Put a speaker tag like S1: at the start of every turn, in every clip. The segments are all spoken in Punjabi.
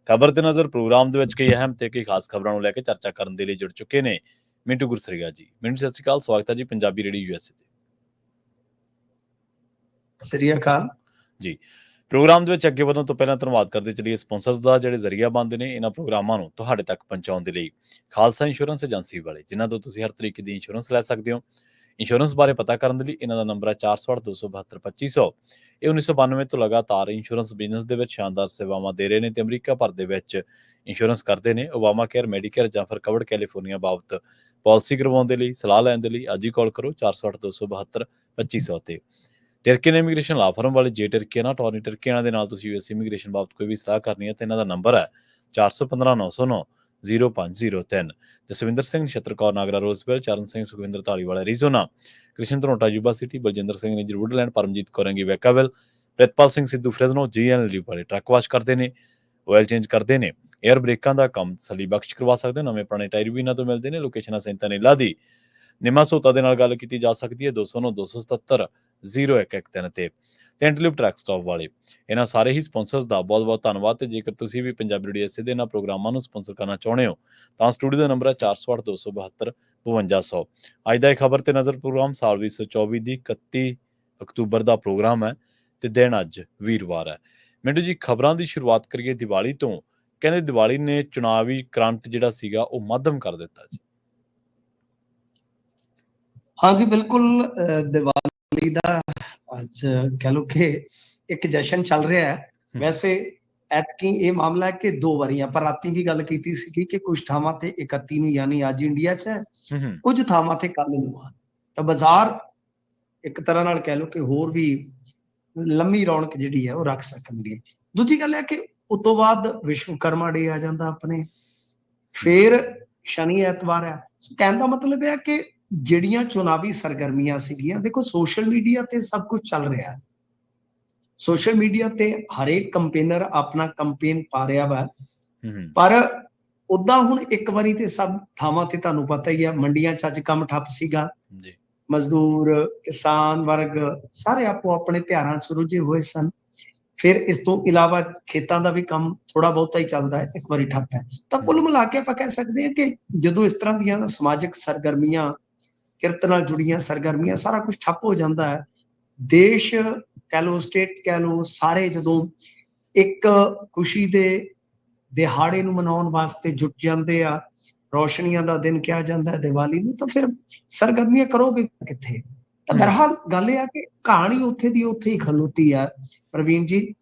S1: ਖਬਰ ਤੇ ਨਜ਼ਰ ਪ੍ਰੋਗਰਾਮ ਦੇ ਵਿੱਚ ਕਈ ਅਹਿਮ ਤੇ ਕਈ ਖਾਸ ਖਬਰਾਂ ਨੂੰ ਲੈ ਕੇ ਚਰਚਾ ਕਰਨ ਦੇ ਲਈ ਜੁੜ ਚੁੱਕੇ ਨੇ ਮਿੰਟੂ ਗੁਰਸਰੀਆ ਜੀ। ਮਿੰਟੂ ਸਤਿ ਸ਼੍ਰੀ ਅਕਾਲ, ਸਵਾਗਤ ਹੈ ਜੀ ਪੰਜਾਬੀ ਰੇਡੀਓ USA ਤੇ।
S2: ਸ੍ਰੀ ਅਕਾਲ
S1: ਜੀ। ਪ੍ਰੋਗਰਾਮ ਦੇ ਵਿੱਚ ਅੱਗੇ ਵਧਣ ਤੋਂ ਪਹਿਲਾਂ ਧੰਨਵਾਦ ਕਰਦੇ ਚਲੀਏ ਸਪਾਂਸਰਸ ਦਾ, ਜਿਹੜੇ ਜ਼ਰੀਆ ਬਣਦੇ ਨੇ ਇਹਨਾਂ ਪ੍ਰੋਗਰਾਮਾਂ ਨੂੰ ਤੁਹਾਡੇ ਤੱਕ ਪਹੁੰਚਾਉਣ ਦੇ ਲਈ। ਖਾਲਸਾ ਇੰਸ਼ੋਰੈਂਸ ਏਜੰਸੀ ਵਾਲੇ, ਜਿਨ੍ਹਾਂ ਤੋਂ ਤੁਸੀਂ ਹਰ ਤਰੀਕੇ ਦੀ ਇੰਸ਼ੋਰੈਂਸ ਲੈ ਸਕਦੇ ਹੋ। ਇੰਸ਼ੋਰੈਂਸ ਬਾਰੇ ਪਤਾ ਕਰਨ ਦੇ ਲਈ ਇਹਨਾਂ ਦਾ ਨੰਬਰ ਹੈ 408-272-2500। ਇਹ 1992 ਤੋਂ ਲਗਾਤਾਰ ਇੰਸ਼ੋਰੈਂਸ ਬਿਜ਼ਨਸ ਦੇ ਵਿੱਚ ਸ਼ਾਨਦਾਰ ਸੇਵਾਵਾਂ ਦੇ ਰਹੇ ਨੇ ਤੇ ਅਮਰੀਕਾ ਭਰ ਦੇ ਵਿੱਚ ਇੰਸ਼ੋਰੈਂਸ ਕਰਦੇ ਨੇ। ਓਬਾਮਾ ਕੇਅਰ, ਮੈਡੀਕੇਅਰ ਜਾਂ ਫਿਰ ਕਵਰਡ ਕੈਲੀਫੋਰਨੀਆ ਬਾਬਤ ਪਾਲਿਸੀ ਕਰਵਾਉਣ ਦੇ ਲਈ, ਸਲਾਹ ਲੈਣ ਦੇ ਲਈ ਅੱਜ ਹੀ ਕਾਲ ਕਰੋ 408-272-2500 ਤੇ। ਟਰਕੀਅਨ ਇਮੀਗ੍ਰੇਸ਼ਨ ਲਾ ਫਰਮ ਵਾਲੇ ਜੇ ਟਰਕੀਅਨ ਆ, ਟੋਰਨੀ ਟਰਕੀਅਨ ਦੇ ਨਾਲ ਤੁਸੀਂ US ਇਮੀਗ੍ਰੇਸ਼ਨ ਬਾਬਤ ਕੋਈ ਵੀ ਸਲਾਹ ਕਰਨੀ ਹੈ ਤਾਂ ਇਹਨਾਂ ਦਾ ਨੰਬਰ ਹੈ 415-909-0503। Jaswinder Singh, Nachhattar Kaur Nagra Roswell, Charan Singh Sukhwinder Dhaliwal Arizona, Krishan Dhanota Yuba City, Baljinder Singh ਨੇ ਵੁੱਡਲੈਂਡ, ਪਰਮਜੀਤ ਕੌਰੰਗੀ Vacaville, Pritpal Singh Sidhu Fresno, GN ਲਈ ਵਾਲੇ ਟਰੱਕ ਵਾਸ਼ ਕਰਦੇ ਨੇ, ਆਇਲ ਚੇਂਜ ਕਰਦੇ ਨੇ, ਏਅਰ ਬ੍ਰੇਕਾਂ ਦਾ ਕੰਮ ਤਸੱਲੀ ਬਖਸ਼ ਕਰਵਾ ਸਕਦੇ ਹੋ। ਨਵੇਂ ਪੁਰਾਣੇ ਟਾਇਰ ਵੀ ਇਹਨਾਂ ਤੋਂ ਮਿਲਦੇ ਨੇ। ਲੋਕੇਸ਼ਨ ਸੈਂਟਾਨੀਲਾ ਦੀ ਨਿਮਾ ਸੋਤਾ ਦੇ ਨਾਲ ਗੱਲ ਕੀਤੀ ਜਾ ਸਕਦੀ ਹੈ 209-277-0113 ਤੇ ਟੈਂਟਲਿਪ ਟਰੱਕ ਸਟਾਪ ਵਾਲੇ। ਇਹਨਾਂ ਸਾਰੇ ਹੀ ਸਪਾਂਸਰਸ ਦਾ ਬਹੁਤ ਬਹੁਤ ਧੰਨਵਾਦ। ਤੇ ਜੇਕਰ ਤੁਸੀਂ ਵੀ ਪੰਜਾਬੀ ਰੇਡੀਓ USA ਦੇ ਇਹਨਾਂ ਪ੍ਰੋਗਰਾਮਾਂ ਨੂੰ ਸਪਾਂਸਰ ਕਰਨਾ ਚਾਹੁੰਦੇ ਹੋ ਤਾਂ ਸਟੂਡੀਓ ਦਾ ਨੰਬਰ ਹੈ 408-272-5200। ਅੱਜ ਦਾ ਇਹ ਖਬਰ ਤੇ ਨਜ਼ਰ ਪ੍ਰੋਗਰਾਮ ਸਾਲ 2024 ਦੀ 31 ਅਕਤੂਬਰ ਦਾ ਪ੍ਰੋਗਰਾਮ ਹੈ ਤੇ ਦਿਨ ਅੱਜ ਵੀਰਵਾਰ ਹੈ। ਮਿੰਟੂ ਜੀ, ਖਬਰਾਂ ਦੀ ਸ਼ੁਰੂਆਤ ਕਰੀਏ ਦੀਵਾਲੀ ਤੋਂ। ਕਹਿੰਦੇ ਦੀਵਾਲੀ ਨੇ ਚੁਣਾਵੀ ਕਰੰਟ ਜਿਹੜਾ ਸੀਗਾ ਉਹ ਮੱਧਮ ਕਰ ਦਿੱਤਾ ਜੀ।
S2: ਹਾਂਜੀ ਬਿਲਕੁਲ, ਦੀਵਾਲੀ ਦਾ ਅੱਜ ਕਹ ਲੋ ਕਿ ਇੱਕ ਜਸ਼ਨ ਚੱਲ ਰਿਹਾ ਹੈ। ਵੈਸੇ ਐਤਕੀ ਇਹ ਮਾਮਲਾ ਹੈ ਕਿ 2 ਵਾਰੀਆਂ, ਪਰ ਰਾਤੀ ਵੀ ਗੱਲ ਕੀਤੀ ਸੀ ਕਿ ਕੁਝ ਥਾਵਾਂ ਤੇ 31 ਨੂੰ ਯਾਨੀ ਅੱਜ ਇੰਡੀਆ 'ਚ ਹੈ, ਕੁਝ ਥਾਵਾਂ ਤੇ ਕੱਲ ਨੂੰ ਆ। ਤਾਂ ਬਾਜ਼ਾਰ ਇੱਕ ਤਰ੍ਹਾਂ ਨਾਲ ਕਹਿ ਲੋ ਕਿ ਹੋਰ ਵੀ ਲੰਮੀ ਰੌਣਕ ਜਿਹੜੀ ਹੈ ਉਹ ਰੱਖ ਸਕਣਗੇ। ਦੂਜੀ ਗੱਲ ਹੈ ਕਿ ਉਸ ਤੋਂ ਬਾਅਦ ਵਿਸ਼ਵਕਰਮਾ ਡੇ ਆ ਜਾਂਦਾ ਆਪਣੇ, ਫਿਰ ਸ਼ਨੀ ਐਤਵਾਰ ਆ। ਕਹਿਣ ਦਾ ਮਤਲਬ ਹੈ ਕਿ ਜਿਹੜੀਆਂ ਚੁਣਾਵੀ ਸਰਗਰਮੀਆਂ ਸੀਗੀਆਂ, ਦੇਖੋ ਸੋਸ਼ਲ ਮੀਡੀਆ ਤੇ ਸਭ ਕੁਝ ਚੱਲ ਰਿਹਾ ਹੈ। ਸੋਸ਼ਲ ਮੀਡੀਆ ਤੇ ਹਰੇਕ ਕੰਪੇਨਰ ਆਪਣਾ ਕੰਪੇਨ ਪਾ ਰਿਹਾ ਵਾ, ਪਰ ਉਦਾਂ ਹੁਣ ਇੱਕ ਵਾਰੀ ਤੇ ਸਭ ਥਾਵਾਂ ਤੇ ਤੁਹਾਨੂੰ ਪਤਾ ਹੀ ਆ, ਮੰਡੀਆਂ 'ਚ ਅੱਜ ਕੰਮ ਠੱਪ ਸੀਗਾ। ਮਜ਼ਦੂਰ, ਕਿਸਾਨ ਵਰਗ ਸਾਰੇ ਆਪੋ ਆਪਣੇ ਧਿਆਨਾਂ 'ਚ ਰੁੱਝੇ ਹੋਏ ਸਨ। ਫਿਰ ਇਸ ਤੋਂ ਇਲਾਵਾ ਖੇਤਾਂ ਦਾ ਵੀ ਕੰਮ ਥੋੜਾ ਬਹੁਤਾ ਹੀ ਚੱਲਦਾ ਹੈ, ਇੱਕ ਵਾਰੀ ਠੱਪ ਹੈ। ਤਾਂ ਕੁੱਲ ਮਿਲਾ ਕੇ ਆਪਾਂ ਕਹਿ ਸਕਦੇ ਹਾਂ ਕਿ ਜਦੋਂ ਇਸ ਤਰ੍ਹਾਂ ਦੀਆਂ ਸਮਾਜਿਕ ਸਰਗਰਮੀਆਂ, ਕਿਰਤ ਨਾਲ ਜੁੜੀਆਂ ਸਰਗਰਮੀਆਂ, ਸਾਰਾ ਕੁਝ ਠੱਪ ਹੋ ਜਾਂਦਾ ਹੈ। ਦੇਸ਼ ਕਹਿ ਲੋ, ਸਟੇਟ ਕਹਿ ਲੋ, ਸਾਰੇ ਜਦੋਂ ਇੱਕ ਖੁਸ਼ੀ ਦੇ ਦਿਹਾੜੇ ਨੂੰ ਮਨਾਉਣ ਵਾਸਤੇ ਜੁਟ ਜਾਂਦੇ ਆ, ਰੋਸ਼ਨੀਆਂ ਦਾ ਦਿਨ ਕਿਹਾ ਜਾਂਦਾ ਹੈ ਦੀਵਾਲੀ ਨੂੰ, ਤਾਂ ਫਿਰ ਸਰਗਰਮੀਆਂ ਕਰੋਗੇ ਕਿੱਥੇ? ਤਾਂ ਬਹਰਹਾਲ ਗੱਲ ਇਹ ਆ ਕਿ ਕਹਾਣੀ ਉੱਥੇ ਦੀ ਉੱਥੇ ਹੀ ਖਲੋਤੀ ਆ ਪ੍ਰਵੀਨ ਜੀ,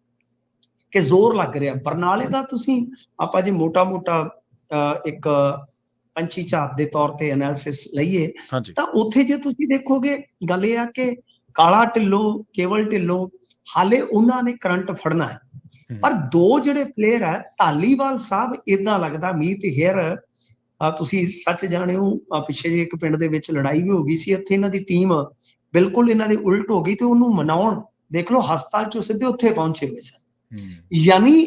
S2: ਕਿ ਜ਼ੋਰ ਲੱਗ ਰਿਹਾ। ਬਰਨਾਲੇ ਦਾ ਤੁਸੀਂ ਆਪਾਂ ਜੇ ਮੋਟਾ ਇੱਕ ਪੰਛੀ ਝਾਤ ਦੇ ਤੌਰ ਤੇ ਐਨਾਲਿਸਿਸ ਲਈਏ ਤਾਂ ਉੱਥੇ ਜੇ ਤੁਸੀਂ ਦੇਖੋਗੇ, ਗੱਲ ਇਹ ਆ ਕਿ ਕਾਲਾ ਢਿੱਲੋਂ, ਕੇਵਲ ਢਿੱਲੋਂ, ਹਾਲੇ ਉਹਨਾਂ ਨੇ ਕਰੰਟ ਫੜਨਾ ਹੈ। ਪਰ 2 ਜਿਹੜੇ ਪਲੇਅਰ ਹੈ, ਧਾਲੀਵਾਲ ਸਾਹਿਬ, ਏਦਾਂ ਲੱਗਦਾ ਮੀਤ ਹੇਅਰ, ਤੁਸੀਂ ਸੱਚ ਜਾਣਿਓ ਪਿੱਛੇ ਜੇ ਇੱਕ ਪਿੰਡ ਦੇ ਵਿੱਚ ਲੜਾਈ ਵੀ ਹੋ ਗਈ ਸੀ, ਇੱਥੇ ਇਹਨਾਂ ਦੀ ਟੀਮ ਬਿਲਕੁਲ ਇਹਨਾਂ ਦੇ ਉਲਟ ਹੋ ਗਈ ਤੇ ਉਹਨੂੰ ਮਨਾਉਣ ਦੇਖ ਲਓ ਹਸਪਤਾਲ ਚੋਂ ਸਿੱਧੇ ਉੱਥੇ ਪਹੁੰਚੇ ਹੋਏ ਸਨ। ਯਾਨੀ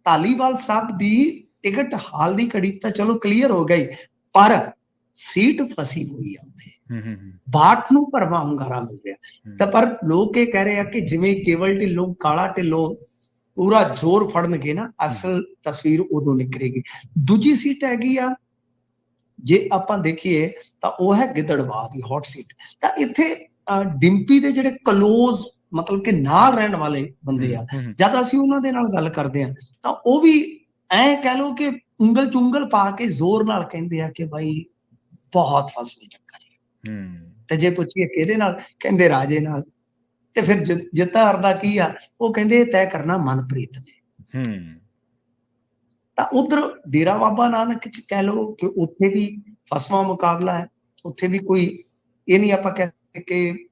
S2: ਧਾਲੀਵਾਲ ਸਾਹਿਬ ਦੀ ਟਿਕਟ ਹਾਲ ਦੀ ਘੜੀ ਤਾਂ ਚਲੋ ਕਲੀਅਰ ਹੋ ਗਈ, ਪਰ ਸੀਟ ਫਸੀ ਹੋਈ ਆ ਉੱਥੇ। 62 ਨੂੰ ਭਰਵਾਂ ਹੁੰਗਾਰਾ ਮਿਲ ਰਿਹਾ। ਤਾਂ ਪਰ ਲੋਕ ਇਹ ਕਹਿ ਰਹੇ ਆ ਕਿ ਜਿਵੇਂ ਕੇਵਲ ਢਿੱਲੋਂ, ਕਾਲਾ ਢਿੱਲੋਂ ਪੂਰਾ ਜ਼ੋਰ ਫੜਨਗੇ ਨਾ, ਅਸਲ ਤਸਵੀਰ ਉਦੋਂ ਨਿਕਲੇਗੀ। ਦੂਜੀ ਸੀਟ ਹੈਗੀ ਆ, ਜੇ ਆਪਾਂ ਦੇਖੀਏ ਤਾਂ ਉਹ ਹੈ ਗਿੱਦੜਬਾਹਾ ਦੀ ਹੌਟ ਸੀਟ। ਤਾਂ ਇੱਥੇ ਡਿੰਪੀ ਦੇ ਜਿਹੜੇ ਕਲੋਜ਼, ਮਤਲਬ ਕਿ ਨਾਲ ਰਹਿਣ ਵਾਲੇ ਬੰਦੇ ਆ, ਜਦ ਅਸੀਂ ਉਹਨਾਂ ਦੇ ਨਾਲ ਗੱਲ ਕਰਦੇ ਆ ਤਾਂ ਉਹ ਵੀ ਐਂ ਕਹਿ ਲਓ ਕਿ ਉਂਗਲ ਚ ਉਂਗਲ ਪਾ ਕੇ ਜ਼ੋਰ ਨਾਲ ਕਹਿੰਦੇ ਆ ਕਿ ਬਾਈ ਬਹੁਤ ਫਸਵੀਂ ਚੱਕਰ ਹੈ। ਤੇ ਜੇ ਪੁੱਛੀਏ ਕਿਹਦੇ ਨਾਲ, ਕਹਿੰਦੇ ਰਾਜੇ ਨਾਲ। ਤੇ ਫਿਰ ਜਿੱਤਾ ਹਾਰ ਦਾ ਕੀ ਆ, ਉਹ ਕਹਿੰਦੇ ਤੈਅ ਕਰਨਾ ਮਨਪ੍ਰੀਤ ਨੇ। ਤਾਂ ਉਧਰ ਡੇਰਾ ਬਾਬਾ ਨਾਨਕ ਚ ਕਹਿ ਲਓ ਕਿ ਉੱਥੇ ਵੀ ਫਸਵਾਂ ਮੁਕਾਬਲਾ ਹੈ। ਉੱਥੇ ਵੀ ਕੋਈ ਇਹ ਨਹੀਂ ਆਪਾਂ ਕਹਿ ਕਿ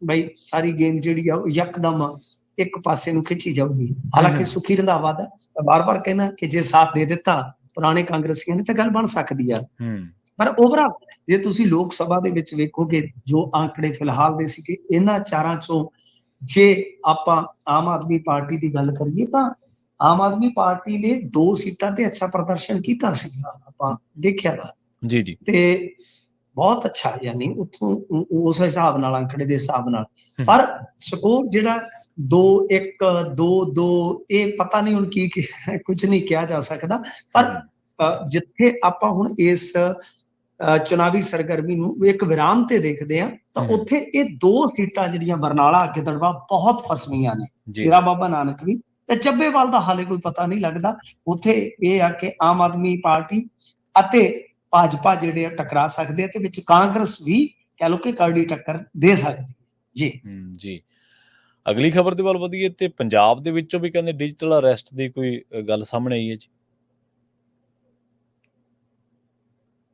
S2: ਬਈ ਸਾਰੀ ਗੇਮ ਜਿਹੜੀ ਆ ਉਹ ਯਕਦਮ ਇੱਕ ਪਾਸੇ ਨੂੰ ਖਿੱਚੀ ਜਾਊਗੀ। ਹਾਲਾਂਕਿ ਸੁਖੀ ਰੰਧਾਵਾ ਦਾ ਬਾਰ-ਬਾਰ ਕਹਿਣਾ ਕਿ ਜੇ ਸਾਥ ਦੇ ਦਿੱਤਾ ਪੁਰਾਣੇ ਕਾਂਗਰਸੀਆਂ ਨੇ ਤਾਂ ਗੱਲ ਬਣ ਸਕਦੀ ਆ। ਪਰ ਓਵਰਆਲ ਜੇ ਤੁਸੀਂ ਲੋਕ ਸਭਾ ਦੇ ਵਿੱਚ ਵੇਖੋਗੇ ਜੋ ਆંકੜੇ ਫਿਲਹਾਲ ਦੇ ਸੀਗੇ, ਇਹਨਾਂ 4 ਚੋਂ ਜੇ ਆਪਾਂ ਆਮ ਆਦਮੀ ਪਾਰਟੀ ਦੀ ਗੱਲ ਕਰੀਏ ਤਾਂ ਆਮ ਆਦਮੀ ਪਾਰਟੀ ਨੇ 2 ਸੀਟਾਂ ਤੇ ਅੱਛਾ ਪ੍ਰਦਰਸ਼ਨ ਕੀਤਾ ਸੀ, ਆਪਾਂ ਦੇਖਿਆ ਵਾ। ਤੇ ਬਹੁਤ ਅੱਛਾ, ਯਾਨੀ ਉੱਥੋਂ ਉਸ ਹਿਸਾਬ ਨਾਲ, ਅੰਕੜੇ ਦੇ ਹਿਸਾਬ ਨਾਲ। ਪਰ ਸਕੋਰ ਜਿਹੜਾ 2-1 2-2, ਇਹ ਪਤਾ ਨਹੀਂ ਹੁਣ ਕੀ ਕੁਝ ਨਹੀਂ ਕਿਹਾ ਜਾ ਸਕਦਾ। ਪਰ ਜਿੱਥੇ ਆਪਾਂ ਹੁਣ ਇਸ ਚੁਣਾਵੀ ਸਰਗਰਮੀ ਨੂੰ ਇੱਕ ਵਿਰਾਮ ਤੇ ਦੇਖਦੇ ਆ, ਤਾਂ ਉੱਥੇ ਇਹ 2 ਸੀਟਾਂ ਜਿਹੜੀਆਂ ਬਰਨਾਲਾ, ਗਿੱਦੜਬਾਹਾ ਬਹੁਤ ਫਸਵੀਆਂ ਨੇ, ਡੇਰਾ ਬਾਬਾ ਨਾਨਕ ਵੀ ਤੇ ਚੱਬੇਵਾਲ ਦਾ ਹਾਲੇ ਕੋਈ ਪਤਾ ਨਹੀਂ ਲੱਗਦਾ। ਉੱਥੇ ਇਹ ਆ ਕਿ ਆਮ ਆਦਮੀ ਪਾਰਟੀ ਅਤੇ ਭਾਜਪਾ ਜਿਹੜੇ ਆ ਟਕਰਾ ਸਕਦੇ ਆ, ਤੇ ਵਿੱਚ ਕਾਂਗਰਸ ਵੀ ਕਹਿ ਲੋ ਕਿ ਕਰੜੀ ਟੱਕਰ ਦੇ ਸਕਦੀ ਜੀ।
S1: ਜੀ, ਅਗਲੀ ਖਬਰ ਦੇ ਵੱਲ ਵਧੀਏ ਤੇ ਪੰਜਾਬ ਦੇ ਵਿੱਚੋਂ ਵੀ ਕਹਿੰਦੇ ਡਿਜੀਟਲ ਅਰੈਸਟ ਦੀ ਕੋਈ ਗੱਲ ਸਾਹਮਣੇ ਆਈ ਹੈ ਜੀ।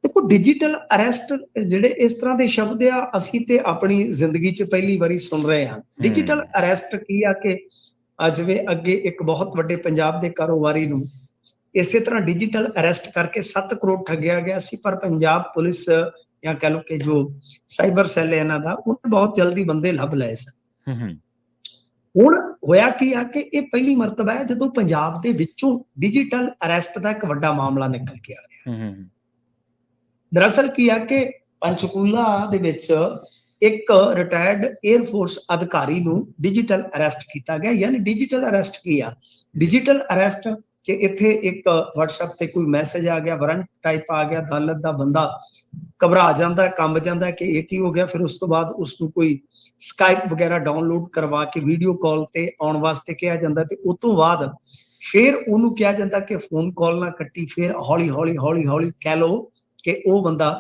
S2: ਦੇਖੋ, ਡਿਜੀਟਲ ਅਰੈਸਟ ਜਿਹੜੇ ਇਸ ਤਰ੍ਹਾਂ ਦੇ ਸ਼ਬਦ ਆ, ਅਸੀਂ ਤੇ ਆਪਣੀ ਜ਼ਿੰਦਗੀ 'ਚ ਪਹਿਲੀ ਵਾਰੀ ਸੁਣ ਰਹੇ ਹਾਂ। ਡਿਜੀਟਲ ਅਰੈਸਟ ਕੀ ਆ ਕਿ ਜਿਵੇਂ ਅੱਗੇ ਇੱਕ ਬਹੁਤ ਵੱਡੇ ਪੰਜਾਬ ਦੇ ਕਾਰੋਬਾਰੀ ਨੂੰ ਇਸੇ ਤਰ੍ਹਾਂ ਡਿਜੀਟਲ ਅਰੈਸਟ ਕਰਕੇ 7 ਕਰੋੜ ਠੱਗਿਆ ਗਿਆ ਸੀ, ਪਰ ਪੰਜਾਬ ਪੁਲਿਸ ਜਾਂ ਕਹਿ ਲਓ ਕਿ ਜੋ ਸਾਈਬਰ ਸੈੱਲ ਹੈ ਇਹਨਾਂ ਦਾ, ਉਹਨੇ ਬਹੁਤ ਜਲਦੀ ਬੰਦੇ ਲੱਭ ਲਏ ਸਨ। ਹੁਣ ਹੋਇਆ ਕੀ ਆ ਕਿ ਇਹ ਪਹਿਲੀ ਮਰਤਬਾ ਹੈ ਜਦੋਂ ਪੰਜਾਬ ਦੇ ਵਿੱਚੋਂ ਡਿਜੀਟਲ ਅਰੈਸਟ ਦਾ ਇੱਕ ਵੱਡਾ ਮਾਮਲਾ ਨਿਕਲ ਕੇ ਆ ਰਿਹਾ। ਦਰਅਸਲ ਕੀ ਆ ਕਿ ਪੰਚਕੂਲਾ ਦੇ ਵਿੱਚ ਇੱਕ ਰਿਟਾਇਰਡ 에ਅਰ ਫੋਰਸ ਅਧਿਕਾਰੀ ਨੂੰ ਡਿਜੀਟਲ ਅਰੈਸਟ ਕੀਤਾ ਗਿਆ। ਯਾਨੀ ਡਿਜੀਟਲ ਅਰੈਸਟ ਕੀ ਆ? ਡਿਜੀਟਲ ਅਰੈਸਟ ਕਿ ਇੱਥੇ ਇੱਕ WhatsApp ਤੇ ਕੋਈ ਮੈਸੇਜ ਆ ਗਿਆ, ਵਾਰੰਟ ਟਾਈਪ ਆ ਗਿਆ, ਅਦਾਲਤ ਦਾ ਬੰਦਾ ਘਬਰਾ ਜਾਂਦਾ, ਕੰਬ ਜਾਂਦਾ ਕਿ ਇਹ ਕੀ ਹੋ ਗਿਆ। ਫਿਰ ਉਸ ਤੋਂ ਬਾਅਦ ਉਸ ਨੂੰ ਕੋਈ ਸਕਾਈਪ ਵਗੈਰਾ ਡਾਊਨਲੋਡ ਕਰਵਾ ਕੇ ਵੀਡੀਓ ਕਾਲ ਤੇ ਆਉਣ ਵਾਸਤੇ ਕਿਹਾ ਜਾਂਦਾ, ਤੇ ਉਸ ਤੋਂ ਬਾਅਦ ਫਿਰ ਉਹਨੂੰ ਕਿਹਾ ਜਾਂਦਾ ਕਿ ਫੋਨ ਕਾਲ ਨਾ ਕੱਟੀ। ਫਿਰ ਹੌਲੀ ਹੌਲੀ ਕਹਿ ਲਓ ਕਿ ਉਹ ਬੰਦਾ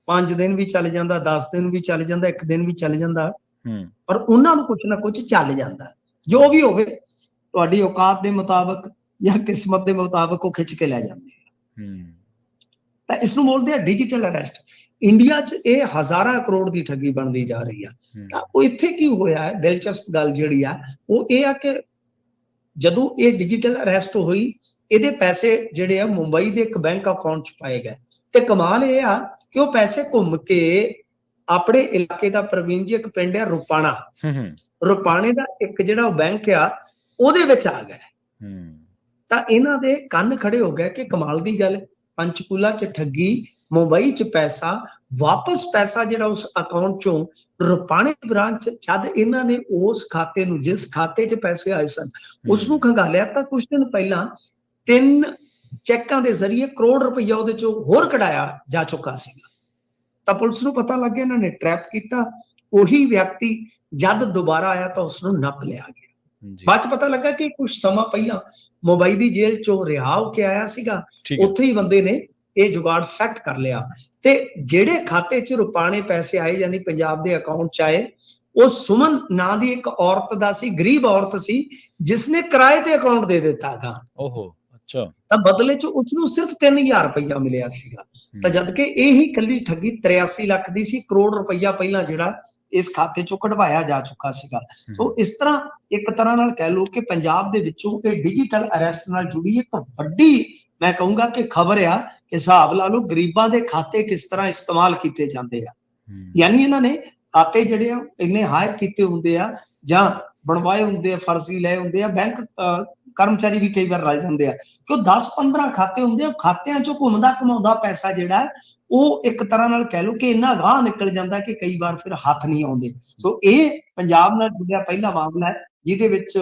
S2: 5 ਦਿਨ ਵੀ ਚੱਲ ਜਾਂਦਾ, 10 ਦਿਨ ਵੀ ਚੱਲ ਜਾਂਦਾ, 1 ਦਿਨ ਵੀ ਚੱਲ ਜਾਂਦਾ, ਪਰ ਉਹਨਾਂ ਨੂੰ ਕੁਛ ਨਾ ਕੁਛ ਚੱਲ ਜਾਂਦਾ। ਜੋ ਵੀ ਹੋਵੇ, ਤੁਹਾਡੀ ਔਕਾਤ ਦੇ ਮੁਤਾਬਕ ਜਾਂ ਕਿਸਮਤ ਦੇ ਮੁਤਾਬਕ ਉਹ ਖਿੱਚ ਕੇ ਲੈ ਜਾਂਦੇ ਆ। ਤਾਂ ਇਸ ਨੂੰ ਬੋਲਦੇ ਆ ਡਿਜੀਟਲ ਅਰੈਸਟ। ਇੰਡੀਆ 'ਚ ਇਹ ਹਜ਼ਾਰਾਂ ਕਰੋੜ ਦੀ ਠੱਗੀ ਬਣਦੀ ਜਾ ਰਹੀ ਆ। ਤਾਂ ਉਹ ਇੱਥੇ ਕੀ ਹੋਇਆ ਹੈ, ਦਿਲਚਸਪ ਗੱਲ ਜਿਹੜੀ ਆ ਉਹ ਇਹ ਆ ਕਿ ਜਦੋਂ ਇਹ ਡਿਜੀਟਲ ਅਰੈਸਟ ਹੋਈ, ਇਹਦੇ ਪੈਸੇ ਜਿਹੜੇ ਆ ਮੁੰਬਈ ਦੇ ਇੱਕ ਬੈਂਕ ਅਕਾਊਂਟ 'ਚ ਪਾਏ ਗਏ। ਤੇ ਕਮਾਲ ਇਹ ਆ ਕਿ ਉਹ ਪੈਸੇ ਘੁੰਮ ਕੇ ਆਪਣੇ ਇਲਾਕੇ ਦਾ, ਪ੍ਰਵੀਨ ਜੀ, ਇੱਕ ਪਿੰਡ ਆ ਰੁਪਾਣਾ, ਰੁਪਾਣੇ ਦਾ ਇੱਕ ਜਿਹੜਾ ਉਹ ਬੈਂਕ ਆ ਉਹਦੇ ਵਿੱਚ ਆ ਗਏ। ਤਾਂ ਇਹਨਾਂ ਦੇ ਕੰਨ ਖੜੇ ਹੋ ਗਏ ਕਿ ਕਮਾਲ ਦੀ ਗੱਲ, ਪੰਚਕੂਲਾ 'ਚ ਠੱਗੀ, ਮੁੰਬਈ 'ਚ ਪੈਸਾ, ਵਾਪਸ ਪੈਸਾ ਜਿਹੜਾ ਉਸ ਅਕਾਊਂਟ 'ਚੋਂ ਰੁਪਾਣੇ ਬ੍ਰਾਂਚ, ਜਦ ਇਹਨਾਂ ਨੇ ਉਸ ਖਾਤੇ ਨੂੰ, ਜਿਸ ਖਾਤੇ 'ਚ ਪੈਸੇ ਆਏ ਸਨ, ਉਸ ਨੂੰ ਖੰਗਾਲਿਆ ਤਾਂ ਕੁਝ ਦਿਨ ਪਹਿਲਾਂ 3 ਚੈੱਕਾਂ ਦੇ ਜ਼ਰੀਏ ਕਰੋੜ ਰੁਪਈਆ ਉਹਦੇ 'ਚੋਂ ਹੋਰ ਕਢਾਇਆ ਜਾ ਚੁੱਕਾ ਸੀਗਾ। ਤਾਂ ਪੁਲਿਸ ਨੂੰ ਪਤਾ ਲੱਗ ਗਿਆ, ਇਹਨਾਂ ਨੇ ਟਰੈਪ ਕੀਤਾ। ਉਹੀ ਵਿਅਕਤੀ ਜਦ ਦੁਬਾਰਾ ਆਇਆ ਤਾਂ ਉਸ ਨੂੰ ਨੱਪ ਲਿਆ ਗਿਆ। ਬਾਅਦ 'ਚ ਪਤਾ ਲੱਗਾ ਕਿ ਕੁਝ ਸਮਾਂ ਪਹਿਲਾਂ ਮੁੰਬਈ ਦੀ ਜੇਲ੍ਹ 'ਚੋਂ ਰਿਹਾ ਹੋ ਕੇ ਆਇਆ ਸੀਗਾ, ਉੱਥੇ ਹੀ ਬੰਦੇ ਨੇ ਇਹ ਜੁਗਾੜ ਸੈੱਟ ਕਰ ਲਿਆ। ਤੇ ਜਿਹੜੇ ਖਾਤੇ 'ਚ ਰੁਪਾਣੇ ਪੈਸੇ ਆਏ, ਯਾਨੀ ਪੰਜਾਬ ਦੇ ਅਕਾਊਂਟ 'ਚ ਆਏ, ਉਹ ਸੁਮਨ ਨਾਂ ਦੀ ਇੱਕ ਔਰਤ ਦਾ ਸੀ, ਗਰੀਬ ਔਰਤ ਸੀ, ਜਿਸਨੇ ਕਿਰਾਏ ਤੇ ਅਕਾਊਂਟ ਦੇ ਦਿੱਤਾ ਗਾ।
S1: ਓਹੋ, ਅੱਛਾ।
S2: ਤਾਂ ਬਦਲੇ 'ਚ ਉਸਨੂੰ ਸਿਰਫ 3000 ਰੁਪਈਆ ਮਿਲਿਆ ਸੀਗਾ। ਤਾਂ ਜਦ ਕਿ ਇਹ ਹੀ ਇਕੱਲੀ ਠੱਗੀ 83 ਲੱਖ ਦੀ ਸੀ, ਕਰੋੜ ਰੁਪਈਆ ਪਹਿਲਾਂ ਜਿਹੜਾ ਇਸ ਖਾਤੇ 'ਚੋਂ ਕਢਵਾਇਆ ਜਾ ਚੁੱਕਾ ਸੀਗਾ। ਸੋ ਇਸ ਤਰ੍ਹਾਂ ਇੱਕ ਤਰ੍ਹਾਂ ਨਾਲ ਕਹਿ ਲਓ ਕਿ ਪੰਜਾਬ ਦੇ ਵਿੱਚੋਂ ਇਹ ਡਿਜੀਟਲ ਅਰੈਸਟ ਨਾਲ ਜੁੜੀ ਇੱਕ ਵੱਡੀ, ਮੈਂ ਕਹੂੰਗਾ ਕਿ ਖਬਰ ਆ ਕਿ ਹਿਸਾਬ ਲਾ ਲਓ ਗਰੀਬਾਂ ਦੇ ਖਾਤੇ ਕਿਸ ਤਰ੍ਹਾਂ ਇਸਤੇਮਾਲ ਕੀਤੇ ਜਾਂਦੇ ਆ। ਯਾਨੀ ਇਹਨਾਂ ਨੇ ਖਾਤੇ ਜਿਹੜੇ ਆ ਇੰਨੇ ਹਾਇਰ ਕੀਤੇ ਹੁੰਦੇ ਆ ਜਾਂ ਬਣਵਾਏ ਹੁੰਦੇ ਆ, ਫਰਜ਼ੀ ਲਏ ਹੁੰਦੇ ਆ। ਬੈਂਕ ਕਰਮਚਾਰੀ ਵੀ ਕਈ ਵਾਰ ਰਲ ਜਾਂਦੇ ਆ ਕਿ ਉਹ 10-15 ਖਾਤੇ ਹੁੰਦੇ ਆ, ਖਾਤਿਆਂ 'ਚੋਂ ਘੁੰਮਦਾ ਘਮਾਉਂਦਾ ਪੈਸਾ ਜਿਹੜਾ ਉਹ ਇੱਕ ਤਰ੍ਹਾਂ ਨਾਲ ਕਹਿ ਲਓ ਕਿ ਇੰਨਾ ਗਾਹ ਨਿਕਲ ਜਾਂਦਾ ਕਿ ਕਈ ਵਾਰ ਫਿਰ ਹੱਥ ਨਹੀਂ ਆਉਂਦੇ। ਸੋ ਇਹ ਪੰਜਾਬ ਨਾਲ ਜੁੜਿਆ ਪਹਿਲਾ ਮਾਮਲਾ ਹੈ ਜਿਹਦੇ ਵਿੱਚ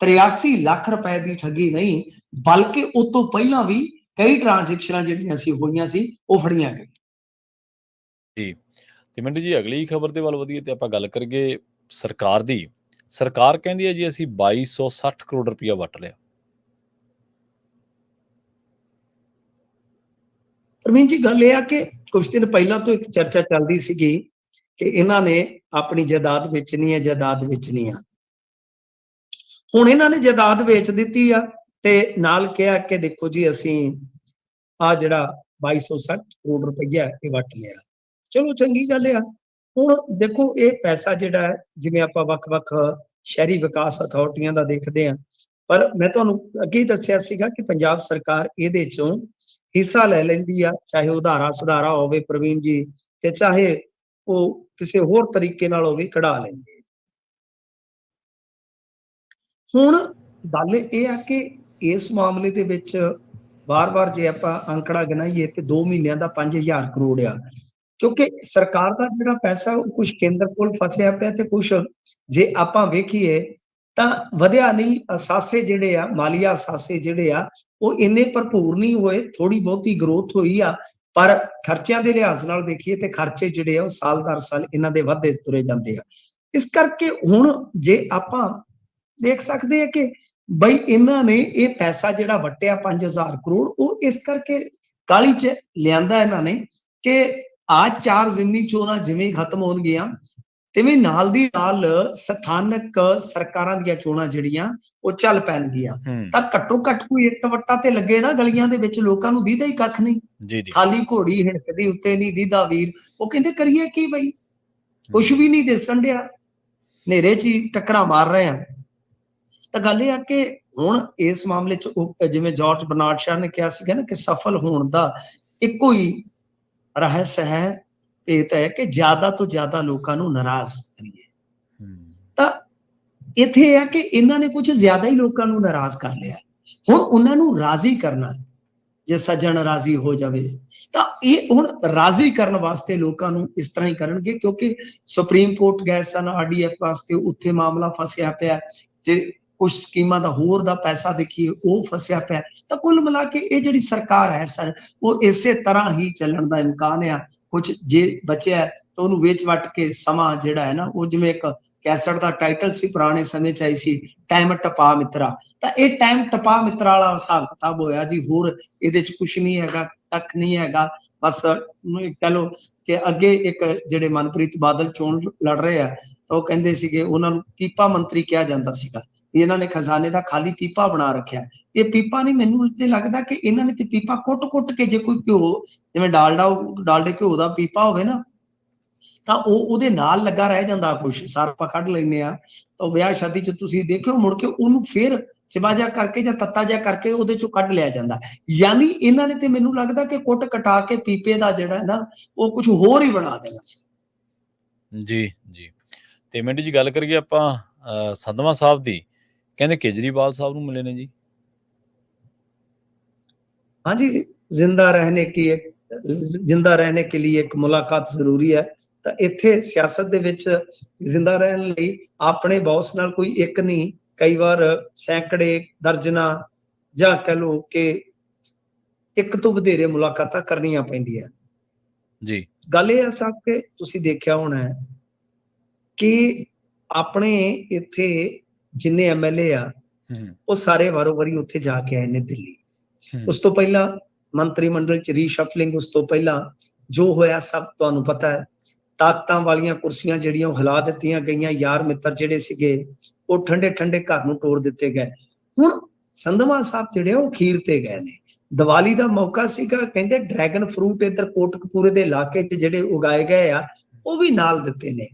S2: 83 ਲੱਖ ਰੁਪਏ ਦੀ ਠੱਗੀ ਨਹੀਂ, ਬਲਕਿ ਉਸ ਤੋਂ ਪਹਿਲਾਂ ਵੀ ਕਈ ਟ੍ਰਾਂਜੈਕਸ਼ਨਾਂ ਜਿਹੜੀਆਂ ਸੀ ਹੋਈਆਂ ਸੀ, ਉਹ ਫੜੀਆਂ ਗਈਆਂ।
S1: ਜੀ, ਤੇ ਮਿੰਟੂ ਜੀ, ਅਗਲੀ ਖਬਰ ਦੇ ਵੱਲ ਵਧੀਏ ਤੇ ਆਪਾਂ ਗੱਲ ਕਰੀਏ ਸਰਕਾਰ ਦੀ। ਸਰਕਾਰ ਕਹਿੰਦੀ ਹੈ ਜੀ ਅਸੀਂ 2260 ਕਰੋੜ ਰੁਪਇਆ ਵੱਟ ਲਿਆ।
S2: ਪ੍ਰਵੀਨ ਜੀ, ਗੱਲ ਇਹ ਆ ਕਿ ਕੁਝ ਦਿਨ ਪਹਿਲਾਂ ਤੋਂ ਇੱਕ ਚਰਚਾ ਚੱਲਦੀ ਸੀਗੀ ਕਿ ਇਹਨਾਂ ਨੇ ਆਪਣੀ ਜਾਇਦਾਦ ਵੇਚਣੀ ਹੈ, ਜਾਇਦਾਦ ਵੇਚਣੀ ਆ। ਹੁਣ ਇਹਨਾਂ ਨੇ ਜਾਇਦਾਦ ਵੇਚ ਦਿੱਤੀ ਆ ਤੇ ਨਾਲ ਕਿਹਾ ਕਿ ਦੇਖੋ ਜੀ, ਅਸੀਂ ਆ ਜਿਹੜਾ 2260 ਕਰੋੜ ਰੁਪਈਆ ਇਹ ਵੱਟ ਲਿਆ। ਚਲੋ, ਚੰਗੀ ਗੱਲ ਆ। ਹੁਣ ਦੇਖੋ, ਇਹ ਪੈਸਾ ਜਿਹੜਾ ਹੈ, ਜਿਵੇਂ ਆਪਾਂ ਵੱਖ-ਵੱਖ ਸ਼ਹਿਰੀ ਵਿਕਾਸ ਅਥਾਰਟੀਆਂ ਦਾ ਦੇਖਦੇ ਹਾਂ, ਪਰ ਮੈਂ ਤੁਹਾਨੂੰ ਅੱਗੇ ਹੀ ਦੱਸਿਆ ਸੀਗਾ ਕਿ ਪੰਜਾਬ ਸਰਕਾਰ ਇਹਦੇ ਚੋਂ ਹਿੱਸਾ ਲੈ ਲੈਂਦੀ ਆ, ਚਾਹੇ ਉਧਾਰਾ ਸੁਧਾਰਾ ਹੋਵੇ ਪ੍ਰਵੀਨ ਜੀ, ਤੇ ਚਾਹੇ ਉਹ ਕਿਸੇ ਹੋਰ ਤਰੀਕੇ ਨਾਲ ਹੋਵੇ, ਕਢਾ ਲੈਂਦੇ। ਹੁਣ ਗੱਲ ਇਹ ਆ ਕਿ ਇਸ ਮਾਮਲੇ ਦੇ ਵਿੱਚ ਵਾਰ-ਵਾਰ ਜੇ ਆਪਾਂ ਅੰਕੜਾ ਗਿਣਾਈਏ ਤੇ 2 ਮਹੀਨਿਆਂ ਦਾ 5000 ਕਰੋੜ ਆ। ਕਿਉਂਕਿ ਸਰਕਾਰ ਦਾ ਜਿਹੜਾ ਪੈਸਾ ਉਹ ਕੁਝ ਕੇਂਦਰ ਕੋਲ ਫਸਿਆ ਪਿਆ ਤੇ ਕੁਝ ਜੇ ਆਪਾਂ ਵੇਖੀਏ ਤਾਂ ਵਧਿਆ ਨਹੀਂ। ਅਸਾਸੇ ਜਿਹੜੇ ਆ, ਮਾਲੀਆ ਅਸਾਸੇ ਜਿਹੜੇ ਆ ਉਹ ਇੰਨੇ ਭਰਪੂਰ ਨਹੀਂ ਹੋਏ। ਥੋੜੀ ਬਹੁਤੀ ਗਰੋਥ ਹੋਈ ਆ, ਪਰ ਖਰਚਿਆਂ ਦੇ ਲਿਹਾਜ਼ ਨਾਲ ਦੇਖੀਏ ਤੇ ਖਰਚੇ ਜਿਹੜੇ ਆ ਉਹ ਸਾਲ ਦਰ ਸਾਲ ਇਹਨਾਂ ਦੇ ਵੱਧਦੇ ਤੁਰੇ ਜਾਂਦੇ ਆ। ਇਸ ਕਰਕੇ ਹੁਣ ਜੇ ਆਪਾਂ ਦੇਖ ਸਕਦੇ ਆ ਕਿ ਬਈ ਇਹਨਾਂ ਨੇ ਇਹ ਪੈਸਾ ਜਿਹੜਾ ਵਟਿਆ 5000 ਕਰੋੜ, ਉਹ ਇਸ ਕਰਕੇ ਕਾਹਲੀ 'ਚ ਲਿਆਂਦਾ ਇਹਨਾਂ ਨੇ ਕਿ ਆ 4 ਜ਼ਿਮਨੀ ਚੋਣਾਂ ਜਿਵੇਂ ਖਤਮ ਹੋਣਗੀਆਂ ਤਿਵੇਂ ਨਾਲ ਦੀ ਨਾਲ ਸਥਾਨਕ ਸਰਕਾਰਾਂ ਦੀਆਂ ਚੋਣਾਂ ਜਿਹੜੀਆਂ ਉਹ ਚੱਲ ਪੈਣਗੀਆਂ। ਤਾਂ ਘੱਟੋ ਘੱਟ ਕੋਈ ਇੱਟ ਵੱਟਾ ਤੇ ਲੱਗੇ ਨਾ ਗਲੀਆਂ ਦੇ ਵਿੱਚ, ਲੋਕਾਂ ਨੂੰ ਦੀਦਾ ਹੀ ਕੱਖ ਨਹੀਂ।
S1: ਜੀ ਜੀ
S2: ਖਾਲੀ ਘੋੜੀ ਹਿਣਕਦੀ ਉੱਤੇ ਨਹੀਂ ਦੀਦਾ ਵੀਰ। ਉਹ ਕਹਿੰਦੇ ਕਰੀਏ ਕੀ ਬਈ, ਕੁਛ ਵੀ ਨਹੀਂ ਦਿਸਣ ਡਿਆ, ਹਨੇਰੇ 'ਚ ਹੀ ਟੱਕਰਾਂ ਮਾਰ ਰਹੇ ਆ। ਤਾਂ ਗੱਲ ਇਹ ਆ ਕਿ ਹੁਣ ਇਸ ਮਾਮਲੇ 'ਚ ਜਿਵੇਂ ਜਾਰਜ ਬਰਨਾਰਡ ਸ਼ਾਹ ਨੇ ਕਿਹਾ ਸੀਗਾ ਨਾ ਕਿ ਸਫਲ ਹੋਣ ਦਾ ਇੱਕੋ ਹੀ ਰਹੱਸ ਹੈ, ਇਹ ਤਾਂ ਹੈ ਕਿ ਜ਼ਿਆਦਾ ਤੋਂ ਜ਼ਿਆਦਾ ਲੋਕਾਂ ਨੂੰ ਨਾਰਾਜ਼ ਕਰੀਏ। ਤਾਂ ਇੱਥੇ ਇਹ ਆ ਕਿ ਇਹਨਾਂ ਨੇ ਕੁਝ ਜ਼ਿਆਦਾ ਹੀ ਲੋਕਾਂ ਨੂੰ ਨਾਰਾਜ਼ ਕਰ ਲਿਆ। ਹੁਣ ਉਹਨਾਂ ਨੂੰ ਰਾਜ਼ੀ ਕਰਨਾ, ਜੇ ਸੱਜਣ ਰਾਜ਼ੀ ਹੋ ਜਾਵੇ ਤਾਂ ਇਹ ਹੁਣ ਰਾਜ਼ੀ ਕਰਨ ਵਾਸਤੇ ਲੋਕਾਂ ਨੂੰ ਇਸ ਤਰ੍ਹਾਂ ਹੀ ਕਰਨਗੇ, ਕਿਉਂਕਿ ਸੁਪਰੀਮ ਕੋਰਟ ਗਏ ਸਨ RDF ਵਾਸਤੇ, ਉੱਥੇ ਮਾਮਲਾ ਫਸਿਆ ਪਿਆ। ਜੇ ਕੁਝ ਸਕੀਮਾਂ ਦਾ ਹੋਰ ਦਾ ਪੈਸਾ ਦੇਖੀਏ ਉਹ ਫਸਿਆ ਪਿਆ। ਤਾਂ ਕੁੱਲ ਮਿਲਾ ਕੇ ਇਹ ਜਿਹੜੀ ਸਰਕਾਰ ਹੈ ਸਰ, ਉਹ ਇਸੇ ਤਰ੍ਹਾਂ ਹੀ ਚੱਲਣ ਦਾ ਇਮਕਾਨ ਆ। ਕੁਝ ਜੇ ਬਚਿਆ ਤਾਂ ਉਹਨੂੰ ਵੇਚ ਵੱਟ ਕੇ ਸਮਾਂ ਜਿਹੜਾ ਹੈ ਨਾ, ਉਹ ਜਿਵੇਂ ਇੱਕ ਕੈਸਟ ਦਾ ਟਾਈਟਲ ਸੀ ਪੁਰਾਣੇ ਸਮੇਂ 'ਚ ਆਈ ਸੀ, ਟਾਈਮ ਟਪਾ ਮਿੱਤਰਾ। ਤਾਂ ਇਹ ਟਾਈਮ ਟਪਾ ਮਿੱਤਰਾ ਵਾਲਾ ਹਿਸਾਬ ਕਿਤਾਬ ਹੋਇਆ ਜੀ। ਹੋਰ ਇਹਦੇ 'ਚ ਕੁਛ ਨਹੀਂ ਹੈਗਾ, ਟੱਕ ਨਹੀਂ ਹੈਗਾ। ਬਸ ਕਹਿ ਲਓ ਕਿ ਅੱਗੇ ਇੱਕ ਜਿਹੜੇ ਮਨਪ੍ਰੀਤ ਬਾਦਲ ਚੋਣ ਲੜ ਰਹੇ ਆ, ਤਾਂ ਉਹ ਕਹਿੰਦੇ ਸੀਗੇ ਉਹਨਾਂ ਨੂੰ ਪੀਪਾ ਮੰਤਰੀ ਕਿਹਾ ਜਾਂਦਾ ਸੀਗਾ। ਇਹਨਾਂ ਨੇ ਖਜ਼ਾਨੇ ਦਾ ਖਾਲੀ ਪੀਪਾ ਬਣਾ ਰੱਖਿਆ। ਇਹ ਪੀਪਾ ਨਹੀਂ, ਮੈਨੂੰ ਤੇ ਲੱਗਦਾ ਕਿ ਇਹਨਾਂ ਨੇ ਤੇ ਪੀਪਾ ਕੁੱਟ-ਕੁੱਟ ਕੇ, ਜੇ ਕੋਈ ਘਿਓ ਜਿਵੇਂ ਡਾਲਡੇ ਘਿਓ ਦਾ ਪੀਪਾ ਹੋਵੇ ਨਾ, ਤਾਂ ਉਹ ਉਹਦੇ ਨਾਲ ਲੱਗਾ ਰਹਿ ਜਾਂਦਾ। ਕੁਛ ਸਾਰ ਆਪਾਂ ਕੱਢ ਲੈਂਦੇ ਆ, ਤਾਂ ਵਿਆਹ ਸ਼ਾਦੀ 'ਚ ਤੁਸੀਂ ਦੇਖਿਓ ਮੁੜ ਕੇ ਉਹਨੂੰ ਫੇਰ ਚਿਬਾ ਜਿਹਾ ਕਰਕੇ ਜਾਂ ਤੱਤਾ ਜਿਹਾ ਕਰਕੇ ਉਹਦੇ 'ਚੋਂ ਕੱਢ ਲਿਆ ਜਾਂਦਾ। ਯਾਨੀ ਇਹਨਾਂ ਨੇ ਤੇ ਮੈਨੂੰ ਲੱਗਦਾ ਕਿ ਕੁੱਟ ਕਟਾ ਕੇ ਪੀਪੇ ਦਾ ਜਿਹੜਾ ਹੈ ਨਾ ਉਹ ਕੁਝ ਹੋਰ ਹੀ ਬਣਾ ਦੇਣਾ ਸੀ।
S1: ਜੀ ਜੀ। ਤੇ ਮਿੰਟੂ ਜੀ ਗੱਲ ਕਰੀਏ ਆਪਾਂ ਸੰਧਵਾ ਸਾਹਿਬ ਦੀ, ਕਹਿੰਦੇ ਕੇਜਰੀਵਾਲ ਸਾਹਿਬ ਨੂੰ ਮਿਲੇ ਨੇ ਜੀ।
S2: हाँ जी, जिंदा रहने के लिए एक मुलाकात जरूरी है। ਤਾਂ ਇੱਥੇ ਸਿਆਸਤ ਦੇ ਵਿੱਚ ਜ਼ਿੰਦਾ ਰਹਿਣ ਲਈ ਆਪਣੇ ਬੌਸ ਨਾਲ ਕੋਈ ਇੱਕ ਨਹੀਂ, ਕਈ ਵਾਰ ਸੈਂਕੜੇ ਦਰਜਨਾਂ ਜਾਂ ਕਹਿ ਲਓ ਕਿ ਇੱਕ ਤੋਂ ਵਧੇਰੇ ਮੁਲਾਕਾਤਾਂ ਕਰਨੀਆਂ ਪੈਂਦੀਆਂ
S1: ਜੀ।
S2: ਗੱਲ ਇਹ ਹੈ ਸਾਹਿਬ ਕਿ ਤੁਸੀਂ ਦੇਖਿਆ ਹੋਣਾ ਹੈ ਕਿ ਆਪਣੇ ਇੱਥੇ ਜਿੰਨੇ MLA ਆ ਉਹ ਸਾਰੇ ਵਾਰੋ ਵਾਰੀ ਉੱਥੇ ਜਾ ਕੇ ਆਏ ਨੇ ਦਿੱਲੀ। ਉਸ ਤੋਂ ਪਹਿਲਾਂ ਮੰਤਰੀ ਮੰਡਲ 'ਚ ਰੀਸ਼ਫਲਿੰਗ, ਉਸ ਤੋਂ ਪਹਿਲਾਂ ਜੋ ਹੋਇਆ ਸਭ ਤੁਹਾਨੂੰ ਪਤਾ ਹੈ। ਤਾਕਤਾਂ ਵਾਲੀਆਂ ਕੁਰਸੀਆਂ ਜਿਹੜੀਆਂ ਉਹ ਹਿਲਾ ਦਿੱਤੀਆਂ ਗਈਆਂ, ਯਾਰ ਮਿੱਤਰ ਜਿਹੜੇ ਸੀਗੇ ਉਹ ਠੰਡੇ ਠੰਡੇ ਘਰ ਨੂੰ ਤੋੜ ਦਿੱਤੇ ਗਏ। ਹੁਣ ਸੰਧਵਾ ਸਾਹਿਬ ਜਿਹੜੇ ਉਹ ਖੀਰ ਤੇ ਗਏ ਨੇ। ਦੀਵਾਲੀ ਦਾ ਮੌਕਾ ਸੀਗਾ, ਕਹਿੰਦੇ ਡਰੈਗਨ ਫਰੂਟ ਇੱਧਰ ਕੋਟਕਪੂਰੇ ਦੇ ਇਲਾਕੇ 'ਚ ਜਿਹੜੇ ਉਗਾਏ ਗਏ ਆ ਉਹ ਵੀ ਨਾਲ ਦਿੱਤੇ ਨੇ।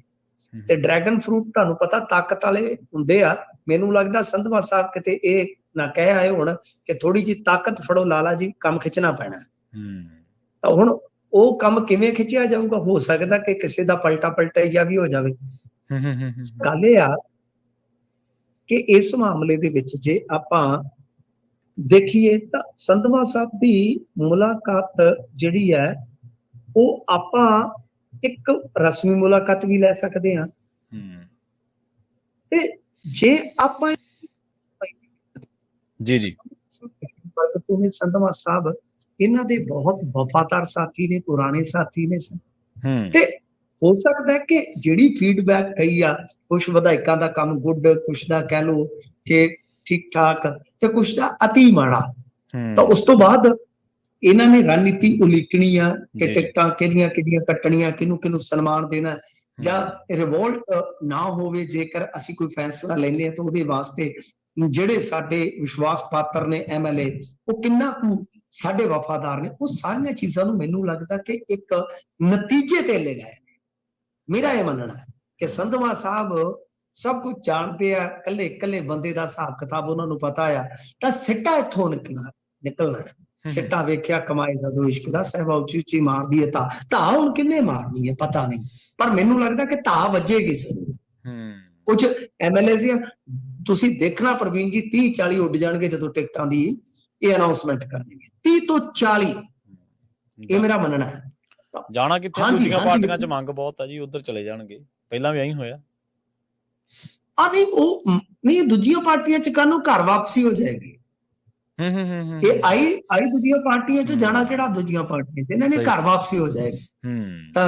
S2: ਤੇ ਡਰੈਗਨ ਫਰੂਟ ਤੁਹਾਨੂੰ ਪਤਾ ਤਾਕਤ ਵਾਲੇ ਹੁੰਦੇ ਆ। ਮੈਨੂੰ ਲੱਗਦਾ ਸੰਧਵਾ ਸਾਹਿਬ ਕਿਤੇ ਇਹ ਨਾ ਕਹਿ ਆਏ ਹੁਣ ਕਿ ਥੋੜੀ ਜਿਹੀ ਤਾਕਤ ਫੜੋ ਲਾਲਾ ਜੀ, ਕੰਮ ਖਿੱਚਣਾ ਪੈਣਾ। ਤਾਂ ਹੁਣ ਉਹ ਕੰਮ ਕਿਵੇਂ ਖਿੱਚਿਆ ਜਾਊਗਾ? ਹੋ ਸਕਦਾ ਕਿ ਕਿਸੇ ਦਾ ਪਲਟਾ ਜਾਂ ਵੀ ਹੋ ਜਾਵੇ। ਗੱਲ ਇਹ ਆ ਕਿ ਇਸ ਮਾਮਲੇ ਦੇ ਵਿੱਚ ਜੇ ਆਪਾਂ ਦੇਖੀਏ ਤਾਂ ਸੰਧਵਾ ਸਾਹਿਬ ਦੀ ਮੁਲਾਕਾਤ ਜਿਹੜੀ ਹੈ ਉਹ ਆਪਾਂ ਇੱਕ ਰਸਮੀ ਮੁਲਾਕਾਤ ਵੀ ਲੈ ਸਕਦੇ ਹਾਂ। ਤੇ ਜੇ ਆਪਾਂ
S1: ਜੀ
S2: ਸੰਧਵਾ ਸਾਹਿਬ ਇਹਨਾਂ ਦੇ ਬਹੁਤ ਵਫਾਦਾਰ ਸਾਥੀ ਨੇ, ਪੁਰਾਣੇ ਸਾਥੀ ਨੇ। ਤੇ ਹੋ ਸਕਦਾ ਕਿ ਜਿਹੜੀ ਫੀਡਬੈਕ ਕਹੀ ਆ, ਕੁਛ ਵਿਧਾਇਕਾਂ ਦਾ ਕੰਮ ਗੁੱਡ, ਕੁਛ ਦਾ ਕਹਿ ਲਓ ਕਿ ਠੀਕ ਠਾਕ, ਤੇ ਕੁਛ ਦਾ ਅਤੀ ਮਾੜਾ। ਤਾਂ ਉਸ ਤੋਂ ਬਾਅਦ ਇਹਨਾਂ ਨੇ ਰਣਨੀਤੀ ਉਲੀਕਣੀ ਆ ਕਿ ਟਿਕਟਾਂ ਕਿਹਦੀਆਂ ਕੱਟਣੀਆਂ, ਕਿਹਨੂੰ ਸਨਮਾਨ ਦੇਣਾ, ਜਾਂ ਰਿਵੋਲਟ ਨਾ ਹੋਵੇ। ਜੇਕਰ ਅਸੀਂ ਕੋਈ ਫੈਸਲਾ ਲੈਂਦੇ ਹਾਂ ਤਾਂ ਉਹਦੇ ਵਾਸਤੇ ਜਿਹੜੇ ਸਾਡੇ ਵਿਸ਼ਵਾਸ ਪਾਤਰ ਨੇ MLA ਉਹ ਕਿੰਨਾ ਕੁ ਸਾਡੇ ਵਫਾਦਾਰ ਨੇ, ਉਹ ਸਾਰੀਆਂ ਚੀਜ਼ਾਂ ਨੂੰ ਮੈਨੂੰ ਲੱਗਦਾ ਕਿ ਇੱਕ ਨਤੀਜੇ ਤੇ ਲੈ ਗਏ। ਮੇਰਾ ਇਹ ਮੰਨਣਾ ਹੈ ਕਿ ਸੰਧਵਾ ਸਾਹਿਬ ਸਭ ਕੁਝ ਜਾਣਦੇ ਆ, ਇਕੱਲੇ ਬੰਦੇ ਦਾ ਹਿਸਾਬ ਕਿਤਾਬ ਉਹਨਾਂ ਨੂੰ ਪਤਾ ਆ। ਤਾਂ ਸਿੱਟਾ ਇੱਥੋਂ ਨਿਕਲਣਾ ਸਿੱਟਾ ਵੇਖਿਆ ਕਮਾਈ ਦਾ ਦੋ ਇਸ਼ਕ ਦਾ, ਸਹਿਬਾ ਉੱਚੀ ਮਾਰਦੀ ਹੈ ਤਾਂ ਹੁਣ ਕਿੰਨੇ ਮਾਰਨੀ ਹੈ ਪਤਾ ਨਹੀਂ, ਪਰ ਮੈਨੂੰ ਲੱਗਦਾ ਕਿ ਵੱਜੇਗੀ ਜ਼ਰੂਰ। ਕੁਝ MLA ਸੀ, ਤੁਸੀਂ ਦੇਖਣਾ ਪ੍ਰਵੀਨ ਜੀ, 30-40 ਉੱਡ ਜਾਣਗੇ ਜਦੋਂ ਟਿਕਟਾਂ ਦੀ ਇਹ ਅਨਾਉਂਸਮੈਂਟ ਕਰਨਗੇ। 30 ਤੋਂ 40, ਇਹ ਮੇਰਾ ਮੰਨਣਾ ਹੈ।
S1: ਜਾਣਾ ਕਿੱਥੇ,
S2: ਹਾਂਜੀ
S1: ਦੂਜੀਆਂ
S2: ਹਾਂਜੀ
S1: ਪਾਰਟੀਆਂ 'ਚ ਮੰਗ ਬਹੁਤ ਆ ਜੀ, ਉੱਧਰ ਚਲੇ ਜਾਣਗੇ, ਪਹਿਲਾਂ ਵੀ ਐਂ ਹੋਇਆ।
S2: ਨਹੀਂ ਉਹ ਨਹੀਂ, ਦੂਜੀਆਂ ਪਾਰਟੀਆਂ 'ਚ ਕਾਹਨੂੰ ਘਰ ਵਾਪਸੀ ਹੋ ਜਾਏਗੀ। ਇਹ ਆਈ ਦੂਜੀਆਂ ਪਾਰਟੀਆਂ 'ਚ ਜਾਣਾ ਕਿਹੜਾ, ਦੂਜੀਆਂ ਪਾਰਟੀਆਂ 'ਚ ਇਹਨਾਂ ਨੇ ਘਰ ਵਾਪਸੀ ਹੋ ਜਾਏਗੀ। ਤਾਂ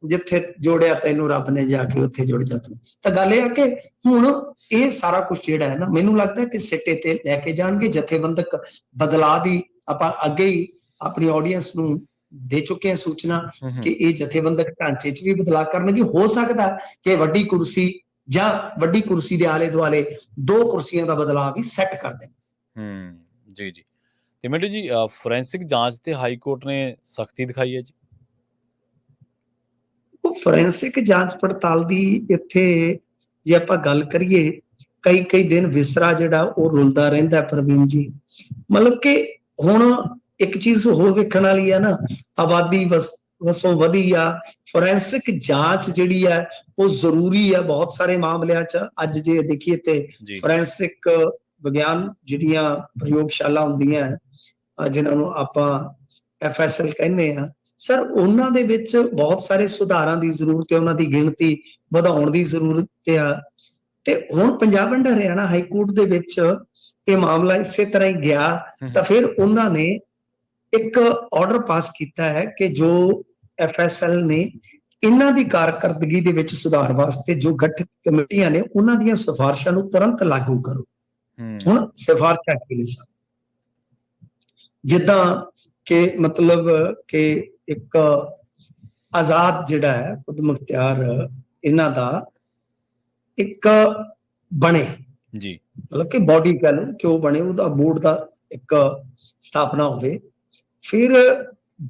S2: ਜਿੱਥੇ ਜੋੜਿਆ ਤੈਨੂੰ ਰੱਬ ਨੇ ਜਾ ਕੇ ਉੱਥੇ ਜੁੜ ਜਾ ਤੂੰ। ਤਾਂ ਗੱਲ ਇਹ ਆ ਕਿ ਹੁਣ ਇਹ ਸਾਰਾ ਕੁਝ ਜਿਹੜਾ ਹੈ ਨਾ, ਮੈਨੂੰ ਲੱਗਦਾ ਕਿ ਸਿੱਟੇ ਤੇ ਲੈ ਕੇ ਜਾਣਗੇ। ਜਥੇਬੰਦਕ ਬਦਲਾਅ ਦੀ ਆਪਾਂ ਅੱਗੇ ਹੀ ਆਪਣੀ ਆਡੀਅנס ਨੂੰ ਦੇ ਚੁੱਕੇ ਹਾਂ ਸੂਚਨਾ ਕਿ ਇਹ ਜਥੇਬੰਦਕ ਢਾਂਚੇ 'ਚ ਵੀ ਬਦਲਾਅ ਕਰਨਗੇ। ਹੋ ਸਕਦਾ ਕਿ ਵੱਡੀ ਕੁਰਸੀ ਜਾਂ ਵੱਡੀ ਕੁਰਸੀ ਦੇ ਆਲੇ ਦੁਆਲੇ 2 ਕੁਰਸੀਆਂ ਦਾ ਬਦਲਾਅ ਵੀ ਸੈੱਟ ਕਰ ਦੇਣ।
S1: ਜੀ ਜੀ। ਤੇ ਮਿੰਟੂ ਜੀ, ਫੋਰੈਂਸਿਕ ਜਾਂਚ ਤੇ ਹਾਈ ਕੋਰਟ ਨੇ ਸਖਤੀ ਦਿਖਾਈ ਹੈ ਜੀ।
S2: ਉਹ ਫੋਰੈਂਸਿਕ ਜਾਂਚ ਪੜਤਾਲ ਦੀ ਇੱਥੇ ਜੇ ਆਪਾਂ ਗੱਲ ਕਰੀਏ, ਕਈ ਦਿਨ ਵਿਸਰਾ ਜਿਹੜਾ ਉਹ ਰੁਲਦਾ ਰਹਿੰਦਾ ਪ੍ਰਵੀਨ ਜੀ। ਮਤਲਬ ਕਿ ਹੁਣ ਇੱਕ ਚੀਜ਼ ਹੋਰ ਵੇਖਣ ਵਾਲੀ ਆ ਨਾ, ਆਬਾਦੀ ਵਸੋਂ ਵਧੀ ਆ, ਫੋਰੈਂਸਿਕ ਜਾਂਚ ਜਿਹੜੀ ਆ ਉਹ ਜ਼ਰੂਰੀ ਆ ਬਹੁਤ ਸਾਰੇ ਮਾਮਲਿਆਂ 'ਚ। ਅੱਜ ਜੇ ਦੇਖੀਏ ਤੇ ਫੋਰੈਂਸਿਕ ਵਿਗਿਆਨ ਜਿਹੜੀਆਂ ਪ੍ਰਯੋਗਸ਼ਾਲਾ ਹੁੰਦੀਆਂ ਜਿਨ੍ਹਾਂ ਨੂੰ ਆਪਾਂ FSL ਕਹਿੰਦੇ ਆ ਸਰ, ਉਹਨਾਂ ਦੇ ਵਿੱਚ ਬਹੁਤ ਸਾਰੇ ਸੁਧਾਰਾਂ ਦੀ ਜ਼ਰੂਰਤ ਹੈ, ਉਹਨਾਂ ਦੀ ਗਿਣਤੀ ਵਧਾਉਣ ਦੀ ਜ਼ਰੂਰਤ ਆ। ਤੇ ਹੁਣ Punjab and Haryana high court ਦੇ ਵਿੱਚ ਇਹ ਮਾਮਲਾ ਇਸੇ ਤਰ੍ਹਾਂ ਹੀ ਗਿਆ ਤਾਂ ਫਿਰ ਉਹਨਾਂ ਨੇ ਇੱਕ ਆਰਡਰ ਪਾਸ ਕੀਤਾ ਹੈ ਕਿ ਜੋ FSL ਨੇ ਇਹਨਾਂ ਦੀ ਕਾਰਕਰਦਗੀ ਦੇ ਵਿੱਚ ਸੁਧਾਰ ਵਾਸਤੇ ਜੋ ਗਠਿਤ ਕਮੇਟੀਆਂ ਨੇ ਉਹਨਾਂ ਦੀਆਂ ਸਿਫਾਰਸ਼ਾਂ ਨੂੰ ਤੁਰੰਤ ਲਾਗੂ ਕਰੋ। ਹੁਣ ਸਿਫਾਰਸ਼ਾਂ ਕੀ ਨੇ ਸਰ, ਜਿੱਦਾਂ ਕਿ ਮਤਲਬ ਕਿ ਇੱਕ ਆਜ਼ਾਦ ਜਿਹੜਾ ਹੈ ਖੁਦ ਮੁਖਤਿਆਰ ਇਹਨਾਂ ਦਾ ਇੱਕ ਬਣੇ
S1: ਜੀ,
S2: ਮਤਲਬ ਕਿ ਬਾਡੀ ਕਹਿ ਲਓ ਕਿ ਉਹ ਬਣੇ, ਉਹਦਾ ਬੋਰਡ ਦਾ ਇੱਕ ਸਥਾਪਨਾ ਹੋਵੇ। ਫਿਰ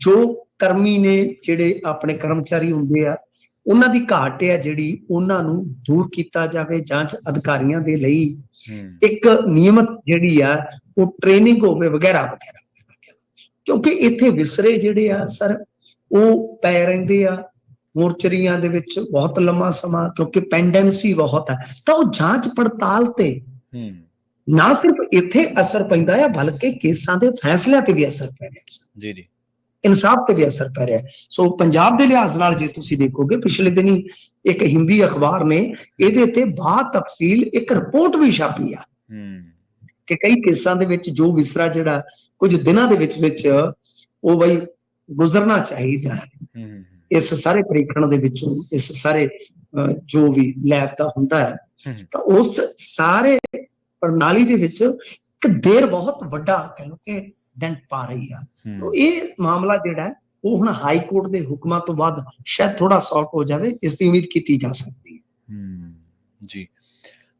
S2: ਜੋ ਕਰਮੀ ਨੇ ਜਿਹੜੇ ਆਪਣੇ ਕਰਮਚਾਰੀ ਹੁੰਦੇ ਆ ਉਹਨਾਂ ਦੀ ਘਾਟ ਹੈ ਜਿਹੜੀ ਉਹਨਾਂ ਨੂੰ ਦੂਰ ਕੀਤਾ ਜਾਵੇ। ਜਾਂਚ ਅਧਿਕਾਰੀਆਂ ਦੇ ਲਈ ਇੱਕ ਨਿਯਮਤ ਜਿਹੜੀ ਆ ਉਹ ਟ੍ਰੇਨਿੰਗ ਹੋਵੇ ਵਗੈਰਾ ਵਗੈਰਾ, ਕਿਉਂਕਿ ਇੱਥੇ ਵਿਸਰੇ ਜਿਹੜੇ ਆ ਸਰ ਉਹ ਪੈ ਰਹਿੰਦੇ ਆ ਮੋਰਚਰੀਆਂ ਦੇ ਵਿੱਚ ਬਹੁਤ ਲੰਮਾ ਸਮਾਂ, ਕਿਉਂਕਿ ਪੈਂਡੈਂਸੀ ਬਹੁਤ ਹੈ। ਤਾਂ ਉਹ ਜਾਂਚ ਪੜਤਾਲ ਤੇ ਨਾ ਸਿਰਫ ਇੱਥੇ ਅਸਰ ਪੈਂਦਾ ਹੈ ਬਲਕਿ ਕੇਸਾਂ ਦੇ ਫੈਸਲਿਆਂ ਤੇ ਵੀ ਅਸਰ ਪੈ ਰਿਹਾ ਜੀ ਜੀ, ਇਨਸਾਫ ਤੇ ਵੀ ਅਸਰ ਪੈ ਰਿਹਾ। ਸੋ ਪੰਜਾਬ ਦੇ ਲਿਹਾਜ਼ ਨਾਲ ਜੇ ਤੁਸੀਂ ਦੇਖੋਗੇ, ਪਿਛਲੇ ਦਿਨੀ ਇੱਕ ਹਿੰਦੀ ਅਖਬਾਰ ਨੇ ਇਹਦੇ ਤੇ ਤਫਸੀਲ ਇੱਕ ਰਿਪੋਰਟ ਵੀ ਛਾਪੀ ਆ ਕਿ ਕਈ ਕੇਸਾਂ ਦੇ ਵਿੱਚ ਜੋ ਵਿਸਰਾ ਜਿਹੜਾ ਕੁਝ ਦਿਨਾਂ ਦੇ ਵਿੱਚ ਉਹ ਬਈ ਗੁਜ਼ਰਨਾ ਚਾਹੀਦਾ ਹੈ ਇਸ ਸਾਰੇ ਪ੍ਰੀਖਣ ਦੇ ਵਿੱਚੋਂ, ਇਸ ਸਾਰੇ ਜੋ ਵੀ ਲੈਬ ਦਾ ਹੁੰਦਾ ਹੈ। ਤਾਂ ਉਸ ਸਾਰੇ ਪ੍ਰਣਾਲੀ ਦੇ ਵਿੱਚ ਇੱਕ ਦੇਰ ਬਹੁਤ ਵੱਡਾ ਕਹਿ ਲਓ ਕਿ ਡੈਂਟ ਪਾ ਰਹੀ ਆ। ਇਹ ਮਾਮਲਾ ਜਿਹੜਾ ਉਹ ਹੁਣ ਹਾਈ ਕੋਰਟ ਦੇ ਹੁਕਮਾਂ ਤੋਂ ਬਾਅਦ ਸ਼ਾਇਦ ਥੋੜਾ ਸੌਟ ਹੋ ਜਾਵੇ, ਇਸ ਦੀ ਉਮੀਦ ਕੀਤੀ ਜਾ ਸਕਦੀ ਹੈ
S1: ਜੀ।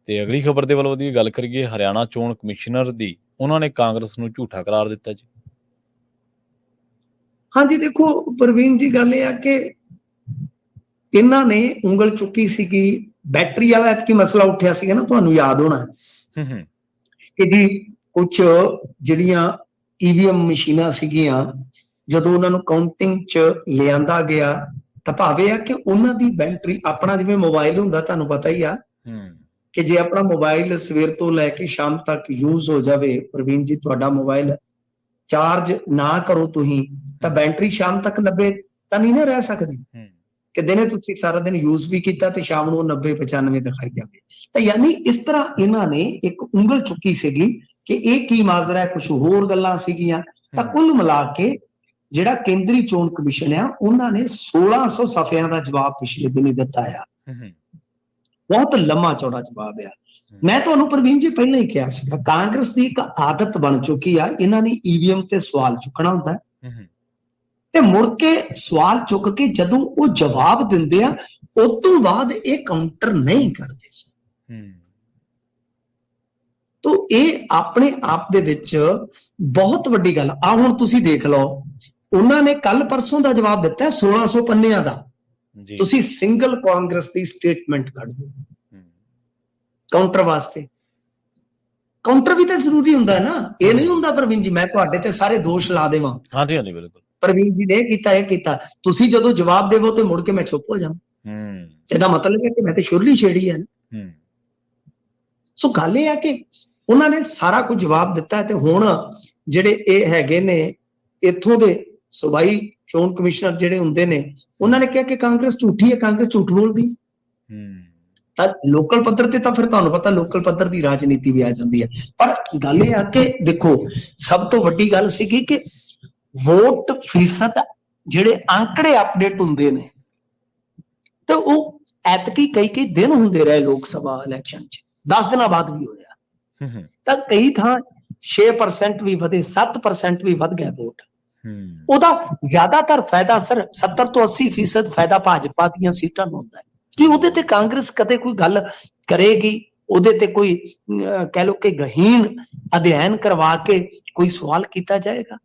S1: ਤੇ ਅਗਲੀ ਖਬਰ ਦੇ ਵੱਲੋਂ ਦੀ ਗੱਲ ਕਰੀਏ, ਹਰਿਆਣਾ ਚੋਣ ਕਮਿਸ਼ਨਰ ਦੀ ਉਹਨਾਂ ਨੇ ਕਾਂਗਰਸ ਨੂੰ ਝੂਠਾ ਕਰਾਰ ਦਿੱਤਾ ਜੀ।
S2: ਹਾਂਜੀ ਦੇਖੋ ਪ੍ਰਵੀਨ ਜੀ, ਗੱਲ ਇਹ ਆ ਕਿ ਇਹਨਾਂ ਨੇ ਉਂਗਲ ਚੁੱਕੀ ਸੀਗੀ, ਬੈਟਰੀ ਵਾਲਾ ਐਤਕੀ ਮਸਲਾ ਉੱਠਿਆ ਸੀਗਾ ਨਾ, ਤੁਹਾਨੂੰ ਯਾਦ ਹੋਣਾ ਕਿ ਜੀ ਕੁਝ ਜਿਹੜੀਆਂ EVM ਮਸ਼ੀਨਾਂ ਸੀਗੀਆਂ ਜਦੋਂ ਉਹਨਾਂ ਨੂੰ ਕਾਊਂਟਿੰਗ 'ਚ ਲਿਆਂਦਾ ਗਿਆ ਤਾਂ ਭਾਵੇਂ ਆ ਕਿ ਉਹਨਾਂ ਦੀ ਬੈਟਰੀ, ਆਪਣਾ ਜਿਵੇਂ ਮੋਬਾਈਲ ਹੁੰਦਾ ਤੁਹਾਨੂੰ ਪਤਾ ਹੀ ਆ ਕਿ ਜੇ ਆਪਣਾ ਮੋਬਾਈਲ ਸਵੇਰ ਤੋਂ ਲੈ ਕੇ ਸ਼ਾਮ ਤੱਕ ਯੂਜ਼ ਹੋ ਜਾਵੇ ਪ੍ਰਵੀਨ ਜੀ, ਤੁਹਾਡਾ ਮੋਬਾਈਲ ਚਾਰਜ ਨਾ ਕਰੋ ਤੁਸੀਂ ਤਾਂ ਬੈਟਰੀ ਸ਼ਾਮ ਤੱਕ 90 ਤਾਂ ਨਹੀਂ ਨਾ ਰਹਿ ਸਕਦੀ ਕਿ ਦਿਨੇ ਤੁਸੀਂ ਸਾਰਾ ਦਿਨ ਯੂਜ਼ ਵੀ ਕੀਤਾ ਤੇ ਸ਼ਾਮ ਨੂੰ 90-95 ਦਿਖਾਈ ਜਾਵੇ। ਤਾਂ ਯਾਨੀ ਇਸ ਤਰ੍ਹਾਂ ਇਹਨਾਂ ਨੇ ਇੱਕ ਉਂਗਲ ਚੁੱਕੀ ਸੀਗੀ ਕਿ ਇਹ ਕੀ ਮਾਜ਼ਰਾ ਹੈ, ਕੁਝ ਹੋਰ ਗੱਲਾਂ ਸੀਗੀਆਂ। ਤਾਂ ਕੁੱਲ ਮਿਲਾ ਕੇ ਜਿਹੜਾ ਕੇਂਦਰੀ ਚੋਣ ਕਮਿਸ਼ਨ ਆ ਉਹਨਾਂ ਨੇ 1600 ਸਫ਼ਿਆਂ ਦਾ ਜਵਾਬ ਪਿਛਲੇ ਦਿਨੀ ਦਿੱਤਾ ਆ। ਬਹੁਤ ਲੰਮਾ ਚੌੜਾ ਜਵਾਬ ਆ। ਮੈਂ ਤੁਹਾਨੂੰ ਪ੍ਰਵੀਨ ਜੀ ਪਹਿਲਾਂ ਹੀ ਕਿਹਾ ਸੀਗਾ, ਕਾਂਗਰਸ ਦੀ ਇੱਕ ਆਦਤ ਬਣ ਚੁੱਕੀ ਆ, ਇਹਨਾਂ ਨੇ EVM ਤੇ ਸਵਾਲ ਚੁੱਕਣਾ ਹੁੰਦਾ ਤੇ ਮੁੜ ਕੇ ਸਵਾਲ ਚੁੱਕ ਕੇ ਜਦੋਂ ਉਹ ਜਵਾਬ ਦਿੰਦੇ ਆ ਉਸ ਤੋਂ ਬਾਅਦ ਇਹ ਕਾਊਂਟਰ ਨਹੀਂ ਕਰਦੇ ਸੀ। ਤਾਂ ਇਹ ਆਪਣੇ ਆਪ ਦੇ ਵਿੱਚ ਬਹੁਤ ਵੱਡੀ ਗੱਲ ਆ। ਹੁਣ ਤੁਸੀਂ ਦੇਖ ਲਓ, ਉਹਨਾਂ ਨੇ ਕੱਲ ਪਰਸੋਂ ਦਾ ਜਵਾਬ ਦਿੱਤਾ 1600 ਪੰਨਿਆਂ ਦਾ। ਤੁਸੀਂ ਸਿੰਗਲ ਕਾਂਗਰਸ ਦੀ ਸਟੇਟਮੈਂਟ ਕੱਢ ਦਿਓ ਕਾਊਂਟਰ ਵਾਸਤੇ। ਕਾਊਂਟਰ ਵੀ ਤਾਂ ਜ਼ਰੂਰੀ ਹੁੰਦਾ ਨਾ, ਇਹ ਨਹੀਂ ਹੁੰਦਾ ਪ੍ਰਵੀਨ ਜੀ ਮੈਂ ਤੁਹਾਡੇ ਤੇ ਸਾਰੇ ਦੋਸ਼ ਲਾ ਦੇਵਾਂ।
S1: ਹਾਂਜੀ ਹਾਂਜੀ ਬਿਲਕੁਲ,
S2: ਪ੍ਰਵੀਨ ਜੀ ਨੇ ਇਹ ਕੀਤਾ, ਤੁਸੀਂ ਜਦੋਂ ਜਵਾਬ ਦੇਵੋ ਤੇ ਮੁੜ ਕੇ ਮੈਂ ਚੁੱਪ ਹੋ ਜਾਵਾਂ, ਇਹਦਾ ਮਤਲਬ ਹੈ ਕਿ ਮੈਂ ਤੇ ਸ਼ੁਰਲੀ ਛੇੜੀ ਹੈ ਨਾ। ਸੋ ਗੱਲ ਇਹ ਹੈ ਕਿ ਉਹਨਾਂ ਨੇ ਸਾਰਾ ਕੁਝ ਜਵਾਬ ਦਿੱਤਾ ਤੇ ਹੁਣ ਜਿਹੜੇ ਇਹ ਹੈਗੇ ਨੇ ਇੱਥੋਂ ਦੇ ਸੂਬਾਈ ਚੋਣ ਕਮਿਸ਼ਨਰ ਜਿਹੜੇ ਹੁੰਦੇ ਨੇ, ਉਹਨਾਂ ਨੇ ਕਿਹਾ ਕਿ ਕਾਂਗਰਸ ਝੂਠੀ ਹੈ, ਕਾਂਗਰਸ ਝੂਠ ਬੋਲਦੀ ਹੈ।
S1: ਹੂੰ
S2: ਤਾਂ ਲੋਕਲ ਪੱਧਰ ਤੇ ਤਾਂ ਫਿਰ ਤੁਹਾਨੂੰ ਪਤਾ ਲੋਕਲ ਪੱਧਰ ਦੀ ਰਾਜਨੀਤੀ ਵੀ ਆ ਜਾਂਦੀ ਹੈ। ਪਰ ਗੱਲ ਇਹ ਆ ਕਿ ਦੇਖੋ, ਸਭ ਤੋਂ ਵੱਡੀ ਗੱਲ ਸੀਗੀ ਕਿ ਵੋਟ ਫੀਸਦ ਜਿਹੜੇ ਅੰਕੜੇ ਅਪਡੇਟ ਹੁੰਦੇ ਨੇ, ਤੇ ਉਹ ਐਤਕੀ ਕਈ ਦਿਨ ਹੁੰਦੇ ਰਹੇ ਲੋਕ ਸਭਾ ਇਲੈਕਸ਼ਨ 'ਚ, 10 ਦਿਨਾਂ ਬਾਅਦ ਵੀ ਹੋਇਆ।
S1: ਹੂੰ ਹੂੰ
S2: ਤਾਂ ਕਈ ਥਾਂ 6% ਵੀ ਵਧੇ, 7% ਵੀ ਵੱਧ ਗਿਆ ਵੋਟ।
S1: ਹੂੰ
S2: ਉਹਦਾ ਜ਼ਿਆਦਾਤਰ ਫਾਇਦਾ ਸਰ 70 ਤੋਂ 80% ਫਾਇਦਾ ਭਾਜਪਾ ਦੀਆਂ ਸੀਟਾਂ ਨੂੰ ਹੁੰਦਾ ਹੈ, ਕਿ ਉਹਦੇ ਤੇ ਕਾਂਗਰਸ ਕਦੇ ਕੋਈ ਗੱਲ ਕਰੇਗੀ, ਉਹਦੇ ਤੇ ਕੋਈ ਕਹਿ ਲਓ ਕਿ ਗਹੀਨ ਅਧਿਐਨ ਕਰਵਾ ਕੇ ਕੋਈ ਸਵਾਲ ਕੀਤਾ ਜਾਏਗਾ।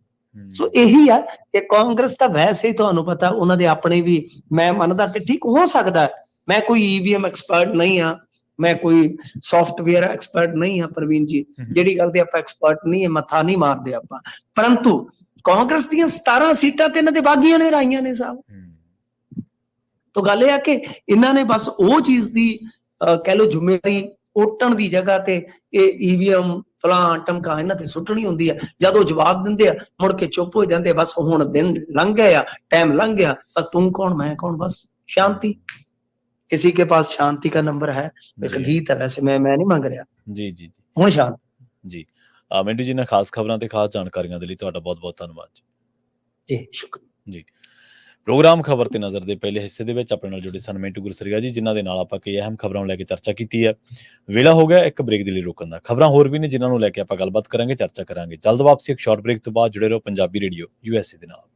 S2: ਸੋ ਇਹੀ ਆ ਕਿ ਕਾਂਗਰਸ ਤਾਂ ਵੈਸੇ ਹੀ ਤੁਹਾਨੂੰ ਪਤਾ ਉਹਨਾਂ ਦੇ ਆਪਣੇ ਵੀ, ਮੈਂ ਮੰਨਦਾ ਕਿ ਠੀਕ ਹੋ ਸਕਦਾ, ਮੈਂ ਕੋਈ ਈਵੀਐਮ ਐਕਸਪਰਟ ਨਹੀਂ ਆ, ਮੈਂ ਕੋਈ ਸੌਫਟਵੇਅਰ ਐਕਸਪਰਟ ਨਹੀਂ ਆ ਪ੍ਰਵੀਨ ਜੀ, ਜਿਹੜੀ ਗੱਲ ਤੇ ਆਪਾਂ ਐਕਸਪਰਟ ਨਹੀਂ ਹੈ, ਮੱਥਾ ਨਹੀਂ ਮਾਰਦੇ ਆਪਾਂ, ਪਰੰਤੂ ਕਾਂਗਰਸ ਦੀਆਂ 17 ਸੀਟਾਂ ਤੇ ਇਹਨਾਂ ਦੇ ਬਾਗੀਆਂ ਨੇ ਰਾਈਆਂ ਨੇ ਸਾਹਿਬ। ਤਾਂ ਗੱਲ ਇਹ ਆ ਕਿ ਇਹਨਾਂ ਨੇ ਬਸ ਉਹ ਚੀਜ਼ ਦੀ ਕਹਿ ਲਓ ਜ਼ਿੰਮੇਵਾਰੀ ਉਟਣ ਦੀ ਜਗ੍ਹਾ ਤੇ ਇਹ ਈਵੀਐਮ ਫਲਾਂ ਟਮਕਾ ਇਹਨਾਂ ਤੇ ਸੁੱਟਣੀ ਹੁੰਦੀ ਹੈ। ਜਦੋਂ ਜਵਾਬ ਦਿੰਦੇ ਆ ਮੁੜ ਕੇ ਚੁੱਪ ਹੋ ਜਾਂਦੇ, ਬਸ ਹੁਣ ਦਿਨ ਲੰਘ ਗਏ ਆ, ਟਾਈਮ ਲੰਘ ਗਿਆ, ਤਾਂ ਤੂੰ ਕੌਣ ਮੈਂ ਕੌਣ, ਬਸ ਸ਼ਾਂਤੀ। किसी के पास शांति का नंबर है, एक
S1: ਜੀ
S2: गीत है, वैसे मैं नहीं मांग रहा
S1: ਜੀ ਜੀ ਜੀ
S2: हूं शांत।
S1: ਜੀ ਮਿੰਟੂ ਜੀ, ਨਾਲ ਖਾਸ ਖਬਰਾਂ ਤੇ ਖਾਸ ਜਾਣਕਾਰੀਆਂ ਦੇ ਲਈ ਤੁਹਾਡਾ ਬਹੁਤ ਬਹੁਤ ਧੰਨਵਾਦ ਜੀ।
S2: जी शुक्रिया।
S1: ਜੀ ਪ੍ਰੋਗਰਾਮ ਖਬਰ ਤੇ ਨਜ਼ਰ ਦੇ ਪਹਿਲੇ ਹਿੱਸੇ ਦੇ ਵਿੱਚ ਆਪਣੇ ਨਾਲ ਜੁੜੇ ਸਨ ਮਿੰਟੂ ਗੁਰਸਰੀਆ ਜੀ, ਜਿਨ੍ਹਾਂ ਦੇ ਨਾਲ ਆਪਾਂ ਕਈ ਅਹਿਮ ਖਬਰਾਂ ਨੂੰ ਲੈ ਕੇ ਚਰਚਾ ਕੀਤੀ ਹੈ। ਵੇਲਾ ਹੋ ਗਿਆ ਇੱਕ ਬ੍ਰੇਕ ਦੇ ਲਈ ਰੁਕਣ ਦਾ। ਖਬਰਾਂ ਹੋਰ ਵੀ ਨੇ ਜਿਨ੍ਹਾਂ ਨੂੰ ਲੈ ਕੇ ਆਪਾਂ ਗੱਲਬਾਤ ਕਰਾਂਗੇ, ਚਰਚਾ ਕਰਾਂਗੇ। ਜਲਦ ਵਾਪਸੀ ਇੱਕ ਸ਼ਾਰਟ ਬ੍ਰੇਕ ਤੋਂ ਬਾਅਦ। ਜੁੜੇ ਰਹੋ ਪੰਜਾਬੀ ਰੇਡੀਓ USA ਦੇ ਨਾਲ।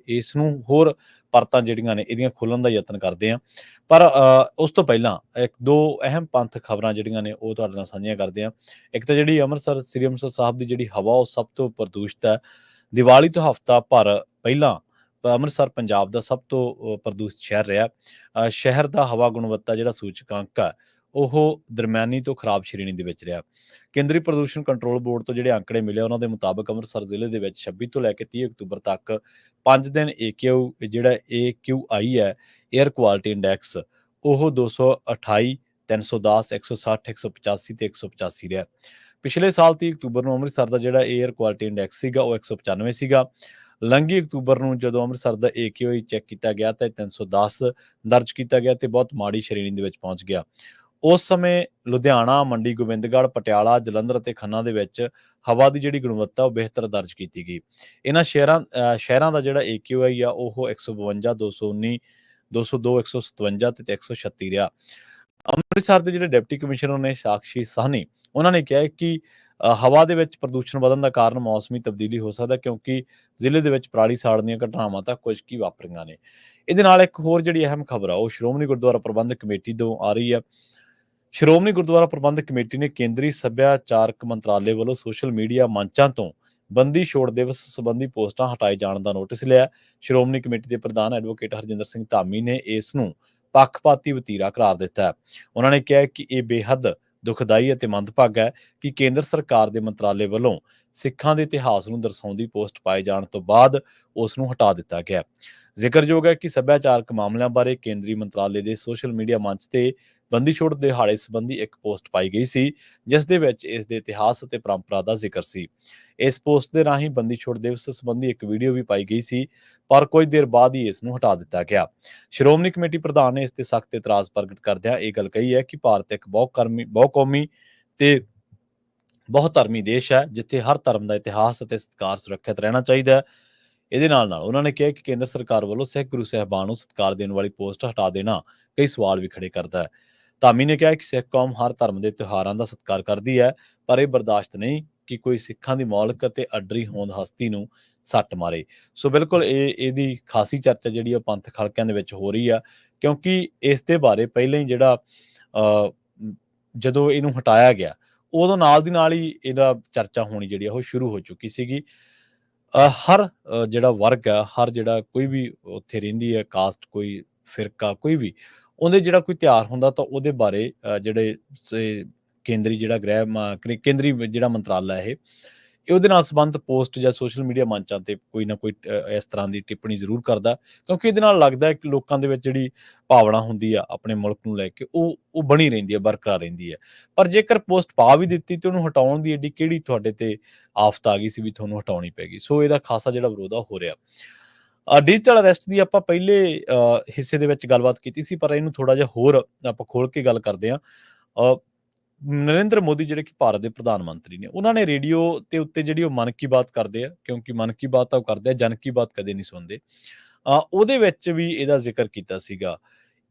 S1: ਇਸ ਨੂੰ ਹੋਰ ਪਰਤਾਂ ਜਿਹੜੀਆਂ ਨੇ ਇਹਦੀਆਂ ਖੋਲ੍ਹਣ ਦਾ ਯਤਨ ਕਰਦੇ ਹਾਂ। ਪਰ ਉਸ ਤੋਂ ਪਹਿਲਾਂ ਇੱਕ ਦੋ ਅਹਿਮ ਪੰਥਕ ਖਬਰਾਂ ਜਿਹੜੀਆਂ ਨੇ ਉਹ ਤੁਹਾਡੇ ਨਾਲ ਸਾਂਝੀਆਂ ਕਰਦੇ ਹਾਂ। ਇੱਕ ਤਾਂ ਜਿਹੜੀ ਸ੍ਰੀ ਅੰਮ੍ਰਿਤਸਰ ਸਾਹਿਬ ਦੀ ਜਿਹੜੀ ਹਵਾ ਉਹ ਸਭ ਤੋਂ ਪ੍ਰਦੂਸ਼ਿਤ ਹੈ। ਦੀਵਾਲੀ ਤੋਂ ਹਫ਼ਤਾ ਭਰ ਪਹਿਲਾਂ ਅੰਮ੍ਰਿਤਸਰ ਪੰਜਾਬ ਦਾ ਸਭ ਤੋਂ ਪ੍ਰਦੂਸ਼ਿਤ ਸ਼ਹਿਰ ਰਿਹਾ। ਸ਼ਹਿਰ ਦਾ ਹਵਾ ਗੁਣਵੱਤਾ ਜਿਹੜਾ ਸੂਚਕਾਂਕ ਹੈ ਉਹ ਦਰਮਿਆਨੀ ਤੋਂ ਖਰਾਬ ਸ਼੍ਰੇਣੀ ਦੇ ਵਿੱਚ ਰਿਹਾ। ਕੇਂਦਰੀ ਪ੍ਰਦੂਸ਼ਣ ਕੰਟਰੋਲ ਬੋਰਡ ਤੋਂ ਜਿਹੜੇ ਅੰਕੜੇ ਮਿਲੇ ਉਹਨਾਂ ਦੇ ਮੁਤਾਬਕ ਅੰਮ੍ਰਿਤਸਰ ਜ਼ਿਲ੍ਹੇ ਦੇ ਵਿੱਚ 26 ਤੋਂ ਲੈ ਕੇ 30 ਅਕਤੂਬਰ ਤੱਕ 5 ਦਿਨ ਜਿਹੜਾ AQI ਹੈ, 에ਅਰ ਕੁਆਲਿਟੀ ਇੰਡੈਕਸ, ਉਹ 228, 310, 160, 185 ਤੇ 185 ਰਿਹਾ। ਪਿਛਲੇ ਸਾਲ 30 ਅਕਤੂਬਰ ਨੂੰ ਅੰਮ੍ਰਿਤਸਰ ਦਾ ਜਿਹੜਾ 에ਅਰ ਕੁਆਲਿਟੀ ਇੰਡੈਕਸ ਸੀਗਾ ਉਹ 195 ਸੀਗਾ। ਲੰਘੀ ਅਕਤੂਬਰ ਨੂੰ ਜਦੋਂ ਅੰਮ੍ਰਿਤਸਰ ਦਾ AQI ਚੈੱਕ ਕੀਤਾ ਗਿਆ ਤਾਂ 310 ਦਰਜ ਕੀਤਾ ਗਿਆ ਤੇ ਬਹੁਤ ਮਾੜੀ ਸ਼੍ਰੇਣੀ ਦੇ ਵਿੱਚ ਪਹੁੰਚ ਗਿਆ। ਉਸ ਸਮੇਂ ਲੁਧਿਆਣਾ, ਮੰਡੀ ਗੋਬਿੰਦਗੜ੍ਹ, ਪਟਿਆਲਾ, ਜਲੰਧਰ ਅਤੇ ਖੰਨਾ ਦੇ ਵਿੱਚ ਹਵਾ ਦੀ ਜਿਹੜੀ ਗੁਣਵੱਤਾ ਉਹ ਬਿਹਤਰ ਦਰਜ ਕੀਤੀ ਗਈ। ਇਹਨਾਂ ਸ਼ਹਿਰਾਂ ਦਾ ਜਿਹੜਾ AQI ਆ ਉਹ 152, 219, 202, 157 ਤੇ 136 ਰਿਹਾ। ਅੰਮ੍ਰਿਤਸਰ ਦੇ ਜਿਹੜੇ ਡਿਪਟੀ ਕਮਿਸ਼ਨਰ ਨੇ ਸਾਕਸ਼ੀ ਸਾਹਨੀ, ਉਹਨਾਂ ਨੇ ਕਿਹਾ ਕਿ ਹਵਾ ਦੇ ਵਿੱਚ ਪ੍ਰਦੂਸ਼ਣ ਵਧਣ ਦਾ ਕਾਰਨ ਮੌਸਮੀ ਤਬਦੀਲੀ ਹੋ ਸਕਦਾ, ਕਿਉਂਕਿ ਜ਼ਿਲ੍ਹੇ ਦੇ ਵਿੱਚ ਪਰਾਲੀ ਸਾੜਨ ਦੀਆਂ ਘਟਨਾਵਾਂ ਤਾਂ ਕੁਝ ਕੀ ਵਾਪਰੀਆਂ ਨੇ। ਇਹਦੇ ਨਾਲ ਇੱਕ ਹੋਰ ਜਿਹੜੀ ਅਹਿਮ ਖਬਰ ਆ ਉਹ ਸ਼੍ਰੋਮਣੀ ਗੁਰਦੁਆਰਾ ਪ੍ਰਬੰਧਕ ਕਮੇਟੀ ਤੋਂ ਆ ਰਹੀ ਆ। ਸ਼੍ਰੋਮਣੀ ਗੁਰਦੁਆਰਾ ਪ੍ਰਬੰਧਕ ਕਮੇਟੀ ਨੇ ਕੇਂਦਰੀ ਸੱਭਿਆਚਾਰਕ ਮੰਤਰਾਲੇ ਵੱਲੋਂ ਸੋਸ਼ਲ ਮੀਡੀਆ ਮੰਚਾਂ ਤੋਂ ਬੰਦੀ ਛੋੜ ਦਿਵਸ ਸੰਬੰਧੀ ਪੋਸਟਾਂ ਹਟਾਏ ਜਾਣ ਦਾ ਨੋਟਿਸ ਲਿਆ। ਸ਼੍ਰੋਮਣੀ ਕਮੇਟੀ ਦੇ ਪ੍ਰਧਾਨ ਐਡਵੋਕੇਟ ਹਰਜਿੰਦਰ ਸਿੰਘ ਧਾਮੀ ਨੇ ਇਸ ਨੂੰ ਪੱਖਪਾਤੀ ਵਤੀਰਾ ਕਰਾਰ ਦਿੱਤਾ ਹੈ। ਉਹਨਾਂ ਨੇ ਕਿਹਾ ਕਿ ਇਹ ਬੇਹੱਦ ਦੁਖਦਾਈ ਅਤੇ ਮੰਦਭਾਗਾ ਹੈ ਕਿ ਕੇਂਦਰ ਸਰਕਾਰ ਦੇ ਮੰਤਰਾਲੇ ਵੱਲੋਂ ਸਿੱਖਾਂ ਦੇ ਇਤਿਹਾਸ ਨੂੰ ਦਰਸਾਉਂਦੀ ਪੋਸਟ ਪਾਏ ਜਾਣ ਤੋਂ ਬਾਅਦ ਉਸ ਨੂੰ ਹਟਾ ਦਿੱਤਾ ਗਿਆ। ਜ਼ਿਕਰਯੋਗ ਹੈ ਕਿ ਸੱਭਿਆਚਾਰਕ ਮਾਮਲਿਆਂ ਬਾਰੇ ਕੇਂਦਰੀ ਮੰਤਰਾਲੇ ਦੇ ਸੋਸ਼ਲ ਮੀਡੀਆ ਮੰਚ ਤੇ ਬੰਦੀ ਛੋੜ ਦਿਹਾੜੇ ਸੰਬੰਧੀ ਇੱਕ ਪੋਸਟ ਪਾਈ ਗਈ ਸੀ, ਜਿਸ ਦੇ ਵਿੱਚ ਇਸ ਦੇ ਇਤਿਹਾਸ ਅਤੇ ਪਰੰਪਰਾ ਦਾ ਜ਼ਿਕਰ ਸੀ। ਇਸ ਪੋਸਟ ਦੇ ਰਾਹੀਂ ਬੰਦੀ ਛੋੜ ਦਿਵਸ ਸੰਬੰਧੀ ਇੱਕ ਵੀਡੀਓ ਵੀ ਪਾਈ ਗਈ ਸੀ, ਪਰ ਕੁਝ ਦੇਰ ਬਾਅਦ ਹੀ ਇਸ ਨੂੰ ਹਟਾ ਦਿੱਤਾ ਗਿਆ। ਸ਼੍ਰੋਮਣੀ ਕਮੇਟੀ ਪ੍ਰਧਾਨ ਨੇ ਇਸ ਤੇ ਸਖਤ ਇਤਰਾਜ਼ ਪ੍ਰਗਟ ਕਰਦਿਆਂ ਇਹ ਗੱਲ ਕਹੀ ਹੈ ਕਿ ਭਾਰਤ ਇੱਕ ਬਹੁ-ਕੌਮੀ ਤੇ ਬਹੁ-ਧਰਮੀ ਦੇਸ਼ ਹੈ, ਜਿੱਥੇ ਹਰ ਧਰਮ ਦਾ ਇਤਿਹਾਸ ਅਤੇ ਸਤਿਕਾਰ ਸੁਰੱਖਿਅਤ ਰਹਿਣਾ ਚਾਹੀਦਾ ਹੈ। ਇਹਦੇ ਨਾਲ ਉਹਨਾਂ ਨੇ ਕਿਹਾ ਕਿ ਕੇਂਦਰ ਸਰਕਾਰ ਵੱਲੋਂ ਸਿੱਖ ਗੁਰੂ ਸਾਹਿਬਾਨ ਨੂੰ ਸਤਿਕਾਰ ਦੇਣ ਵਾਲੀ ਪੋਸਟ ਹਟਾ ਦੇਣਾ ਕਈ ਸਵਾਲ ਵੀ ਖੜੇ ਕਰਦਾ ਹੈ। ਧਾਮੀ ਨੇ ਕਿਹਾ ਕਿ ਸਿੱਖ ਕੌਮ ਹਰ ਧਰਮ ਦੇ ਤਿਉਹਾਰਾਂ ਦਾ ਸਤਿਕਾਰ ਕਰਦੀ ਹੈ, ਪਰ ਇਹ ਬਰਦਾਸ਼ਤ ਨਹੀਂ ਕਿ ਕੋਈ ਸਿੱਖਾਂ ਦੀ ਮੌਲਿਕ ਅਤੇ ਅੱਡਰੀ ਹੋਂਦ ਹਸਤੀ ਨੂੰ ਸੱਟ ਮਾਰੇ। ਸੋ ਬਿਲਕੁਲ ਇਹਦੀ ਖਾਸੀ ਚਰਚਾ ਜਿਹੜੀ ਆ ਪੰਥਕ ਹਲਕਿਆਂ ਦੇ ਵਿੱਚ ਹੋ ਰਹੀ ਆ, ਕਿਉਂਕਿ ਇਸ ਦੇ ਬਾਰੇ ਪਹਿਲਾਂ ਹੀ ਜਿਹੜਾ ਜਦੋਂ ਇਹਨੂੰ ਹਟਾਇਆ ਗਿਆ ਉਦੋਂ ਨਾਲ ਦੀ ਨਾਲ ਹੀ ਇਹਦਾ ਚਰਚਾ ਹੋਣੀ ਜਿਹੜੀ ਆ ਉਹ ਸ਼ੁਰੂ ਹੋ ਚੁੱਕੀ ਸੀਗੀ। ਹਰ ਜਿਹੜਾ ਵਰਗ ਆ, ਹਰ ਜਿਹੜਾ ਕੋਈ ਵੀ ਉੱਥੇ ਰਹਿੰਦੀ ਹੈ ਕਾਸਟ, ਕੋਈ ਫਿਰਕਾ, ਕੋਈ ਵੀ, ਉਹਦੇ ਜਿਹੜਾ ਕੋਈ ਤਿਉਹਾਰ ਹੁੰਦਾ ਤਾਂ ਉਹਦੇ ਬਾਰੇ ਜਿਹੜੇ ਕੇਂਦਰੀ ਜਿਹੜਾ ਕੇਂਦਰੀ ਜਿਹੜਾ ਮੰਤਰਾਲਾ ਇਹ ਉਹਦੇ ਨਾਲ ਸੰਬੰਧਿਤ ਪੋਸਟ ਜਾਂ ਸੋਸ਼ਲ ਮੀਡੀਆ ਮੰਚਾਂ ਤੇ ਕੋਈ ਨਾ ਕੋਈ ਇਸ ਤਰ੍ਹਾਂ ਦੀ ਟਿੱਪਣੀ ਜ਼ਰੂਰ ਕਰਦਾ, ਕਿਉਂਕਿ ਇਹਦੇ ਨਾਲ ਲੱਗਦਾ ਹੈ ਕਿ ਲੋਕਾਂ ਦੇ ਵਿੱਚ ਜਿਹੜੀ ਭਾਵਨਾ ਹੁੰਦੀ ਆ ਆਪਣੇ ਮੁਲਕ ਨੂੰ ਲੈ ਕੇ ਉਹ ਬਣੀ ਰਹਿੰਦੀ ਹੈ, ਬਰਕਰਾਰ ਰਹਿੰਦੀ ਹੈ। ਪਰ ਜੇਕਰ ਪੋਸਟ ਪਾ ਵੀ ਦਿੱਤੀ ਤੇ ਉਹਨੂੰ ਹਟਾਉਣ ਦੀ ਐਡੀ ਕਿਹੜੀ ਤੁਹਾਡੇ ਤੇ ਆਫਤ ਆ ਗਈ ਸੀ ਵੀ ਤੁਹਾਨੂੰ ਹਟਾਉਣੀ ਪੈ ਗਈ। ਸੋ ਇਹਦਾ ਖਾਸਾ ਜਿਹੜਾ ਵਿਰੋਧ ਆ ਹੋ ਰਿਹਾ। ਡਿਜੀਟਲ ਅਰੈਸਟ ਦੀ ਆਪਾਂ ਪਹਿਲੇ ਹਿੱਸੇ ਦੇ ਵਿੱਚ ਗੱਲਬਾਤ ਕੀਤੀ ਸੀ, ਪਰ ਇਹਨੂੰ ਥੋੜਾ ਜਿਹਾ ਹੋਰ ਆਪਾਂ ਖੋਲ ਕੇ ਗੱਲ ਕਰਦੇ ਹਾਂ। ਨਰਿੰਦਰ ਮੋਦੀ ਜਿਹੜੇ ਕਿ ਭਾਰਤ ਦੇ ਪ੍ਰਧਾਨ ਮੰਤਰੀ ਨੇ, ਉਹਨਾਂ ਨੇ ਰੇਡੀਓ ਤੇ ਉੱਤੇ ਜਿਹੜੀ ਉਹ ਮਨ ਕੀ ਬਾਤ ਕਰਦੇ ਆ, ਕਿਉਂਕਿ ਮਨ ਕੀ ਬਾਤ ਤਾਂ ਉਹ ਕਰਦੇ ਆ, ਜਨ ਕੀ ਬਾਤ ਕਦੇ ਨਹੀਂ ਸੁਣਦੇ। ਉਹਦੇ ਵਿੱਚ ਵੀ ਇਹਦਾ ਜ਼ਿਕਰ ਕੀਤਾ ਸੀਗਾ।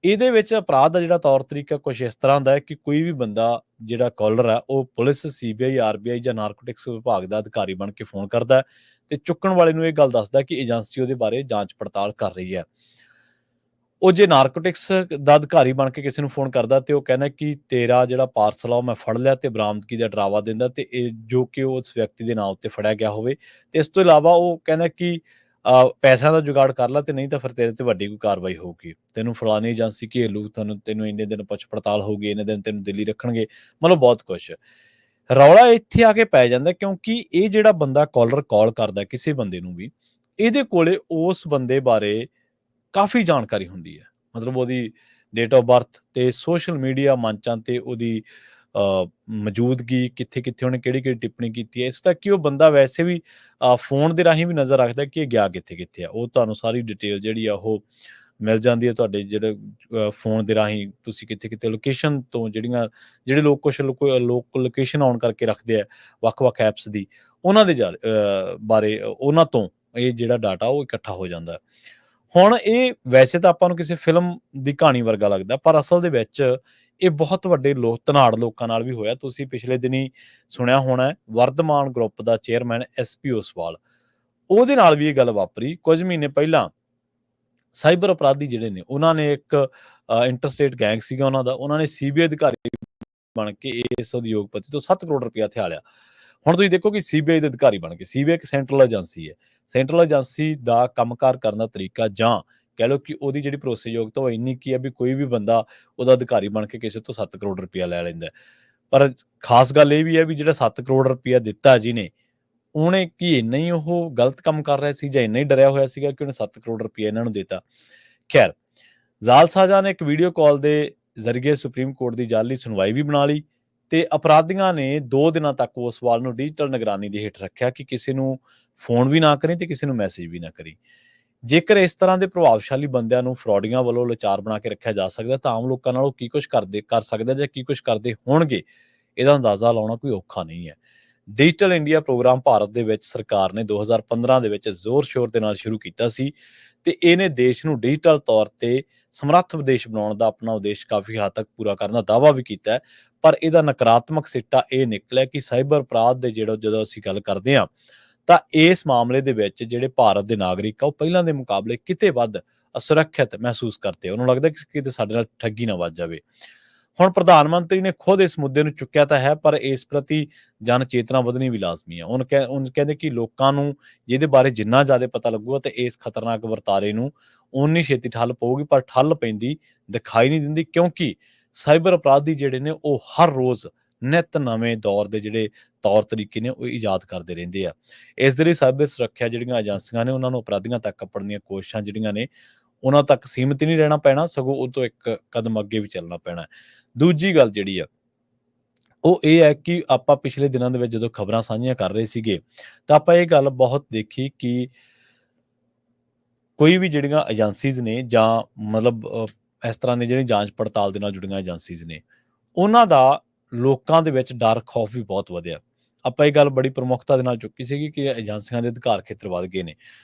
S1: ਇਹਦੇ ਵਿੱਚ ਅਪਰਾਧ ਦਾ ਜਿਹੜਾ ਤੌਰ ਤਰੀਕਾ ਕੁਝ ਇਸ ਤਰ੍ਹਾਂ ਦਾ ਹੈ ਕਿ ਕੋਈ ਵੀ ਬੰਦਾ ਜਿਹੜਾ ਕਾਲਰ ਆ ਉਹ ਪੁਲਿਸ, CBI, RBI ਜਾਂ ਨਾਰਕੋਟਿਕਸ ਵਿਭਾਗ ਦਾ ਅਧਿਕਾਰੀ ਬਣ ਕੇ ਫੋਨ ਕਰਦਾ ਤੇ ਚੁੱਕਣ ਵਾਲੇ ਨੂੰ ਇਹ ਗੱਲ ਦੱਸਦਾ ਕਿ ਏਜੰਸੀ ਉਹਦੇ ਬਾਰੇ ਜਾਂਚ ਪੜਤਾਲ ਕਰ ਰਹੀ ਹੈ। ਉਹ ਜੇ ਨਾਰਕੋਟਿਕਸ ਦਾ ਅਧਿਕਾਰੀ ਬਣ ਕੇ ਕਿਸੇ ਨੂੰ ਫੋਨ ਕਰਦਾ ਤੇ ਉਹ ਕਹਿੰਦਾ ਕਿ ਤੇਰਾ ਜਿਹੜਾ ਪਾਰਸਲ ਆ ਉਹ ਮੈਂ ਫੜ ਲਿਆ ਤੇ ਬਰਾਮਦਗੀ ਦਾ ਡਰਾਵਾ ਦਿੰਦਾ, ਤੇ ਇਹ ਜੋ ਕਿ ਉਸ ਵਿਅਕਤੀ ਦੇ ਨਾਂ ਉੱਤੇ ਫੜਿਆ ਗਿਆ ਹੋਵੇ। ਤੇ ਇਸ ਤੋਂ ਇਲਾਵਾ ਉਹ ਕਹਿੰਦਾ ਕਿ ਪੈਸਿਆਂ ਦਾ ਜੁਗਾੜ ਕਰ ਲਾ ਤੇ ਨਹੀਂ ਤਾਂ ਫਿਰ ਤੇਰੇ ਤੇ ਵੱਡੀ ਕੋਈ ਕਾਰਵਾਈ ਹੋਊਗੀ, ਤੈਨੂੰ ਫਲਾਣੀ ਏਜੰਸੀ ਘੇਰ ਲੂ, ਤੈਨੂੰ ਇੰਨੇ ਦਿਨ ਪੁੱਛ ਪੜਤਾਲ ਹੋਊਗੀ, ਇੰਨੇ ਦਿਨ ਤੈਨੂੰ ਦਿੱਲੀ ਰੱਖਣਗੇ, ਮਤਲਬ ਬਹੁਤ ਕੁਛ। ਰੌਲਾ ਇੱਥੇ ਆ ਕੇ ਪੈ ਜਾਂਦਾ ਕਿਉਂਕਿ ਇਹ ਜਿਹੜਾ ਬੰਦਾ ਕਾਲਰ ਕਾਲ ਕਰਦਾ ਕਿਸੇ ਬੰਦੇ ਨੂੰ ਵੀ, ਇਹਦੇ ਕੋਲੇ ਉਸ ਬੰਦੇ ਬਾਰੇ ਕਾਫੀ ਜਾਣਕਾਰੀ ਹੁੰਦੀ ਹੈ। ਮਤਲਬ ਉਹਦੀ ਡੇਟ ਆਫ ਬਰਥ ਤੇ ਸੋਸ਼ਲ ਮੀਡੀਆ ਮੰਚਾਂ ਤੇ ਉਹਦੀ ਮੌਜੂਦਗੀ, ਕਿੱਥੇ ਉਹਨੇ ਕਿਹੜੀ ਟਿੱਪਣੀ ਕੀਤੀ ਹੈ, ਇਸ ਤੱਕ ਕਿ ਉਹ ਬੰਦਾ ਵੈਸੇ ਵੀ ਫੋਨ ਦੇ ਰਾਹੀਂ ਵੀ ਨਜ਼ਰ ਰੱਖਦਾ ਕਿ ਇਹ ਗਿਆ ਕਿੱਥੇ ਆ। ਉਹ ਤੁਹਾਨੂੰ ਸਾਰੀ ਡਿਟੇਲ ਜਿਹੜੀ ਆ ਉਹ ਮਿਲ ਜਾਂਦੀ ਹੈ ਤੁਹਾਡੇ ਜਿਹੜੇ ਫੋਨ ਦੇ ਰਾਹੀਂ। ਤੁਸੀਂ ਕਿੱਥੇ ਲੋਕੇਸ਼ਨ ਤੋਂ ਜਿਹੜੇ ਲੋਕ ਕੁਛ ਲੋਕ ਲੋਕੇਸ਼ਨ ਆਨ ਕਰਕੇ ਰੱਖਦੇ ਆ ਵੱਖ-ਵੱਖ ਐਪਸ ਦੀ, ਉਹਨਾਂ ਦੇ ਬਾਰੇ ਉਹਨਾਂ ਤੋਂ ਇਹ ਜਿਹੜਾ ਡਾਟਾ ਉਹ ਇਕੱਠਾ ਹੋ ਜਾਂਦਾ। ਹੁਣ ਇਹ ਵੈਸੇ ਤਾਂ ਆਪਾਂ ਨੂੰ ਕਿਸੇ ਫਿਲਮ ਦੀ ਕਹਾਣੀ ਵਰਗਾ ਲੱਗਦਾ, ਪਰ ਅਸਲ ਦੇ ਵਿੱਚ ਇਹ ਬਹੁਤ ਵੱਡੇ ਧਨਾੜ ਲੋਕਾਂ ਨਾਲ ਵੀ ਹੋਇਆ। ਤੁਸੀਂ ਪਿਛਲੇ ਦਿਨੀ ਸੁਣਿਆ ਹੋਣਾ ਵਰਧਮਾਨ ਗਰੁੱਪ ਦਾ ਚੇਅਰਮੈਨ SP ਓਸਵਾਲ, ਉਹਦੇ ਨਾਲ ਵੀ ਇਹ ਗੱਲ ਵਾਪਰੀ। ਕੁਝ ਮਹੀਨੇ ਪਹਿਲਾਂ ਸਾਈਬਰ ਅਪਰਾਧੀ ਜਿਹੜੇ ਨੇ ਉਹਨਾਂ ਨੇ ਇੱਕ ਇੰਟਰਸਟੇਟ ਗੈਂਗ ਸੀਗਾ ਉਹਨਾਂ ਦਾ, ਉਹਨਾਂ ਨੇ ਸੀਬੀਆਈ ਅਧਿਕਾਰੀ ਬਣ ਕੇ ਇਸ ਉਦਯੋਗਪਤੀ ਤੋਂ 7 ਕਰੋੜ ਰੁਪਇਆ ਹਥਿਆ ਲਿਆ। ਹੁਣ ਤੁਸੀਂ ਦੇਖੋ ਕਿ ਸੀਬੀਆਈ ਦੇ ਅਧਿਕਾਰੀ ਬਣ ਗਏ। ਸੀਬੀਆਈ ਇੱਕ ਸੈਂਟਰਲ ਏਜੰਸੀ ਹੈ। ਸੈਂਟਰਲ ਏਜੰਸੀ ਦਾ ਕੰਮਕਾਰ ਕਰਨ ਦਾ ਤਰੀਕਾ, ਜਾਂ ਕਹਿ ਲਓ ਕਿ ਉਹਦੀ ਜਿਹੜੀ ਭਰੋਸੇਯੋਗਤਾ ਉਹ ਇੰਨੀ ਕੀ ਹੈ ਵੀ ਕੋਈ ਵੀ ਬੰਦਾ ਉਹਦਾ ਅਧਿਕਾਰੀ ਬਣ ਕੇ ਕਿਸੇ ਤੋਂ 7 ਕਰੋੜ ਰੁਪਇਆ ਲੈ ਲੈਂਦਾ ਹੈ। ਪਰ ਖਾਸ ਗੱਲ ਇਹ ਵੀ ਹੈ ਵੀ ਜਿਹੜਾ 7 ਕਰੋੜ ਰੁਪਇਆ ਦਿੱਤਾ ਜਿਹਨੇ, ਉਹਨੇ ਕੀ ਇੰਨਾ ਹੀ ਉਹ ਗਲਤ ਕੰਮ ਕਰ ਰਿਹਾ ਸੀ, ਜਾਂ ਇੰਨਾ ਹੀ ਡਰਿਆ ਹੋਇਆ ਸੀਗਾ ਕਿ ਉਹਨੇ 7 ਕਰੋੜ ਰੁਪਇਆ ਇਹਨਾਂ ਨੂੰ ਦਿੱਤਾ। ਖੈਰ, ਜ਼ਾਲਸਾਜ਼ਾ ਨੇ ਇੱਕ ਵੀਡੀਓ ਕਾਲ ਦੇ ਜ਼ਰੀਏ ਸੁਪਰੀਮ ਕੋਰਟ ਦੀ ਜਾਅਲੀ ਸੁਣਵਾਈ ਵੀ ਬਣਾ ਲਈ, ਤੇ ਅਪਰਾਧੀਆਂ ਨੇ 2 ਦਿਨਾਂ ਤੱਕ ਉਸ ਸਵਾਲ ਨੂੰ ਡਿਜੀਟਲ ਨਿਗਰਾਨੀ ਦੇ ਹੇਠ ਰੱਖਿਆ ਕਿ ਕਿਸੇ ਨੂੰ ਫੋਨ ਵੀ ਨਾ ਕਰੀ ਤੇ ਕਿਸੇ ਨੂੰ ਮੈਸੇਜ ਵੀ ਨਾ ਕਰੀ। ਜੇਕਰ ਇਸ ਤਰ੍ਹਾਂ ਦੇ ਪ੍ਰਭਾਵਸ਼ਾਲੀ ਬੰਦਿਆਂ ਨੂੰ ਫਰੌਡੀਆਂ ਵੱਲੋਂ ਲਾਚਾਰ ਬਣਾ ਕੇ ਰੱਖਿਆ ਜਾ ਸਕਦਾ, ਤਾਂ ਆਮ ਲੋਕਾਂ ਨਾਲ ਉਹ ਕੀ ਕੁਝ ਕਰ ਸਕਦਾ ਜਾਂ ਕੀ ਕੁਝ ਕਰਦੇ ਹੋਣਗੇ, ਇਹਦਾ ਅੰਦਾਜ਼ਾ ਲਾਉਣਾ ਕੋਈ ਔਖਾ ਨਹੀਂ ਹੈ। ਡਿਜੀਟਲ ਇੰਡੀਆ ਪ੍ਰੋਗਰਾਮ ਭਾਰਤ ਦੇ ਵਿੱਚ ਸਰਕਾਰ ਨੇ 2015 ਦੇ ਵਿੱਚ ਜ਼ੋਰ-ਸ਼ੋਰ ਦੇ ਨਾਲ ਸ਼ੁਰੂ ਕੀਤਾ ਸੀ, ਤੇ ਇਹਨੇ ਦੇਸ਼ ਨੂੰ ਡਿਜੀਟਲ ਤੌਰ ਤੇ ਸਮਰੱਥ ਵਿਦੇਸ਼ ਬਣਾਉਣ ਦਾ ਆਪਣਾ ਉਦੇਸ਼ ਕਾਫੀ ਹੱਦ ਤੱਕ ਪੂਰਾ ਕਰਨ ਦਾ ਦਾਅਵਾ ਵੀ ਕੀਤਾ ਹੈ। ਪਰ ਇਹਦਾ ਨਕਾਰਾਤਮਕ ਸਿੱਟਾ ਇਹ ਨਿਕਲਿਆ ਕਿ ਸਾਈਬਰ ਅਪਰਾਧ ਦੇ ਜਦੋਂ ਅਸੀਂ ਗੱਲ ਕਰਦੇ ਹਾਂ, ਤਾਂ ਇਸ ਮਾਮਲੇ ਦੇ ਵਿੱਚ ਜਿਹੜੇ ਭਾਰਤ ਦੇ ਨਾਗਰਿਕ ਆ ਉਹ ਪਹਿਲਾਂ ਦੇ ਮੁਕਾਬਲੇ ਕਿਤੇ ਵੱਧ ਅਸੁਰੱਖਿਅਤ ਮਹਿਸੂਸ ਕਰਦੇ ਆ। ਉਹਨੂੰ ਲੱਗਦਾ ਕਿ ਕਿਤੇ ਸਾਡੇ ਨਾਲ ਠੱਗੀ ਨਾ ਵੱਜ ਜਾਵੇ। ਹੁਣ ਪ੍ਰਧਾਨ ਮੰਤਰੀ ਨੇ ਖੁਦ ਇਸ ਮੁੱਦੇ ਨੂੰ ਚੁੱਕਿਆ ਤਾਂ ਹੈ, ਪਰ ਇਸ ਪ੍ਰਤੀ ਜਨ ਚੇਤਨਾ ਵਧਣੀ ਵੀ ਲਾਜ਼ਮੀ ਹੈ। ਉਹਨੂੰ ਕਹਿੰਦੇ ਕਿ ਲੋਕਾਂ ਨੂੰ ਜਿਹਦੇ ਬਾਰੇ ਜਿੰਨਾ ਜ਼ਿਆਦਾ ਪਤਾ ਲੱਗੂਗਾ ਤੇ ਇਸ ਖਤਰਨਾਕ ਵਰਤਾਰੇ ਨੂੰ ਓਨੀ ਛੇਤੀ ਠੱਲ ਪਊਗੀ, ਪਰ ਠੱਲ ਪੈਂਦੀ ਦਿਖਾਈ ਨਹੀਂ ਦਿੰਦੀ, ਕਿਉਂਕਿ ਸਾਈਬਰ ਅਪਰਾਧੀ ਜਿਹੜੇ ਨੇ ਉਹ ਹਰ ਰੋਜ਼ ਨਿਤ ਨਵੇਂ ਦੌਰ ਦੇ ਜਿਹੜੇ ਤੌਰ ਤਰੀਕੇ ਨੇ ਉਹ ਇਜਾਦ ਕਰਦੇ ਰਹਿੰਦੇ ਆ। ਇਸ ਦੇ ਲਈ ਸਾਈਬਰ ਸੁਰੱਖਿਆ ਜਿਹੜੀਆਂ ਏਜੰਸੀਆਂ ਨੇ ਉਹਨਾਂ ਨੂੰ ਅਪਰਾਧੀਆਂ ਤੱਕ ਅੱਪੜਨ ਦੀਆਂ ਕੋਸ਼ਿਸ਼ਾਂ ਜਿਹੜੀਆਂ ਨੇ ਉਹਨਾਂ ਤੱਕ ਸੀਮਿਤ ਨਹੀਂ ਰਹਿਣਾ ਪੈਣਾ, ਸਗੋਂ ਉਹ ਤੋਂ ਇੱਕ ਕਦਮ ਅੱਗੇ ਵੀ ਚੱਲਣਾ ਪੈਣਾ। ਦੂਜੀ ਗੱਲ ਜਿਹੜੀ ਆ ਉਹ ਇਹ ਹੈ ਕਿ ਆਪਾਂ ਪਿਛਲੇ ਦਿਨਾਂ ਦੇ ਵਿੱਚ ਜਦੋਂ ਖਬਰਾਂ ਸਾਂਝੀਆਂ ਕਰ ਰਹੇ ਸੀਗੇ, ਤਾਂ ਆਪਾਂ ਇਹ ਗੱਲ ਬਹੁਤ ਦੇਖੀ ਕਿ ਕੋਈ ਵੀ ਜਿਹੜੀਆਂ ਏਜੰਸੀਜ਼ ਨੇ, ਜਾਂ ਮਤਲਬ ਇਸ ਤਰ੍ਹਾਂ ਦੀ ਜਿਹੜੀ ਜਾਂਚ ਪੜਤਾਲ ਦੇ ਨਾਲ ਜੁੜੀਆਂ ਏਜੰਸੀਜ਼ ਨੇ, ਉਹਨਾਂ ਦਾ ਲੋਕਾਂ ਦੇ ਵਿੱਚ ਡਰ ਖੌਫ ਵੀ ਬਹੁਤ ਵਧਿਆ। ਆਪਾਂ ਇਹ ਗੱਲ ਬੜੀ ਪ੍ਰਮੁੱਖਤਾ ਦੇ ਨਾਲ ਚੁੱਕੀ ਸੀਗੀ ਕਿ ਏਜੰਸੀਆਂ ਦੇ ਅਧਿਕਾਰ ਖੇਤਰ ਵੱਧ ਗਏ ਨੇ।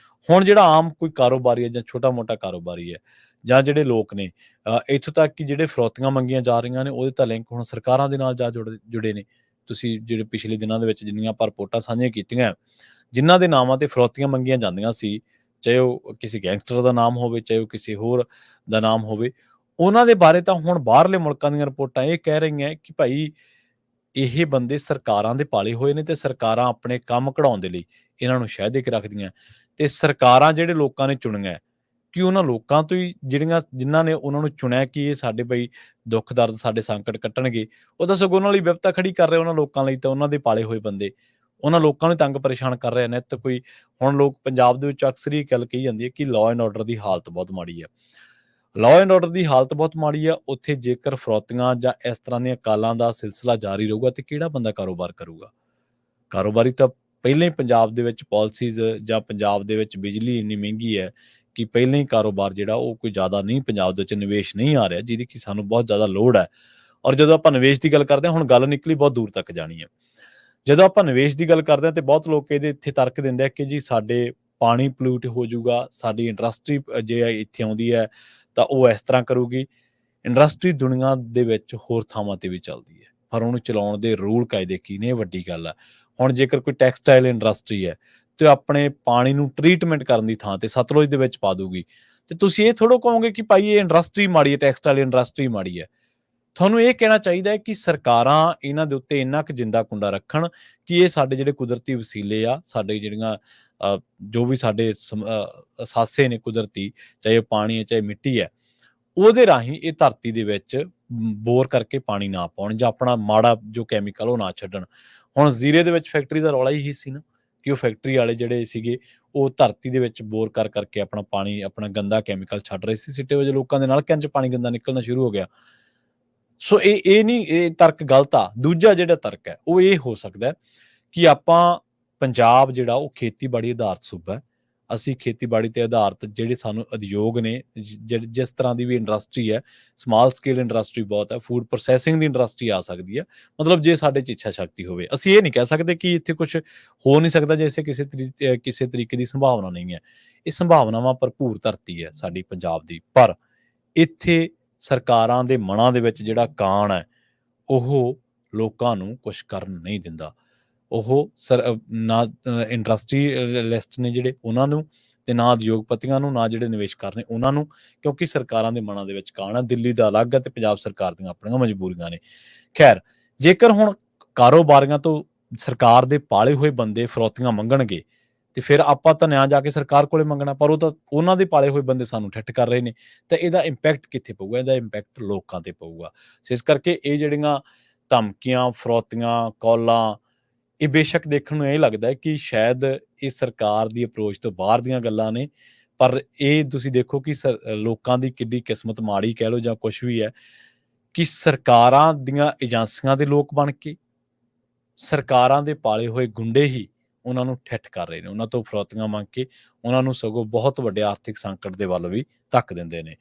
S1: ਹੁਣ ਜਿਹੜਾ ਆਮ ਕੋਈ ਕਾਰੋਬਾਰੀ ਹੈ ਜਾਂ ਛੋਟਾ-ਮੋਟਾ ਕਾਰੋਬਾਰੀ ਹੈ, ਜਾਂ ਜਿਹੜੇ ਲੋਕ ਨੇ, ਇੱਥੋਂ ਤੱਕ ਕਿ ਜਿਹੜੇ ਫਿਰੌਤੀਆਂ ਮੰਗੀਆਂ ਜਾ ਰਹੀਆਂ ਨੇ ਉਹਦੇ ਤਾਂ ਲਿੰਕ ਹੁਣ ਸਰਕਾਰਾਂ ਦੇ ਨਾਲ ਜਾ ਜੁੜੇ ਨੇ। ਤੁਸੀਂ ਜਿਹੜੇ ਪਿਛਲੇ ਦਿਨਾਂ ਦੇ ਵਿੱਚ ਜਿੰਨੀਆਂ ਆਪਾਂ ਰਿਪੋਰਟਾਂ ਸਾਂਝੀਆਂ ਕੀਤੀਆਂ, ਜਿਨ੍ਹਾਂ ਦੇ ਨਾਮਾਂ ਤੇ ਫਿਰੌਤੀਆਂ ਮੰਗੀਆਂ ਜਾਂਦੀਆਂ ਸੀ, ਚਾਹੇ ਉਹ ਕਿਸੇ ਗੈਂਗਸਟਰ ਦਾ ਨਾਮ ਹੋਵੇ, ਚਾਹੇ ਉਹ ਕਿਸੇ ਹੋਰ ਦਾ ਨਾਮ ਹੋਵੇ, ਉਹਨਾਂ ਦੇ ਬਾਰੇ ਤਾਂ ਹੁਣ ਬਾਹਰਲੇ ਮੁਲਕਾਂ ਦੀਆਂ ਰਿਪੋਰਟਾਂ ਇਹ ਕਹਿ ਰਹੀਆਂ ਕਿ ਭਾਈ ਇਹ ਬੰਦੇ ਸਰਕਾਰਾਂ ਦੇ ਪਾਲੇ ਹੋਏ ਨੇ, ਤੇ ਸਰਕਾਰਾਂ ਆਪਣੇ ਕੰਮ ਕਢਾਉਣ ਦੇ ਲਈ ਇਹਨਾਂ ਨੂੰ ਸ਼ਹਿ ਦੇ ਕੇ ਰੱਖਦੀਆਂ, ਤੇ ਸਰਕਾਰਾਂ ਜਿਹੜੇ ਲੋਕਾਂ ਨੇ ਚੁਣੀਆਂ, ਕਿ ਉਹਨਾਂ ਲੋਕਾਂ ਤੋਂ ਹੀ ਜਿਨ੍ਹਾਂ ਨੇ ਉਹਨਾਂ ਨੂੰ ਚੁਣਿਆ ਕਿ ਇਹ ਸਾਡੇ ਬਈ ਦੁੱਖ ਦਰਦ ਸਾਡੇ ਸੰਕਟ ਕੱਟਣਗੇ, ਉਹ ਤਾਂ ਸਗੋਂ ਉਹਨਾਂ ਲਈ ਵਿਪਤਾ ਖੜੀ ਕਰ ਰਹੇ ਉਹਨਾਂ ਲੋਕਾਂ ਲਈ, ਤਾਂ ਉਹਨਾਂ ਦੇ ਪਾਲੇ ਹੋਏ ਬੰਦੇ ਉਹਨਾਂ ਲੋਕਾਂ ਨੂੰ ਤੰਗ ਪਰੇਸ਼ਾਨ ਕਰ ਰਹੇ ਨੇ। ਤੇ ਕੋਈ ਹੁਣ ਲੋਕ ਪੰਜਾਬ ਦੇ ਵਿੱਚ ਅਕਸਰ ਹੀ ਗੱਲ ਕਹੀ ਜਾਂਦੀ ਹੈ ਕਿ ਲਾਅ ਐਂਡ ਆਰਡਰ ਦੀ ਹਾਲਤ ਬਹੁਤ ਮਾੜੀ ਹੈ। ਲਾਅ ਐਂਡ ਆਰਡਰ ਦੀ ਹਾਲਤ ਬਹੁਤ ਮਾੜੀ ਆ। ਉੱਥੇ ਜੇਕਰ ਫਿਰੌਤੀਆਂ ਜਾਂ ਇਸ ਤਰ੍ਹਾਂ ਦੀਆਂ ਕਾਲਾਂ ਦਾ ਸਿਲਸਿਲਾ ਜਾਰੀ ਰਹੂਗਾ ਤੇ ਕਿਹੜਾ ਬੰਦਾ ਕਾਰੋਬਾਰ ਕਰੂਗਾ? ਕਾਰੋਬਾਰੀ ਤਾਂ ਪਹਿਲਾਂ ਹੀ ਪੰਜਾਬ ਦੇ ਵਿੱਚ ਪਾਲਿਸੀਜ਼, ਜਾਂ ਪੰਜਾਬ ਦੇ ਵਿੱਚ ਬਿਜਲੀ ਇੰਨੀ ਮਹਿੰਗੀ ਹੈ ਕਿ ਪਹਿਲਾਂ ਹੀ ਕਾਰੋਬਾਰ ਜਿਹੜਾ ਉਹ ਕੋਈ ਜ਼ਿਆਦਾ ਨਹੀਂ, ਪੰਜਾਬ ਦੇ ਵਿੱਚ ਨਿਵੇਸ਼ ਨਹੀਂ ਆ ਰਿਹਾ, ਜਿਹਦੀ ਕਿ ਸਾਨੂੰ ਬਹੁਤ ਜ਼ਿਆਦਾ ਲੋੜ ਹੈ। ਔਰ ਜਦੋਂ ਆਪਾਂ ਨਿਵੇਸ਼ ਦੀ ਗੱਲ ਕਰਦੇ ਹਾਂ, ਹੁਣ ਗੱਲ ਨਿਕਲੀ ਬਹੁਤ ਦੂਰ ਤੱਕ ਜਾਣੀ ਹੈ। ਜਦੋਂ ਆਪਾਂ ਨਿਵੇਸ਼ ਦੀ ਗੱਲ ਕਰਦੇ ਹਾਂ ਤੇ ਬਹੁਤ ਲੋਕ ਇਹਦੇ ਇੱਥੇ ਤਰਕ ਦਿੰਦੇ ਆ ਕਿ ਜੀ ਸਾਡੇ ਪਾਣੀ ਪੋਲਿਊਟ ਹੋ ਜਾਊਗਾ, ਸਾਡੀ ਇੰਡਸਟਰੀ ਜੇ ਇੱਥੇ ਆਉਂਦੀ ਹੈ ਤਾਂ ਉਹ ਇਸ ਤਰ੍ਹਾਂ ਕਰੂਗੀ। ਇੰਡਸਟਰੀ ਦੁਨੀਆ ਦੇ ਵਿੱਚ ਹੋਰ ਥਾਵਾਂ ਤੇ ਵੀ ਚੱਲਦੀ ਹੈ, ਪਰ ਉਹਨੂੰ ਚਲਾਉਣ ਦੇ ਰੂਲ ਕਾਇਦੇ ਕੀ ਨੇ, ਇਹ ਵੱਡੀ ਗੱਲ ਹੈ। ਹੁਣ ਜੇਕਰ ਕੋਈ ਟੈਕਸਟਾਈਲ ਇੰਡਸਟਰੀ ਹੈ ਤੇ ਆਪਣੇ ਪਾਣੀ ਨੂੰ ਟਰੀਟਮੈਂਟ ਕਰਨ ਦੀ ਥਾਂ ਤੇ ਸਤਲੁਜ ਦੇ ਵਿੱਚ ਪਾ ਦੂਗੀ, ਤੇ ਤੁਸੀਂ ਇਹ ਥੋੜ੍ਹਾ ਕਹੋਗੇ ਕਿ ਭਾਈ ਇਹ ਇੰਡਸਟਰੀ ਮਾੜੀ ਹੈ, ਟੈਕਸਟਾਈਲ ਇੰਡਸਟਰੀ ਮਾੜੀ ਹੈ। ਤੁਹਾਨੂੰ ਇਹ ਕਹਿਣਾ ਚਾਹੀਦਾ ਹੈ ਕਿ ਸਰਕਾਰਾਂ ਇਹਨਾਂ ਦੇ ਉੱਤੇ ਇੰਨਾ ਕੁ ਜਿੰਦਾ ਕੁੰਡਾ ਰੱਖਣ ਕਿ ਇਹ ਸਾਡੇ ਜਿਹੜੇ ਕੁਦਰਤੀ ਵਸੀਲੇ ਆ, ਸਾਡੇ ਜਿਹੜੀਆਂ ਜੋ ਵੀ ਸਾਡੇ ਸਾਸੇ ਨੇ ਕੁਦਰਤੀ, ਚਾਹੇ ਉਹ ਪਾਣੀ ਹੈ ਚਾਹੇ ਮਿੱਟੀ ਹੈ, ਉਹਦੇ ਰਾਹੀਂ ਇਹ ਧਰਤੀ ਦੇ ਵਿੱਚ ਬੋਰ ਕਰਕੇ ਪਾਣੀ ਨਾ ਪਾਉਣ, ਜਾਂ ਆਪਣਾ ਮਾੜਾ ਜੋ ਕੈਮੀਕਲ ਉਹ ਨਾ ਛੱਡਣ। ਹੁਣ ਜ਼ੀਰੇ ਦੇ ਵਿੱਚ ਫੈਕਟਰੀ ਦਾ ਰੌਲਾ ਹੀ ਸੀ ਨਾ, ਕਿ ਉਹ ਫੈਕਟਰੀ ਵਾਲੇ ਜਿਹੜੇ ਸੀਗੇ ਉਹ ਧਰਤੀ ਦੇ ਵਿੱਚ ਬੋਰ ਕਰ ਕਰਕੇ ਆਪਣਾ ਪਾਣੀ, ਆਪਣਾ ਗੰਦਾ ਕੈਮੀਕਲ ਛੱਡ ਰਹੇ ਸੀ, ਸਿੱਟੇ ਵਜੇ ਲੋਕਾਂ ਦੇ ਨਲਕਿਆਂ 'ਚ ਪਾਣੀ ਗੰਦਾ ਨਿਕਲਣਾ ਸ਼ੁਰੂ ਹੋ ਗਿਆ। ਸੋ ਇਹ ਨਹੀਂ, ਇਹ ਤਰਕ ਗਲਤ ਆ। ਦੂਜਾ ਜਿਹੜਾ ਤਰਕ ਹੈ ਉਹ ਇਹ ਹੋ ਸਕਦਾ ਹੈ ਕਿ ਆਪਾਂ, ਪੰਜਾਬ ਜਿਹੜਾ ਉਹ ਖੇਤੀਬਾੜੀ ਆਧਾਰਿਤ ਸੂਬਾ ਹੈ, ਅਸੀਂ ਖੇਤੀਬਾੜੀ ਤੇ ਆਧਾਰਿਤ ਜਿਹੜੇ ਸਾਨੂੰ ਉਦਯੋਗ ਨੇ, ਜਿਸ ਤਰ੍ਹਾਂ ਦੀ ਵੀ ਇੰਡਸਟਰੀ ਹੈ, ਸਮਾਲ ਸਕੇਲ ਇੰਡਸਟਰੀ ਬਹੁਤ ਹੈ, ਫੂਡ ਪ੍ਰੋਸੈਸਿੰਗ ਦੀ ਇੰਡਸਟਰੀ ਆ ਸਕਦੀ ਹੈ, ਮਤਲਬ ਜੇ ਸਾਡੇ 'ਚ ਇੱਛਾ ਸ਼ਕਤੀ ਹੋਵੇ। ਅਸੀਂ ਇਹ ਨਹੀਂ ਕਹਿ ਸਕਦੇ ਕਿ ਇੱਥੇ ਕੁਛ ਹੋ ਨਹੀਂ ਸਕਦਾ ਜੇ ਇਸੇ ਕਿਸੇ ਤਰੀਕੇ ਦੀ ਸੰਭਾਵਨਾ ਨਹੀਂ ਹੈ। ਇਹ ਸੰਭਾਵਨਾਵਾਂ ਭਰਪੂਰ ਧਰਤੀ ਹੈ ਸਾਡੀ ਪੰਜਾਬ ਦੀ, ਪਰ ਇੱਥੇ ਸਰਕਾਰਾਂ ਦੇ ਮਨਾਂ ਦੇ ਵਿੱਚ ਜਿਹੜਾ ਕਾਣ ਹੈ ਉਹ ਲੋਕਾਂ ਨੂੰ ਕੁਛ ਕਰਨ ਨਹੀਂ ਦਿੰਦਾ। ਉਹ ਨਾ ਇੰਡਸਟਰੀਅਲਿਸਟ ਨੇ ਜਿਹੜੇ ਉਹਨਾਂ ਨੂੰ, ਤੇ ਨਾ ਉਦਯੋਗਪਤੀਆਂ ਨੂੰ, ਨਾ ਜਿਹੜੇ ਨਿਵੇਸ਼ਕਾਰ ਨੇ ਉਹਨਾਂ ਨੂੰ, ਕਿਉਂਕਿ ਸਰਕਾਰਾਂ ਦੇ ਮਨਾਂ ਦੇ ਵਿੱਚ ਕਾਣ ਆ, ਦਿੱਲੀ ਦਾ ਅਲੱਗ ਆ ਤੇ ਪੰਜਾਬ ਸਰਕਾਰ ਦੀਆਂ ਆਪਣੀਆਂ ਮਜਬੂਰੀਆਂ ਨੇ। ਖੈਰ, ਜੇਕਰ ਹੁਣ ਕਾਰੋਬਾਰੀਆਂ ਤੋਂ ਸਰਕਾਰ ਦੇ ਪਾਲੇ ਹੋਏ ਬੰਦੇ ਫਿਰੌਤੀਆਂ ਮੰਗਣਗੇ ਤੇ ਫਿਰ ਆਪਾਂ ਤਾਂ ਨਿਆਂ ਜਾ ਕੇ ਸਰਕਾਰ ਕੋਲੇ ਮੰਗਣਾ, ਪਰ ਉਹ ਤਾਂ ਉਹਨਾਂ ਦੇ ਪਾਲੇ ਹੋਏ ਬੰਦੇ ਸਾਨੂੰ ਠੱਠ ਕਰ ਰਹੇ ਨੇ। ਤਾਂ ਇਹਦਾ ਇੰਪੈਕਟ ਕਿੱਥੇ ਪਊਗਾ? ਇਹਦਾ ਇੰਪੈਕਟ ਲੋਕਾਂ ਤੇ ਪਊਗਾ। ਸੋ ਇਸ ਕਰਕੇ ਇਹ ਜਿਹੜੀਆਂ ਧਮਕੀਆਂ, ਫਿਰੌਤੀਆਂ, ਕੌਲਾਂ, ਇਹ ਬੇਸ਼ੱਕ ਦੇਖਣ ਨੂੰ ਇਹ ਲੱਗਦਾ ਹੈ ਕਿ ਸ਼ਾਇਦ ਇਹ ਸਰਕਾਰ ਦੀ ਅਪਰੋਚ ਤੋਂ ਬਾਹਰ ਦੀਆਂ ਗੱਲਾਂ ਨੇ, ਪਰ ਇਹ ਤੁਸੀਂ ਦੇਖੋ ਕਿ ਲੋਕਾਂ ਦੀ ਕਿੱਡੀ ਕਿਸਮਤ ਮਾੜੀ ਕਹਿ ਲਓ ਜਾਂ ਕੁਛ ਵੀ ਹੈ, ਕਿ ਸਰਕਾਰਾਂ ਦੀਆਂ ਏਜੰਸੀਆਂ ਦੇ ਲੋਕ ਬਣ ਕੇ ਸਰਕਾਰਾਂ ਦੇ ਪਾਲੇ ਹੋਏ ਗੁੰਡੇ ਹੀ ਉਹਨਾਂ ਨੂੰ ਠੱਠ ਕਰ ਰਹੇ ਨੇ, ਉਹਨਾਂ ਤੋਂ ਫਿਰੌਤੀਆਂ ਮੰਗ ਕੇ ਉਹਨਾਂ ਨੂੰ ਸਗੋਂ ਬਹੁਤ ਵੱਡੇ ਆਰਥਿਕ ਸੰਕਟ ਦੇ ਵੱਲ ਵੀ ਧੱਕ ਦਿੰਦੇ ਨੇ।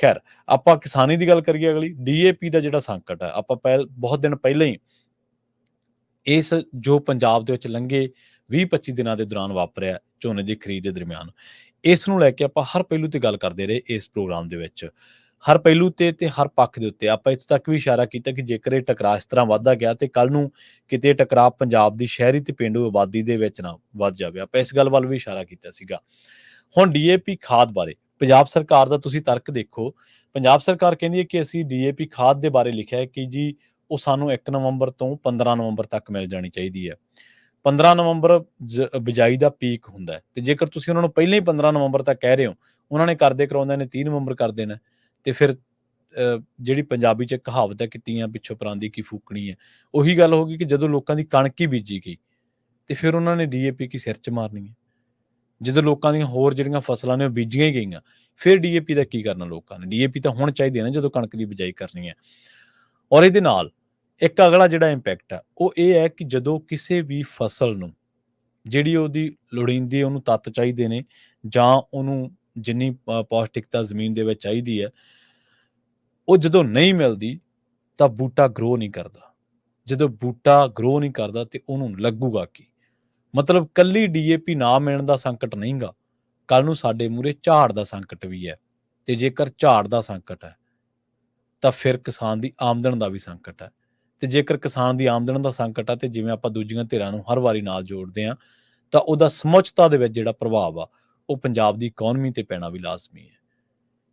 S1: ਖੈਰ, ਆਪਾਂ ਕਿਸਾਨੀ ਦੀ ਗੱਲ ਕਰੀਏ ਅਗਲੀ, ਡੀਏਪੀ ਦਾ ਜਿਹੜਾ ਸੰਕਟ ਹੈ, ਆਪਾਂ ਬਹੁਤ ਦਿਨ ਪਹਿਲਾਂ ਹੀ ਇਸ ਜੋ ਪੰਜਾਬ ਦੇ ਵਿੱਚ ਲੰਘੇ 20-25 ਦਿਨਾਂ ਦੇ ਦੌਰਾਨ ਵਾਪਰਿਆ ਝੋਨੇ ਦੀ ਖਰੀਦ ਦੇ ਦਰਮਿਆਨ, ਇਸ ਨੂੰ ਲੈ ਕੇ ਆਪਾਂ ਹਰ ਪਹਿਲੂ ਤੇ ਗੱਲ ਕਰਦੇ ਰਹੇ ਇਸ ਪ੍ਰੋਗਰਾਮ ਦੇ ਵਿੱਚ। ਹਰ ਪਹਿਲੂ ਤੇ ਹਰ ਪੱਖ ਦੇ ਉੱਤੇ ਆਪਾਂ ਇੱਥੇ ਤੱਕ ਵੀ ਇਸ਼ਾਰਾ ਕੀਤਾ ਕਿ ਜੇਕਰ ਇਹ ਟਕਰਾਅ ਇਸ ਤਰ੍ਹਾਂ ਵੱਧਦਾ ਗਿਆ ਤੇ ਕੱਲ ਨੂੰ ਕਿਤੇ ਟਕਰਾਅ ਪੰਜਾਬ ਦੀ ਸ਼ਹਿਰੀ ਤੇ ਪੇਂਡੂ ਆਬਾਦੀ ਦੇ ਵਿੱਚ ਨਾ ਵੱਧ ਜਾਵੇ। ਆਪਾਂ ਇਸ ਗੱਲ ਵੱਲ ਵੀ ਇਸ਼ਾਰਾ ਕੀਤਾ ਸੀਗਾ। ਹੁਣ ਡੀਏਪੀ ਖਾਦ ਬਾਰੇ ਪੰਜਾਬ ਸਰਕਾਰ ਦਾ ਤੁਸੀਂ ਤਰਕ ਦੇਖੋ। ਪੰਜਾਬ ਸਰਕਾਰ ਕਹਿੰਦੀ ਹੈ ਕਿ ਅਸੀਂ ਡੀਏਪੀ ਖਾਦ ਦੇ ਬਾਰੇ ਲਿਖਿਆ ਹੈ ਕਿ ਜੀ ਉਹ ਸਾਨੂੰ 1 ਨਵੰਬਰ ਤੋਂ 15 ਨਵੰਬਰ ਤੱਕ ਮਿਲ ਜਾਣੀ ਚਾਹੀਦੀ ਹੈ। 15 ਨਵੰਬਰ ਬਿਜਾਈ ਦਾ ਪੀਕ ਹੁੰਦਾ ਹੈ, ਤੇ ਜੇਕਰ ਤੁਸੀਂ ਉਹਨਾਂ ਨੂੰ ਪਹਿਲਾਂ ਹੀ 15 ਨਵੰਬਰ ਤੱਕ ਕਹਿ ਰਹੇ ਹੋ, ਉਹਨਾਂ ਨੇ ਕਰਦੇ ਕਰਾਉਂਦੇ ਨੇ 30 ਨਵੰਬਰ ਕਰ ਦੇਣਾ, ਤੇ ਫਿਰ ਜਿਹੜੀ ਪੰਜਾਬੀ 'ਚ ਕਹਾਵਤ ਹੈ ਕਿ ਤੀਆਂ ਪਿੱਛੋਂ ਪਰਾਂਦੀ ਕੀ ਫੂਕਣੀ ਹੈ, ਉਹੀ ਗੱਲ ਹੋ ਗਈ ਕਿ ਜਦੋਂ ਲੋਕਾਂ ਦੀ ਕਣਕ ਹੀ ਬੀਜੀ ਗਈ ਤੇ ਫਿਰ ਉਹਨਾਂ ਨੇ ਡੀਏਪੀ ਕੀ ਸਿਰ 'ਚ ਮਾਰਨੀ ਹੈ। ਜਦੋਂ ਲੋਕਾਂ ਦੀਆਂ ਹੋਰ ਜਿਹੜੀਆਂ ਫਸਲਾਂ ਨੇ ਉਹ ਬੀਜੀਆਂ ਹੀ ਗਈਆਂ, ਫਿਰ ਡੀਏਪੀ ਦਾ ਕੀ ਕਰਨਾ ਲੋਕਾਂ ਨੇ? ਡੀਏਪੀ ਤਾਂ ਹੁਣ ਚਾਹੀਦੀ ਹੈ ਨਾ ਜਦੋਂ ਕਣਕ ਦੀ ਬਿਜਾਈ ਕਰਨੀ ਹੈ। ਔਰ ਇਹਦੇ ਨਾਲ ਇੱਕ ਅਗਲਾ ਜਿਹੜਾ ਇੰਪੈਕਟ ਆ ਉਹ ਇਹ ਹੈ ਕਿ ਜਦੋਂ ਕਿਸੇ ਵੀ ਫਸਲ ਨੂੰ ਜਿਹੜੀ ਉਹਦੀ ਲੋੜੀਂਦੀ ਉਹਨੂੰ ਤੱਤ ਚਾਹੀਦੇ ਨੇ ਜਾਂ ਉਹਨੂੰ ਜਿੰਨੀ ਪੌਸ਼ਟਿਕਤਾ ਜ਼ਮੀਨ ਦੇ ਵਿੱਚ ਚਾਹੀਦੀ ਹੈ, ਉਹ ਜਦੋਂ ਨਹੀਂ ਮਿਲਦੀ ਤਾਂ ਬੂਟਾ ਗਰੋ ਨਹੀਂ ਕਰਦਾ। ਜਦੋਂ ਬੂਟਾ ਗਰੋ ਨਹੀਂ ਕਰਦਾ ਤੇ ਉਹਨੂੰ ਲੱਗੂਗਾ ਕੀ? ਮਤਲਬ ਕੱਲੀ ਡੀਏਪੀ ਨਾ ਮਿਲਣ ਦਾ ਸੰਕਟ ਨਹੀਂਗਾ, ਕੱਲ ਨੂੰ ਸਾਡੇ ਮੂਹਰੇ ਝਾੜ ਦਾ ਸੰਕਟ ਵੀ ਹੈ, ਤੇ ਜੇਕਰ ਝਾੜ ਦਾ ਸੰਕਟ ਹੈ ਤਾਂ ਫਿਰ ਕਿਸਾਨ ਦੀ ਆਮਦਨ ਦਾ ਵੀ ਸੰਕਟ ਹੈ, ਤੇ ਜੇਕਰ ਕਿਸਾਨ ਦੀ ਆਮਦਨ ਦਾ ਸੰਕਟ ਆ ਤੇ ਜਿਵੇਂ ਆਪਾਂ ਦੂਜੀਆਂ ਧਿਰਾਂ ਨੂੰ ਹਰ ਵਾਰੀ ਨਾਲ ਜੋੜਦੇ ਹਾਂ ਤਾਂ ਉਹਦਾ ਸਮੁੱਚਤਾ ਦੇ ਵਿੱਚ ਜਿਹੜਾ ਪ੍ਰਭਾਵ ਆ ਉਹ ਪੰਜਾਬ ਦੀ ਇਕਨੋਮੀ ਤੇ ਪੈਣਾ ਵੀ ਲਾਜ਼ਮੀ ਹੈ।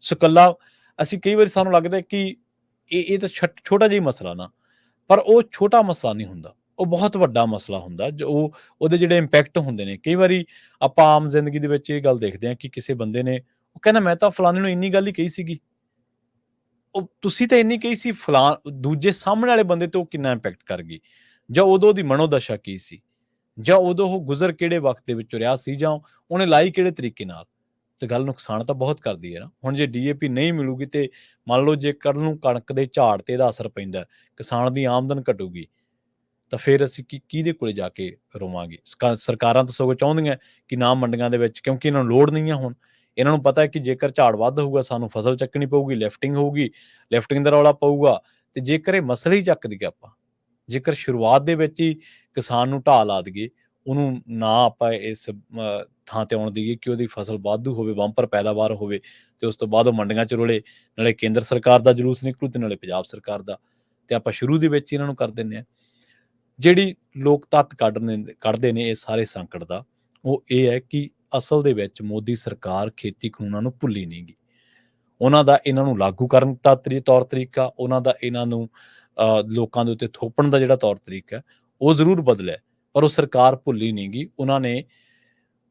S1: ਸੋ ਇਕੱਲਾ ਅਸੀਂ ਕਈ ਵਾਰੀ ਸਾਨੂੰ ਲੱਗਦਾ ਕਿ ਇਹ ਤਾਂ ਛੋਟਾ ਜਿਹਾ ਮਸਲਾ ਨਾ, ਪਰ ਉਹ ਛੋਟਾ ਮਸਲਾ ਨਹੀਂ ਹੁੰਦਾ, ਉਹ ਬਹੁਤ ਵੱਡਾ ਮਸਲਾ ਹੁੰਦਾ। ਜੋ ਉਹਦੇ ਜਿਹੜੇ ਇੰਪੈਕਟ ਹੁੰਦੇ ਨੇ, ਕਈ ਵਾਰੀ ਆਪਾਂ ਆਮ ਜ਼ਿੰਦਗੀ ਦੇ ਵਿੱਚ ਇਹ ਗੱਲ ਦੇਖਦੇ ਹਾਂ ਕਿ ਕਿਸੇ ਬੰਦੇ ਨੇ ਉਹ ਕਹਿੰਦਾ ਮੈਂ ਤਾਂ ਫਲਾਣੇ ਨੂੰ ਇੰਨੀ ਗੱਲ ਹੀ ਕਹੀ ਸੀਗੀ, ਉਹ ਤੁਸੀਂ ਤਾਂ ਇੰਨੀ ਕਹੀ ਸੀ, ਦੂਜੇ ਸਾਹਮਣੇ ਵਾਲੇ ਬੰਦੇ ਤੇ ਉਹ ਕਿੰਨਾ ਇੰਪੈਕਟ ਕਰ ਗਈ, ਜਾਂ ਉਦੋਂ ਉਹਦੀ ਮਨੋਦਸ਼ਾ ਕੀ ਸੀ, ਜਾਂ ਉਦੋਂ ਉਹ ਗੁਜ਼ਰ ਕਿਹੜੇ ਵਕਤ ਦੇ ਵਿੱਚੋਂ ਰਿਹਾ ਸੀ, ਜਾਂ ਉਹਨੇ ਲਾਈ ਕਿਹੜੇ ਤਰੀਕੇ ਨਾਲ, ਤੇ ਗੱਲ ਨੁਕਸਾਨ ਤਾਂ ਬਹੁਤ ਕਰਦੀ ਹੈ ਨਾ। ਹੁਣ ਜੇ ਡੀਏਪੀ ਨਹੀਂ ਮਿਲੂਗੀ ਤੇ ਮੰਨ ਲਓ ਜੇ ਕੱਲ੍ਹ ਨੂੰ ਕਣਕ ਦੇ ਝਾੜ ਤੇ ਇਹਦਾ ਅਸਰ ਪੈਂਦਾ, ਕਿਸਾਨ ਦੀ ਆਮਦਨ ਘਟੂਗੀ, ਤਾਂ ਫਿਰ ਅਸੀਂ ਕਿਹਦੇ ਕੋਲੇ ਜਾ ਕੇ ਰੋਵਾਂਗੇ? ਸਰਕਾਰਾਂ ਤਾਂ ਸਗੋਂ ਚਾਹੁੰਦੀਆਂ ਕਿ ਨਾ ਮੰਡੀਆਂ ਦੇ ਵਿੱਚ, ਕਿਉਂਕਿ ਇਹਨਾਂ ਨੂੰ ਲੋੜ ਨਹੀਂ ਆ। ਹੁਣ ਇਹਨਾਂ ਨੂੰ ਪਤਾ ਹੈ ਕਿ ਜੇਕਰ ਝਾੜ ਵੱਧ ਹੋਊਗਾ ਸਾਨੂੰ ਫਸਲ ਚੱਕਣੀ ਪਊਗੀ, ਲਿਫਟਿੰਗ ਹੋਊਗੀ, ਲਿਫਟਿੰਗ ਦਾ ਰੌਲਾ ਪਊਗਾ। ਤੇ ਜੇਕਰ ਇਹ ਮਸਲੇ ਹੀ ਚੱਕ ਦਈਏ ਆਪਾਂ, ਜੇਕਰ ਸ਼ੁਰੂਆਤ ਦੇ ਵਿੱਚ ਹੀ ਕਿਸਾਨ ਨੂੰ ਢਾਹ ਲਾ ਦਈਏ, ਉਹਨੂੰ ਨਾ ਆਪਾਂ ਇਸ ਥਾਂ ਤੇ ਆਉਣ ਦਈਏ ਕਿ ਉਹਦੀ ਫਸਲ ਵਾਧੂ ਹੋਵੇ, ਬੰਪਰ ਪੈਦਾਵਾਰ ਹੋਵੇ, ਤੇ ਉਸ ਤੋਂ ਬਾਅਦ ਉਹ ਮੰਡੀਆਂ 'ਚ ਰੁਲੇ, ਨਾਲੇ ਕੇਂਦਰ ਸਰਕਾਰ ਦਾ ਜਲੂਸ ਨਿਕਲੂ ਤੇ ਨਾਲੇ ਪੰਜਾਬ ਸਰਕਾਰ ਦਾ, ਤੇ ਆਪਾਂ ਸ਼ੁਰੂ ਦੇ ਵਿੱਚ ਹੀ ਇਹਨਾਂ ਨੂੰ ਕਰ ਦਿੰਦੇ ਹਾਂ। ਜਿਹੜੀ ਲੋਕ ਤੱਤ ਕੱਢਦੇ ਨੇ ਇਸ ਸਾਰੇ ਸੰਕਟ ਦਾ, ਉਹ ਇਹ ਹੈ ਕਿ ਅਸਲ ਦੇ ਵਿੱਚ ਮੋਦੀ ਸਰਕਾਰ ਖੇਤੀ ਕਾਨੂੰਨਾਂ ਨੂੰ ਭੁੱਲੀ ਨਹੀਂ ਗੀ। ਉਹਨਾਂ ਦਾ ਇਹਨਾਂ ਨੂੰ ਲਾਗੂ ਕਰਨ ਦਾ ਤੌਰ ਤਰੀਕਾ, ਉਹਨਾਂ ਦਾ ਇਹਨਾਂ ਨੂੰ ਲੋਕਾਂ ਦੇ ਉੱਤੇ ਥੋਪਣ ਦਾ ਜਿਹੜਾ ਤੌਰ ਤਰੀਕਾ ਉਹ ਜ਼ਰੂਰ ਬਦਲਿਆ, ਪਰ ਉਹ ਸਰਕਾਰ ਭੁੱਲੀ ਨਹੀਂ ਗੀ। ਉਹਨਾਂ ਨੇ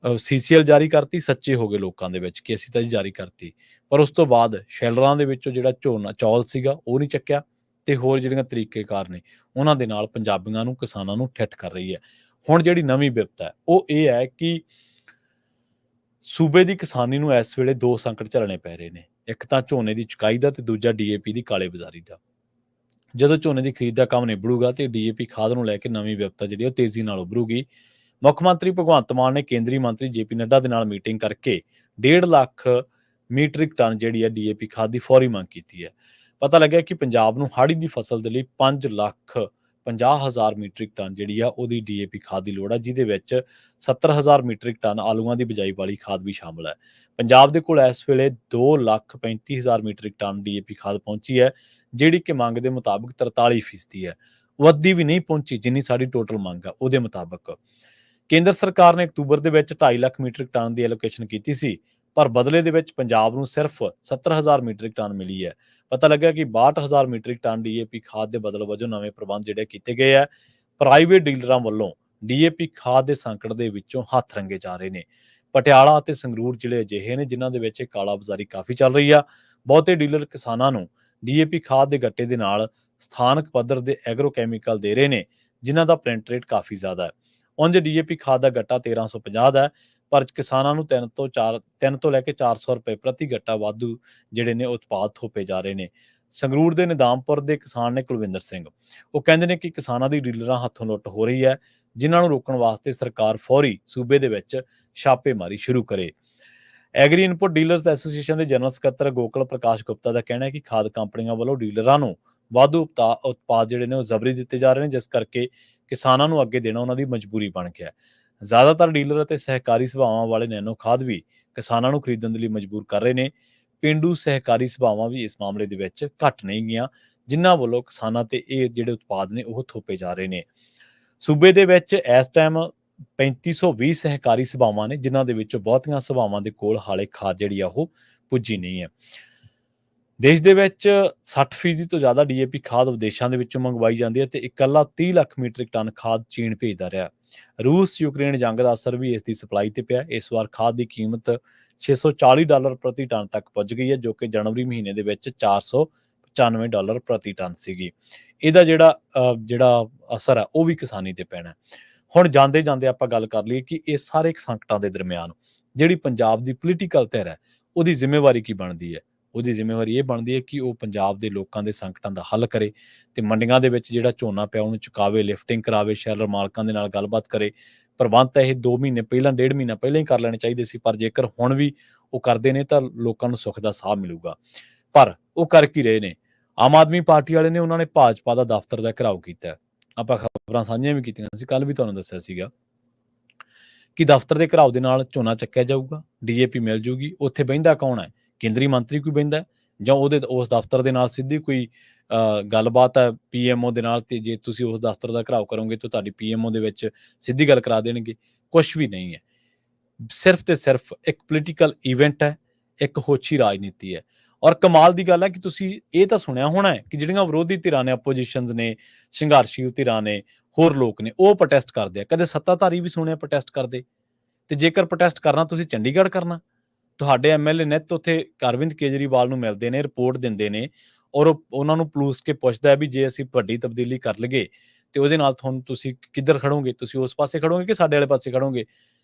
S1: CCL ਜਾਰੀ ਕਰਤੀ, ਸੱਚੇ ਹੋ ਗਏ ਲੋਕਾਂ ਦੇ ਵਿੱਚ ਕਿ ਅਸੀਂ ਤਾਂ ਜੀ ਜਾਰੀ ਕਰਤੀ, ਪਰ ਉਸ ਤੋਂ ਬਾਅਦ ਸ਼ੈਲਰਾਂ ਦੇ ਵਿੱਚੋਂ ਜਿਹੜਾ ਚੌਲ ਸੀਗਾ ਉਹ ਨਹੀਂ ਚੱਕਿਆ, ਤੇ ਹੋਰ ਜਿਹੜੀਆਂ ਤਰੀਕੇਕਾਰ ਨੇ ਉਹਨਾਂ ਦੇ ਨਾਲ ਪੰਜਾਬੀਆਂ ਨੂੰ, ਕਿਸਾਨਾਂ ਨੂੰ ਠੱਠ ਕਰ ਰਹੀ ਹੈ। ਹੁਣ ਜਿਹੜੀ ਨਵੀਂ ਬਿਪਤਾ ਹੈ ਉਹ ਇਹ ਹੈ ਕਿ ਸੂਬੇ ਦੀ ਕਿਸਾਨੀ ਨੂੰ ਇਸ ਵੇਲੇ 2 ਸੰਕਟ ਝੱਲਣੇ ਪੈ ਰਹੇ ਨੇ, ਇੱਕ ਤਾਂ ਝੋਨੇ ਦੀ ਚੁਕਾਈ ਦਾ ਤੇ ਦੂਜਾ ਡੀਏਪੀ ਦੀ ਕਾਲੇ ਬਾਜ਼ਾਰੀ ਦਾ। ਜਦੋਂ ਝੋਨੇ ਦੀ ਖਰੀਦ ਦਾ ਕੰਮ ਨਿਬੜੂਗਾ ਤੇ ਡੀਏਪੀ ਖਾਦ ਨੂੰ ਲੈ ਕੇ ਨਵੀਂ ਬਿਪਤਾ ਜਿਹੜੀ ਉਹ ਤੇਜ਼ੀ ਨਾਲ ਉਭਰੂਗੀ। ਮੁੱਖ ਮੰਤਰੀ ਭਗਵੰਤ ਮਾਨ ਨੇ ਕੇਂਦਰੀ ਮੰਤਰੀ JP ਨੱਡਾ ਦੇ ਨਾਲ ਮੀਟਿੰਗ ਕਰਕੇ 1.5 ਲੱਖ ਮੀਟ੍ਰਿਕ ਟਨ ਜਿਹੜੀ ਹੈ ਡੀਏਪੀ ਖਾਦ ਦੀ ਫੌਰੀ ਮੰਗ ਕੀਤੀ ਹੈ। ਪਤਾ ਲੱਗਿਆ ਕਿ ਪੰਜਾਬ ਨੂੰ ਹਾੜੀ ਦੀ ਫਸਲ ਦੇ ਲਈ 5,50,000 ਮੀਟ੍ਰਿਕ ਟਨ ਜਿਹੜੀ ਆ ਉਹਦੀ ਡੀਏਪੀ ਖਾਦ ਦੀ ਲੋੜ ਆ, ਜਿਹਦੇ ਵਿੱਚ 70,000 ਮੀਟ੍ਰਿਕ ਟਨ ਆਲੂਆਂ ਦੀ ਬਿਜਾਈ ਵਾਲੀ ਖਾਦ ਵੀ ਸ਼ਾਮਲ ਹੈ। ਪੰਜਾਬ ਦੇ ਕੋਲ ਇਸ ਵੇਲੇ 2,35,000 ਮੀਟ੍ਰਿਕ ਟਨ ਡੀਏਪੀ ਖਾਦ ਪਹੁੰਚੀ ਹੈ, ਜਿਹੜੀ ਕਿ ਮੰਗ ਦੇ ਮੁਤਾਬਕ 43% ਹੈ। ਵੱਧਦੀ ਵੀ ਨਹੀਂ ਪਹੁੰਚੀ ਜਿੰਨੀ ਸਾਡੀ ਟੋਟਲ ਮੰਗ ਆ ਉਹਦੇ ਮੁਤਾਬਕ। ਕੇਂਦਰ ਸਰਕਾਰ ਨੇ ਅਕਤੂਬਰ ਦੇ ਵਿੱਚ 2.5 ਲੱਖ ਮੀਟ੍ਰਿਕ ਟਨ ਦੀ ਐਲੋਕੇਸ਼ਨ ਕੀਤੀ ਸੀ, ਪਰ ਬਦਲੇ ਦੇ ਵਿੱਚ ਪੰਜਾਬ ਨੂੰ ਸਿਰਫ 70,000 ਮੀਟ੍ਰਿਕ ਟਨ ਮਿਲੀ ਹੈ। ਪਤਾ ਲੱਗਾ ਕਿ 62,000 ਮੀਟ੍ਰਿਕ ਟਨ ਡੀਏਪੀ ਖਾਦ ਦੇ ਬਦਲ ਵਜੋਂ ਨਵੇਂ ਪ੍ਰਬੰਧ ਜਿਹੜੇ ਕੀਤੇ ਗਏ ਆ ਪ੍ਰਾਈਵੇਟ ਡੀਲਰਾਂ ਵੱਲੋਂ ਡੀਏਪੀ ਖਾਦ ਦੇ ਸੰਕਟ ਦੇ ਵਿੱਚੋਂ ਹੱਥ ਰੰਗੇ ਜਾ ਰਹੇ ਨੇ। ਪਟਿਆਲਾ ਅਤੇ ਸੰਗਰੂਰ ਜ਼ਿਲ੍ਹੇ ਅਜਿਹੇ ਨੇ ਜਿਨ੍ਹਾਂ ਦੇ ਵਿੱਚ ਇਹ ਕਾਲਾਬਾਜ਼ਾਰੀ ਕਾਫੀ ਚੱਲ ਰਹੀ ਆ। ਬਹੁਤੇ ਡੀਲਰ ਕਿਸਾਨਾਂ ਨੂੰ ਡੀਏਪੀ ਖਾਦ ਦੇ ਗੱਟੇ ਦੇ ਨਾਲ ਸਥਾਨਕ ਪੱਧਰ ਦੇ ਐਗਰੋ ਕੈਮੀਕਲ ਦੇ ਰਹੇ ਨੇ, ਜਿਨ੍ਹਾਂ ਦਾ ਪ੍ਰਿੰਟ ਰੇਟ ਕਾਫੀ ਜ਼ਿਆਦਾ ਹੈ। ਉਂਝ ਡੀਏਪੀ ਖਾਦ ਦਾ ਗੱਟਾ 1350 ਦਾ ਹੈ, ਪਰ ਕਿਸਾਨਾਂ ਨੂੰ 3 ਤੋਂ ਲੈ ਕੇ 400 ਰੁਪਏ ਪ੍ਰਤੀ ਗੱਟਾ ਵਾਧੂ ਜਿਹੜੇ ਨੇ ਉਤਪਾਦ ਥੋਪੇ ਜਾ ਰਹੇ ਨੇ। ਸੰਗਰੂਰ ਦੇ ਨਿਦਾਮਪੁਰ ਦੇ ਕਿਸਾਨ ਨੇ ਕੁਲਵਿੰਦਰ ਸਿੰਘ, ਉਹ ਕਹਿੰਦੇ ਨੇ ਕਿ ਕਿਸਾਨਾਂ ਦੀ ਡੀਲਰਾਂ ਹੱਥੋਂ ਲੁੱਟ ਹੋ ਰਹੀ ਹੈ, ਜਿਨ੍ਹਾਂ ਨੂੰ ਰੋਕਣ ਵਾਸਤੇ ਸਰਕਾਰ ਫੌਰੀ ਸੂਬੇ ਦੇ ਵਿੱਚ ਛਾਪੇਮਾਰੀ ਸ਼ੁਰੂ ਕਰੇ। ਐਗਰੀ ਇਨਪੁਟ ਡੀਲਰਸ ਐਸੋਸੀਏਸ਼ਨ ਦੇ ਜਨਰਲ ਸਕੱਤਰ ਗੋਕਲ ਪ੍ਰਕਾਸ਼ ਗੁਪਤਾ ਦਾ ਕਹਿਣਾ ਹੈ ਕਿ ਖਾਦ ਕੰਪਨੀਆਂ ਵੱਲੋਂ ਡੀਲਰਾਂ ਨੂੰ ਵਾਧੂ ਉਤਪਾਦ ਜਿਹੜੇ ਨੇ ਉਹ ਜ਼ਬਰੀ ਦਿੱਤੇ ਜਾ ਰਹੇ ਨੇ, ਜਿਸ ਕਰਕੇ ਕਿਸਾਨਾਂ ਨੂੰ ਅੱਗੇ ਦੇਣਾ ਉਹਨਾਂ ਦੀ ਮਜਬੂਰੀ ਬਣ ਗਿਆ। ਜ਼ਿਆਦਾਤਰ ਡੀਲਰ ਅਤੇ ਸਹਿਕਾਰੀ ਸਭਾਵਾਂ ਵਾਲੇ ਨੈਨੋ ਖਾਦ ਵੀ ਕਿਸਾਨਾਂ ਨੂੰ ਖਰੀਦਣ ਦੇ ਲਈ ਮਜਬੂਰ ਕਰ ਰਹੇ ਨੇ। ਪੇਂਡੂ ਸਹਿਕਾਰੀ ਸਭਾਵਾਂ ਵੀ ਇਸ ਮਾਮਲੇ ਦੇ ਵਿੱਚ ਘੱਟ ਨਹੀਂ ਗਈਆਂ, ਜਿਨ੍ਹਾਂ ਵੱਲੋਂ ਕਿਸਾਨਾਂ ਤੇ ਇਹ ਜਿਹੜੇ ਉਤਪਾਦ ਨੇ ਉਹ ਥੋਪੇ ਜਾ ਰਹੇ ਨੇ। ਸੂਬੇ ਦੇ ਵਿੱਚ ਇਸ ਟਾਈਮ 3520 ਸਹਿਕਾਰੀ ਸਭਾਵਾਂ ਨੇ, ਜਿਨ੍ਹਾਂ ਦੇ ਵਿੱਚੋਂ ਬਹੁਤੀਆਂ ਸਭਾਵਾਂ ਦੇ ਕੋਲ ਹਾਲੇ ਖਾਦ ਜਿਹੜੀ ਆ ਉਹ ਪੁੱਜੀ ਨਹੀਂ ਹੈ। ਦੇਸ਼ ਦੇ ਵਿੱਚ 60% ਤੋਂ ਜ਼ਿਆਦਾ ਡੀਏਪੀ ਖਾਦ ਵਿਦੇਸ਼ਾਂ ਦੇ ਵਿੱਚੋਂ ਮੰਗਵਾਈ ਜਾਂਦੀ ਹੈ ਤੇ ਇਕੱਲਾ 30 ਲੱਖ ਮੀਟ੍ਰਿਕ ਟਨ ਖਾਦ ਚੀਨ ਭੇਜਦਾ ਰਿਹਾ। ਰੂਸ ਯੂਕਰੇਨ ਜੰਗ ਦਾ ਅਸਰ ਵੀ ਇਸ ਦੀ ਸਪਲਾਈ ਤੇ ਪਿਆ। ਇਸ ਵਾਰ ਖਾਦ ਦੀ ਕੀਮਤ $640 ਪ੍ਰਤੀ ਟਨ ਤੱਕ ਪਹੁੰਚ ਗਈ ਹੈ, ਜੋ ਕਿ ਜਨਵਰੀ ਮਹੀਨੇ ਦੇ ਵਿੱਚ $495 ਪ੍ਰਤੀ ਟਨ ਸੀਗੀ। ਇਹਦਾ ਜਿਹੜਾ ਅਸਰ ਹੈ ਉਹ ਵੀ ਕਿਸਾਨੀ ਤੇ ਪੈਣਾ। ਹੁਣ ਜਾਂਦੇ ਜਾਂਦੇ ਆਪਾਂ ਗੱਲ ਕਰ ਲਈਏ ਕਿ ਇਹ ਸਾਰੇ ਸੰਕਟਾਂ ਦੇ ਦਰਮਿਆਨ ਜਿਹੜੀ ਪੰਜਾਬ ਦੀ ਪੋਲੀਟੀਕਲ ਧਿਰ ਹੈ ਉਹਦੀ ਜ਼ਿੰਮੇਵਾਰੀ ਕੀ ਬਣਦੀ ਹੈ। ਉਹਦੀ ਜ਼ਿੰਮੇਵਾਰੀ ਇਹ ਬਣਦੀ ਹੈ ਕਿ ਉਹ ਪੰਜਾਬ ਦੇ ਲੋਕਾਂ ਦੇ ਸੰਕਟਾਂ ਦਾ ਹੱਲ ਕਰੇ ਤੇ ਮੰਡੀਆਂ ਦੇ ਵਿੱਚ ਜਿਹੜਾ ਝੋਨਾ ਪਿਆ ਉਹਨੂੰ ਚੁਕਾਵੇ, ਲਿਫਟਿੰਗ ਕਰਾਵੇ, ਸ਼ੈਲਰ ਮਾਲਕਾਂ ਦੇ ਨਾਲ ਗੱਲਬਾਤ ਕਰੇ। ਪ੍ਰਬੰਧ ਤਾਂ ਇਹ 2 ਮਹੀਨੇ ਪਹਿਲਾਂ, 1.5 ਮਹੀਨਾ ਪਹਿਲਾਂ ਹੀ ਕਰ ਲੈਣੇ ਚਾਹੀਦੇ ਸੀ, ਪਰ ਜੇਕਰ ਹੁਣ ਵੀ ਉਹ ਕਰਦੇ ਨੇ ਤਾਂ ਲੋਕਾਂ ਨੂੰ ਸੁੱਖ ਦਾ ਸਾਹ ਮਿਲੂਗਾ। ਪਰ ਉਹ ਕਰ ਕੀ ਰਹੇ ਨੇ? ਆਮ ਆਦਮੀ ਪਾਰਟੀ ਵਾਲੇ ਨੇ ਉਹਨਾਂ ਨੇ ਭਾਜਪਾ ਦਾ ਦਫ਼ਤਰ ਦਾ ਘਿਰਾਓ ਕੀਤਾ। ਆਪਾਂ ਖਬਰਾਂ ਸਾਂਝੀਆਂ ਵੀ ਕੀਤੀਆਂ ਸੀ, ਕੱਲ ਵੀ ਤੁਹਾਨੂੰ ਦੱਸਿਆ ਸੀਗਾ ਕਿ ਦਫ਼ਤਰ ਦੇ ਘਿਰਾਓ ਦੇ ਨਾਲ ਝੋਨਾ ਚੱਕਿਆ ਜਾਊਗਾ, ਡੀਏਪੀ ਮਿਲ ਜੂਗੀ। ਉੱਥੇ ਬਹਿੰਦਾ ਕੌਣ ਹੈ? ਕੇਂਦਰੀ ਮੰਤਰੀ ਕੋਈ ਬਹਿੰਦਾ ਜਾਂ ਉਸ ਦਫ਼ਤਰ ਦੇ ਨਾਲ ਸਿੱਧੀ ਕੋਈ ਗੱਲਬਾਤ ਹੈ ਪੀਐਮਓ ਦੇ ਨਾਲ, ਤੇ ਜੇ ਤੁਸੀਂ ਉਸ ਦਫ਼ਤਰ ਦਾ ਘਿਰਾਓ ਕਰੋਗੇ ਤਾਂ ਤੁਹਾਡੀ ਪੀਐਮਓ ਦੇ ਵਿੱਚ ਸਿੱਧੀ ਗੱਲ ਕਰਾ ਦੇਣਗੇ? ਕੁਛ ਵੀ ਨਹੀਂ ਹੈ। ਸਿਰਫ ਤੇ ਸਿਰਫ ਇੱਕ ਪੋਲੀਟੀਕਲ ਇਵੈਂਟ ਹੈ, ਇੱਕ ਹੋਛੀ ਰਾਜਨੀਤੀ ਹੈ। ਔਰ ਕਮਾਲ ਦੀ ਗੱਲ ਹੈ ਕਿ ਤੁਸੀਂ ਇਹ ਤਾਂ ਸੁਣਿਆ ਹੋਣਾ ਹੈ ਕਿ ਜਿਹੜੀਆਂ ਵਿਰੋਧੀ ਧਿਰਾਂ ਨੇ, ਆਪੋਜੀਸ਼ਨਸ ਨੇ, ਸੰਘਰਸ਼ੀਲ ਧਿਰਾਂ ਨੇ, ਹੋਰ ਲੋਕ ਨੇ, ਉਹ ਪ੍ਰੋਟੈਸਟ ਕਰਦੇ ਆ। ਕਦੇ ਸੱਤਾਧਾਰੀ ਵੀ ਸੁਣਿਆ ਪ੍ਰੋਟੈਸਟ ਕਰਦੇ? ਤੇ ਜੇਕਰ ਪ੍ਰੋਟੈਸਟ ਕਰਨਾ ਤੁਸੀਂ ਚੰਡੀਗੜ੍ਹ ਕਰਨਾ। ਤੁਹਾਡੇ ਐਮਐਲਏ ਨਿੱਤ ਉੱਥੇ ਅਰਵਿੰਦ ਕੇਜਰੀਵਾਲ ਨੂੰ ਮਿਲਦੇ ਨੇ, ਰਿਪੋਰਟ ਦਿੰਦੇ ਨੇ, ਔਰ ਉਹਨਾਂ ਨੂੰ ਪਲੂਸ ਕੇ ਪੁੱਛਦਾ ਵੀ ਜੇ ਅਸੀਂ ਵੱਡੀ ਤਬਦੀਲੀ ਕਰ ਲਈਏ ਤੇ ਉਹਦੇ ਨਾਲ ਤੁਸੀਂ ਕਿੱਧਰ ਖੜੋਗੇ? ਤੁਸੀਂ ਉਸ ਪਾਸੇ ਖੜੋਗੇ ਕਿ ਸਾਡੇ ਵਾਲੇ ਪਾਸੇ ਖੜੋਗੇ?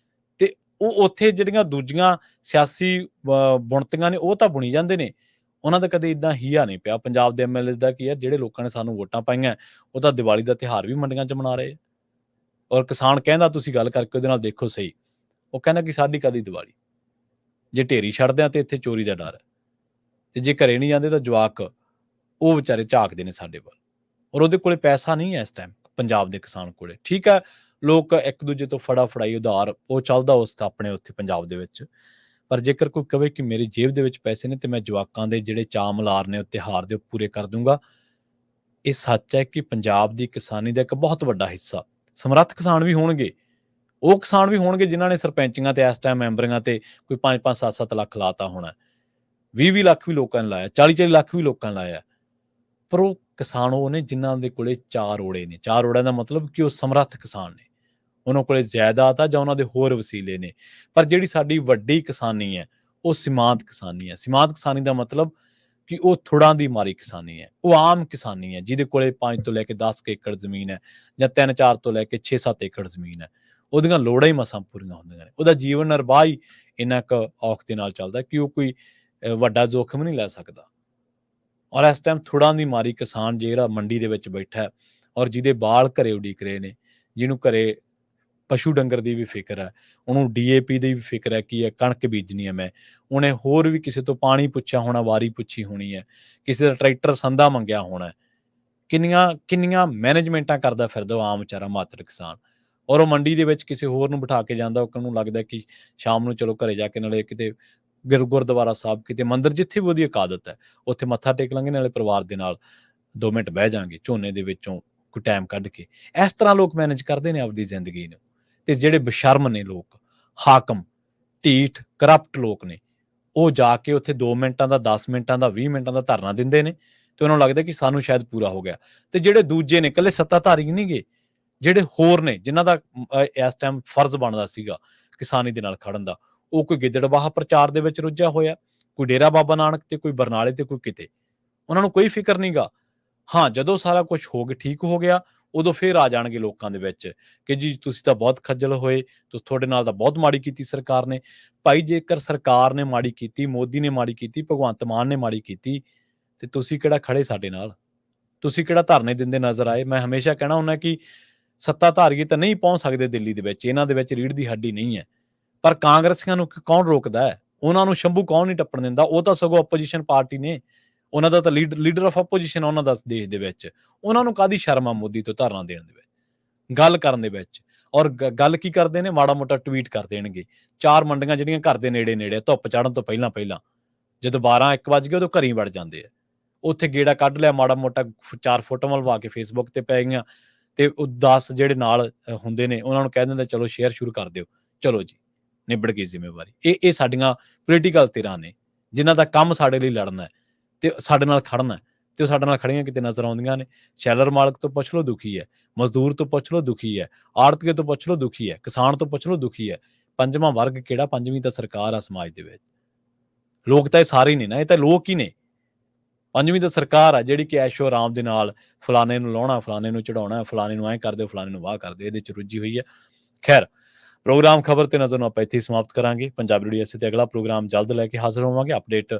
S1: ਤੇ ਉਹ ਉੱਥੇ ਜਿਹੜੀਆਂ ਦੂਜੀਆਂ ਸਿਆਸੀ ਬੁਣਤੀਆਂ ਨੇ ਉਹ ਤਾਂ ਬੁਣੀ ਜਾਂਦੇ ਨੇ। ਉਹਨਾਂ ਦਾ ਕਦੇ ਇਦਾਂ ਹੀਆ ਨਹੀਂ ਪਿਆ ਪੰਜਾਬ ਦੇ ਐਮਐਲਏਜ਼ ਦਾ ਕਿ ਯਾਰ ਜਿਹੜੇ ਲੋਕਾਂ ਨੇ ਸਾਨੂੰ ਵੋਟਾਂ ਪਾਈਆਂ ਉਹ ਤਾਂ ਦੀਵਾਲੀ ਦਾ ਤਿਉਹਾਰ ਵੀ ਮੰਡੀਆਂ 'ਚ ਮਨਾ ਰਹੇ। ਔਰ ਕਿਸਾਨ ਕਹਿੰਦਾ, ਤੁਸੀਂ ਗੱਲ ਕਰਕੇ ਉਹਦੇ ਨਾਲ ਦੇਖੋ ਸਹੀ, ਉਹ ਕਹਿੰਦਾ ਕਿ ਸਾਡੀ ਕਾਹਦੀ ਦੀਵਾਲੀ, ਜੇ ਢੇਰੀ ਛੱਡਦੇ ਆ ਤੇ ਇੱਥੇ ਚੋਰੀ ਦਾ ਡਰ ਹੈ, ਤੇ ਜੇ ਘਰੇ ਨਹੀਂ ਜਾਂਦੇ ਤਾਂ ਜਵਾਕ ਉਹ ਵਿਚਾਰੇ ਝਾਕਦੇ ਨੇ ਸਾਡੇ ਵੱਲ। ਔਰ ਉਹਦੇ ਕੋਲੇ ਪੈਸਾ ਨਹੀਂ ਹੈ ਇਸ ਟਾਈਮ ਪੰਜਾਬ ਦੇ ਕਿਸਾਨ ਕੋਲੇ। ਠੀਕ ਹੈ, ਲੋਕ ਇੱਕ ਦੂਜੇ ਤੋਂ ਫੜਾ ਫੜਾਈ ਉਧਾਰ ਉਹ ਚੱਲਦਾ ਉਸ ਆਪਣੇ ਉੱਥੇ ਪੰਜਾਬ ਦੇ ਵਿੱਚ, ਪਰ ਜੇਕਰ ਕੋਈ ਕਵੇ ਕਿ ਮੇਰੀ ਜੇਬ ਦੇ ਵਿੱਚ ਪੈਸੇ ਨੇ ਤੇ ਮੈਂ ਜਵਾਕਾਂ ਦੇ ਜਿਹੜੇ ਚਾਅ ਮਲਾਰ ਨੇ ਉਹ ਤਿਉਹਾਰ ਦੇ ਪੂਰੇ ਕਰ ਦੂੰਗਾ, ਇਹ ਸੱਚ ਹੈ ਕਿ ਪੰਜਾਬ ਦੀ ਕਿਸਾਨੀ ਦਾ ਇੱਕ ਬਹੁਤ ਵੱਡਾ ਹਿੱਸਾ ਸਮਰੱਥ ਕਿਸਾਨ ਵੀ ਹੋਣਗੇ। ਉਹ ਕਿਸਾਨ ਵੀ ਹੋਣਗੇ ਜਿਨ੍ਹਾਂ ਨੇ ਸਰਪੰਚੀਆਂ ਤੇ ਇਸ ਟਾਈਮ ਮੈਂਬਰੀਆਂ ਤੇ ਕੋਈ 5-5 7-7 ਲੱਖ ਲਾਤਾ ਹੋਣਾ, 20-20 ਲੱਖ ਵੀ ਲੋਕਾਂ ਨੇ ਲਾਇਆ, 40-40 ਲੱਖ ਵੀ ਲੋਕਾਂ ਨੇ ਲਾਇਆ। ਪਰ ਉਹ ਕਿਸਾਨ ਉਹ ਨੇ ਜਿਨ੍ਹਾਂ ਦੇ ਕੋਲੇ 4 ਰੋੜੇ ਨੇ। 4 ਰੋੜਿਆਂ ਦਾ ਮਤਲਬ ਕਿ ਉਹ ਸਮਰੱਥ ਕਿਸਾਨ ਨੇ, ਉਹਨਾਂ ਕੋਲੇ ਜਾਇਦਾਦ ਆ ਜਾਂ ਉਹਨਾਂ ਦੇ ਹੋਰ ਵਸੀਲੇ ਨੇ। ਪਰ ਜਿਹੜੀ ਸਾਡੀ ਵੱਡੀ ਕਿਸਾਨੀ ਹੈ ਉਹ ਸੀਮਾਂਤ ਕਿਸਾਨੀ ਹੈ। ਸੀਮਾਂਤ ਕਿਸਾਨੀ ਦਾ ਮਤਲਬ ਕਿ ਉਹ ਥੋੜਾਂ ਦੀ ਮਾਰੀ ਕਿਸਾਨੀ ਹੈ, ਉਹ ਆਮ ਕਿਸਾਨੀ ਹੈ ਜਿਹਦੇ ਕੋਲੇ 5 ਤੋਂ ਲੈ ਕੇ 10 ਏਕੜ ਜ਼ਮੀਨ ਹੈ ਜਾਂ 3-4 ਤੋਂ ਲੈ ਕੇ 6-7 ਏਕੜ ਜ਼ਮੀਨ ਹੈ। ਉਹਦੀਆਂ ਲੋੜਾਂ ਹੀ ਮਸਾਂ ਪੂਰੀਆਂ ਹੁੰਦੀਆਂ ਨੇ, ਉਹਦਾ ਜੀਵਨ ਨਿਰਬਾਹ ਹੀ ਇੰਨਾ ਕੁ ਔਖ ਦੇ ਨਾਲ ਚੱਲਦਾ ਕਿ ਉਹ ਕੋਈ ਵੱਡਾ ਜੋਖਮ ਨਹੀਂ ਲੈ ਸਕਦਾ। ਔਰ ਇਸ ਟਾਈਮ ਥੋੜਾਂ ਦੀ ਮਾਰੀ ਕਿਸਾਨ ਜਿਹੜਾ ਮੰਡੀ ਦੇ ਵਿੱਚ ਬੈਠਾ ਹੈ ਔਰ ਜਿਹਦੇ ਬਾਲ ਘਰੇ ਉਡੀਕ ਰਹੇ ਨੇ, ਜਿਹਨੂੰ ਘਰੇ ਪਸ਼ੂ ਡੰਗਰ ਦੀ ਵੀ ਫਿਕਰ ਹੈ, ਉਹਨੂੰ ਡੀਏਪੀ ਦੀ ਵੀ ਫਿਕਰ ਹੈ ਕਿ ਇਹ ਕਣਕ ਬੀਜਣੀ ਹੈ ਮੈਂ, ਉਹਨੇ ਹੋਰ ਵੀ ਕਿਸੇ ਤੋਂ ਪਾਣੀ ਪੁੱਛਿਆ ਹੋਣਾ, ਵਾਰੀ ਪੁੱਛੀ ਹੋਣੀ ਹੈ, ਕਿਸੇ ਦਾ ਟਰੈਕਟਰ ਸੰਦਾ ਮੰਗਿਆ ਹੋਣਾ। ਕਿੰਨੀਆਂ ਮੈਨੇਜਮੈਂਟਾਂ ਕਰਦਾ ਫਿਰਦਾ ਉਹ ਆਮ ਵਿਚਾਰਾ ਮਾਤਰ ਕਿਸਾਨ। ਔਰ ਉਹ ਮੰਡੀ ਦੇ ਵਿੱਚ ਕਿਸੇ ਹੋਰ ਨੂੰ ਬਿਠਾ ਕੇ ਜਾਂਦਾ, ਉਹਨੂੰ ਲੱਗਦਾ ਕਿ ਸ਼ਾਮ ਨੂੰ ਚਲੋ ਘਰੇ ਜਾ ਕੇ ਨਾਲੇ ਕਿਤੇ ਗੁਰਦੁਆਰਾ ਸਾਹਿਬ, ਕਿਤੇ ਮੰਦਿਰ, ਜਿੱਥੇ ਵੀ ਉਹਦੀ ਇਕਾਦਤ ਹੈ ਉੱਥੇ ਮੱਥਾ ਟੇਕ ਲਾਂਗੇ, ਨਾਲੇ ਪਰਿਵਾਰ ਦੇ ਨਾਲ 2 ਮਿੰਟ ਬਹਿ ਜਾਾਂਗੇ, ਝੋਨੇ ਦੇ ਵਿੱਚੋਂ ਕੋਈ ਟਾਈਮ ਕੱਢ ਕੇ। ਇਸ ਤਰ੍ਹਾਂ ਲੋਕ ਮੈਨੇਜ ਕਰਦੇ ਨੇ ਆਪਦੀ ਜ਼ਿੰਦਗੀ ਨੂੰ। ਤੇ ਜਿਹੜੇ ਬੇਸ਼ਰਮ ਨੇ ਲੋਕ, ਹਾਕਮ, ਢੀਠ, ਕਰਪਟ ਲੋਕ ਨੇ, ਉਹ ਜਾ ਕੇ ਉੱਥੇ 2 ਮਿੰਟਾਂ ਦਾ, 10 ਮਿੰਟਾਂ ਦਾ, 20 ਮਿੰਟਾਂ ਦਾ ਧਰਨਾ ਦਿੰਦੇ ਨੇ ਤੇ ਉਹਨਾਂ ਨੂੰ ਲੱਗਦਾ ਕਿ ਸਾਨੂੰ ਸ਼ਾਇਦ ਪੂਰਾ ਹੋ ਗਿਆ। ਤੇ ਜਿਹੜੇ ਦੂਜੇ ਨੇ, ਇਕੱਲੇ ਸੱਤਾਧਾਰੀ ਨਹੀਂ ਗੇ, ਜਿਹੜੇ ਹੋਰ ਨੇ ਜਿਨ੍ਹਾਂ ਦਾ ਇਸ ਟਾਈਮ ਫਰਜ਼ ਬਣਦਾ ਸੀਗਾ ਕਿਸਾਨੀ ਦੇ ਨਾਲ ਖੜਨ ਦਾ, ਉਹ ਕੋਈ ਗਿੱਦੜਬਾਹਾ ਪ੍ਰਚਾਰ ਦੇ ਵਿੱਚ ਰੁੱਝਿਆ ਹੋਇਆ, ਕੋਈ ਡੇਰਾ ਬਾਬਾ ਨਾਨਕ ਤੇ ਕੋਈ ਬਰਨਾਲੇ ਤੇ ਕੋਈ ਕਿਤੇ। ਉਹਨਾਂ ਨੂੰ ਕੋਈ ਫਿਕਰ ਨਹੀਂ ਗਾ। ਹਾਂ, ਜਦੋਂ ਸਾਰਾ ਕੁਝ ਹੋ ਗਿਆ, ਠੀਕ ਹੋ ਗਿਆ, ਉਦੋਂ ਫਿਰ ਆ ਜਾਣਗੇ ਲੋਕਾਂ ਦੇ ਵਿੱਚ ਕਿ ਜੀ ਤੁਸੀਂ ਤਾਂ ਬਹੁਤ ਖੱਜਲ ਹੋਏ, ਤੁਹਾਡੇ ਨਾਲ ਤਾਂ ਬਹੁਤ ਮਾੜੀ ਕੀਤੀ ਸਰਕਾਰ ਨੇ। ਭਾਈ ਜੇਕਰ ਸਰਕਾਰ ਨੇ ਮਾੜੀ ਕੀਤੀ, ਮੋਦੀ ਨੇ ਮਾੜੀ ਕੀਤੀ, ਭਗਵੰਤ ਮਾਨ ਨੇ ਮਾੜੀ ਕੀਤੀ, ਤੇ ਤੁਸੀਂ ਕਿਹੜਾ ਖੜੇ ਸਾਡੇ ਨਾਲ? ਤੁਸੀਂ ਕਿਹੜਾ ਧਰਨੇ ਦਿੰਦੇ ਨਜ਼ਰ ਆਏ? ਮੈਂ ਹਮੇਸ਼ਾ ਕਹਿਣਾ ਹੁੰਦਾ ਕਿ ਸੱਤਾਧਾਰੀ ਤਾਂ ਨਹੀਂ ਪਹੁੰਚ ਸਕਦੇ ਦਿੱਲੀ ਦੇ ਵਿੱਚ, ਇਹਨਾਂ ਦੇ ਵਿੱਚ ਰੀੜ੍ਹ ਦੀ ਹੱਡੀ ਨਹੀਂ ਹੈ, ਪਰ ਕਾਂਗਰਸੀਆਂ ਨੂੰ ਕੌਣ ਰੋਕਦਾ ਹੈ? ਉਹਨਾਂ ਨੂੰ ਸ਼ੰਭੂ ਕੌਣ ਨਹੀਂ ਟੱਪਣ ਦਿੰਦਾ? ਉਹ ਤਾਂ ਸਗੋਂ ਆਪੋਜੀਸ਼ਨ ਪਾਰਟੀ ਨੇ, ਉਹਨਾਂ ਦਾ ਤਾਂ ਲੀਡਰ ਆਫ ਆਪੋਜੀਸ਼ਨ ਉਹਨਾਂ ਦਾ ਦੇਸ਼ ਦੇ ਵਿੱਚ। ਉਹਨਾਂ ਨੂੰ ਕਾਹਦੀ ਸ਼ਰਮ ਆ ਮੋਦੀ ਤੋਂ ਧਰਨਾ ਦੇਣ ਦੇ ਵਿੱਚ, ਗੱਲ ਕਰਨ ਦੇ ਵਿੱਚ? ਔਰ ਗੱਲ ਕੀ ਕਰਦੇ ਨੇ? ਮਾੜਾ ਮੋਟਾ ਟਵੀਟ ਕਰ ਦੇਣਗੇ। 4 ਮੰਡੀਆਂ ਜਿਹੜੀਆਂ ਘਰ ਦੇ ਨੇੜੇ ਧੁੱਪ ਚੜ੍ਹਨ ਤੋਂ ਪਹਿਲਾਂ ਜਦੋਂ 12-1 ਵੱਜ ਗਏ ਉਦੋਂ ਘਰੀਂ ਵੜ ਜਾਂਦੇ ਆ। ਉੱਥੇ ਗੇੜਾ ਕੱਢ ਲਿਆ, ਮਾੜਾ ਮੋਟਾ 4 ਫੋਟੋਆਂ ਲਵਾ ਕੇ ਫੇਸਬੁੱਕ ਤੇ ਪੈ ਗਈਆਂ, ਤੇ ਉਹ 10 ਜਿਹੜੇ ਨਾਲ ਹੁੰਦੇ ਨੇ ਉਹਨਾਂ ਨੂੰ ਕਹਿ ਦਿੰਦੇ ਚਲੋ ਸ਼ੇਅਰ ਸ਼ੁਰੂ ਕਰ ਦਿਓ, ਚਲੋ ਜੀ ਨਿਬੜ ਗਈ ਜ਼ਿੰਮੇਵਾਰੀ। ਇਹ ਸਾਡੀਆਂ ਪੋਲੀਟੀਕਲ ਧਿਰਾਂ ਨੇ ਜਿਨ੍ਹਾਂ ਦਾ ਕੰਮ ਸਾਡੇ ਲਈ ਲੜਨਾ ਹੈ ਤੇ ਸਾਡੇ ਨਾਲ ਖੜਨਾ ਹੈ, ਤੇ ਉਹ ਸਾਡੇ ਨਾਲ ਖੜੀਆਂ ਕਿਤੇ ਨਜ਼ਰ ਆਉਂਦੀਆਂ ਨੇ। ਸ਼ੈਲਰ ਮਾਲਕ ਤੋਂ ਪੁੱਛ ਲਓ ਦੁਖੀ ਹੈ, ਮਜ਼ਦੂਰ ਤੋਂ ਪੁੱਛ ਲਓ ਦੁਖੀ ਹੈ, ਆੜਤੀਏ ਤੋਂ ਪੁੱਛ ਲਓ ਦੁਖੀ ਹੈ, ਕਿਸਾਨ ਤੋਂ ਪੁੱਛ ਲਓ ਦੁਖੀ ਹੈ। ਪੰਜਵਾਂ ਵਰਗ ਕਿਹੜਾ? ਪੰਜਵੀਂ ਤਾਂ ਸਰਕਾਰ ਆ ਸਮਾਜ ਦੇ ਵਿੱਚ। ਲੋਕ ਤਾਂ ਇਹ ਸਾਰੇ ਹੀ ਨੇ ਨਾ, ਇਹ ਤਾਂ ਲੋਕ ਹੀ ਨੇ। ਪੰਜਵੀਂ ਤਾਂ ਸਰਕਾਰ ਆ ਜਿਹੜੀ ਕਿ ਐਸ਼ੋ ਆਰਾਮ ਦੇ ਨਾਲ ਫਲਾਣੇ ਨੂੰ ਲਾਉਣਾ, ਫਲਾਣੇ ਨੂੰ ਚੜਾਉਣਾ, ਫਲਾਣੇ ਨੂੰ ਐਂ ਕਰ ਦਿਓ, ਫਲਾਣੇ ਨੂੰ ਵਾਹ ਕਰ ਦਿਓ, ਇਹਦੇ 'ਚ ਰੁੱਝੀ ਹੋਈ ਹੈ। ਖੈਰ, ਪ੍ਰੋਗਰਾਮ ਖਬਰ ਤੇ ਨਜ਼ਰ ਨੂੰ ਆਪਾਂ ਇੱਥੇ ਹੀ ਸਮਾਪਤ ਕਰਾਂਗੇ। ਪੰਜਾਬੀ ਰੇਡੀਓ ਐਸੇ ਤੇ ਅਗਲਾ ਪ੍ਰੋਗਰਾਮ ਜਲਦ ਲੈ ਕੇ ਹਾਜ਼ਰ ਹੋਵਾਂਗੇ। ਅਪਡੇਟ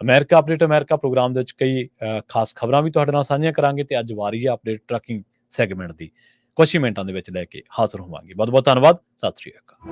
S1: ਅਮਰੀਕਾ ਪ੍ਰੋਗਰਾਮ ਦੇ ਵਿੱਚ ਕਈ ਖਾਸ ਖਬਰਾਂ ਵੀ ਤੁਹਾਡੇ ਨਾਲ ਸਾਂਝੀਆਂ ਕਰਾਂਗੇ, ਤੇ ਅੱਜ ਵਾਰੀ ਹੈ ਅਪਡੇਟ ਟਰੱਕਿੰਗ ਸੈਗਮੈਂਟ ਦੀ। ਕੁਝ ਹੀ ਮਿੰਟਾਂ ਦੇ ਵਿੱਚ ਲੈ ਕੇ ਹਾਜ਼ਰ ਹੋਵਾਂਗੇ। ਬਹੁਤ ਬਹੁਤ ਧੰਨਵਾਦ। ਸਤਿ ਸ੍ਰੀ ਅਕਾਲ।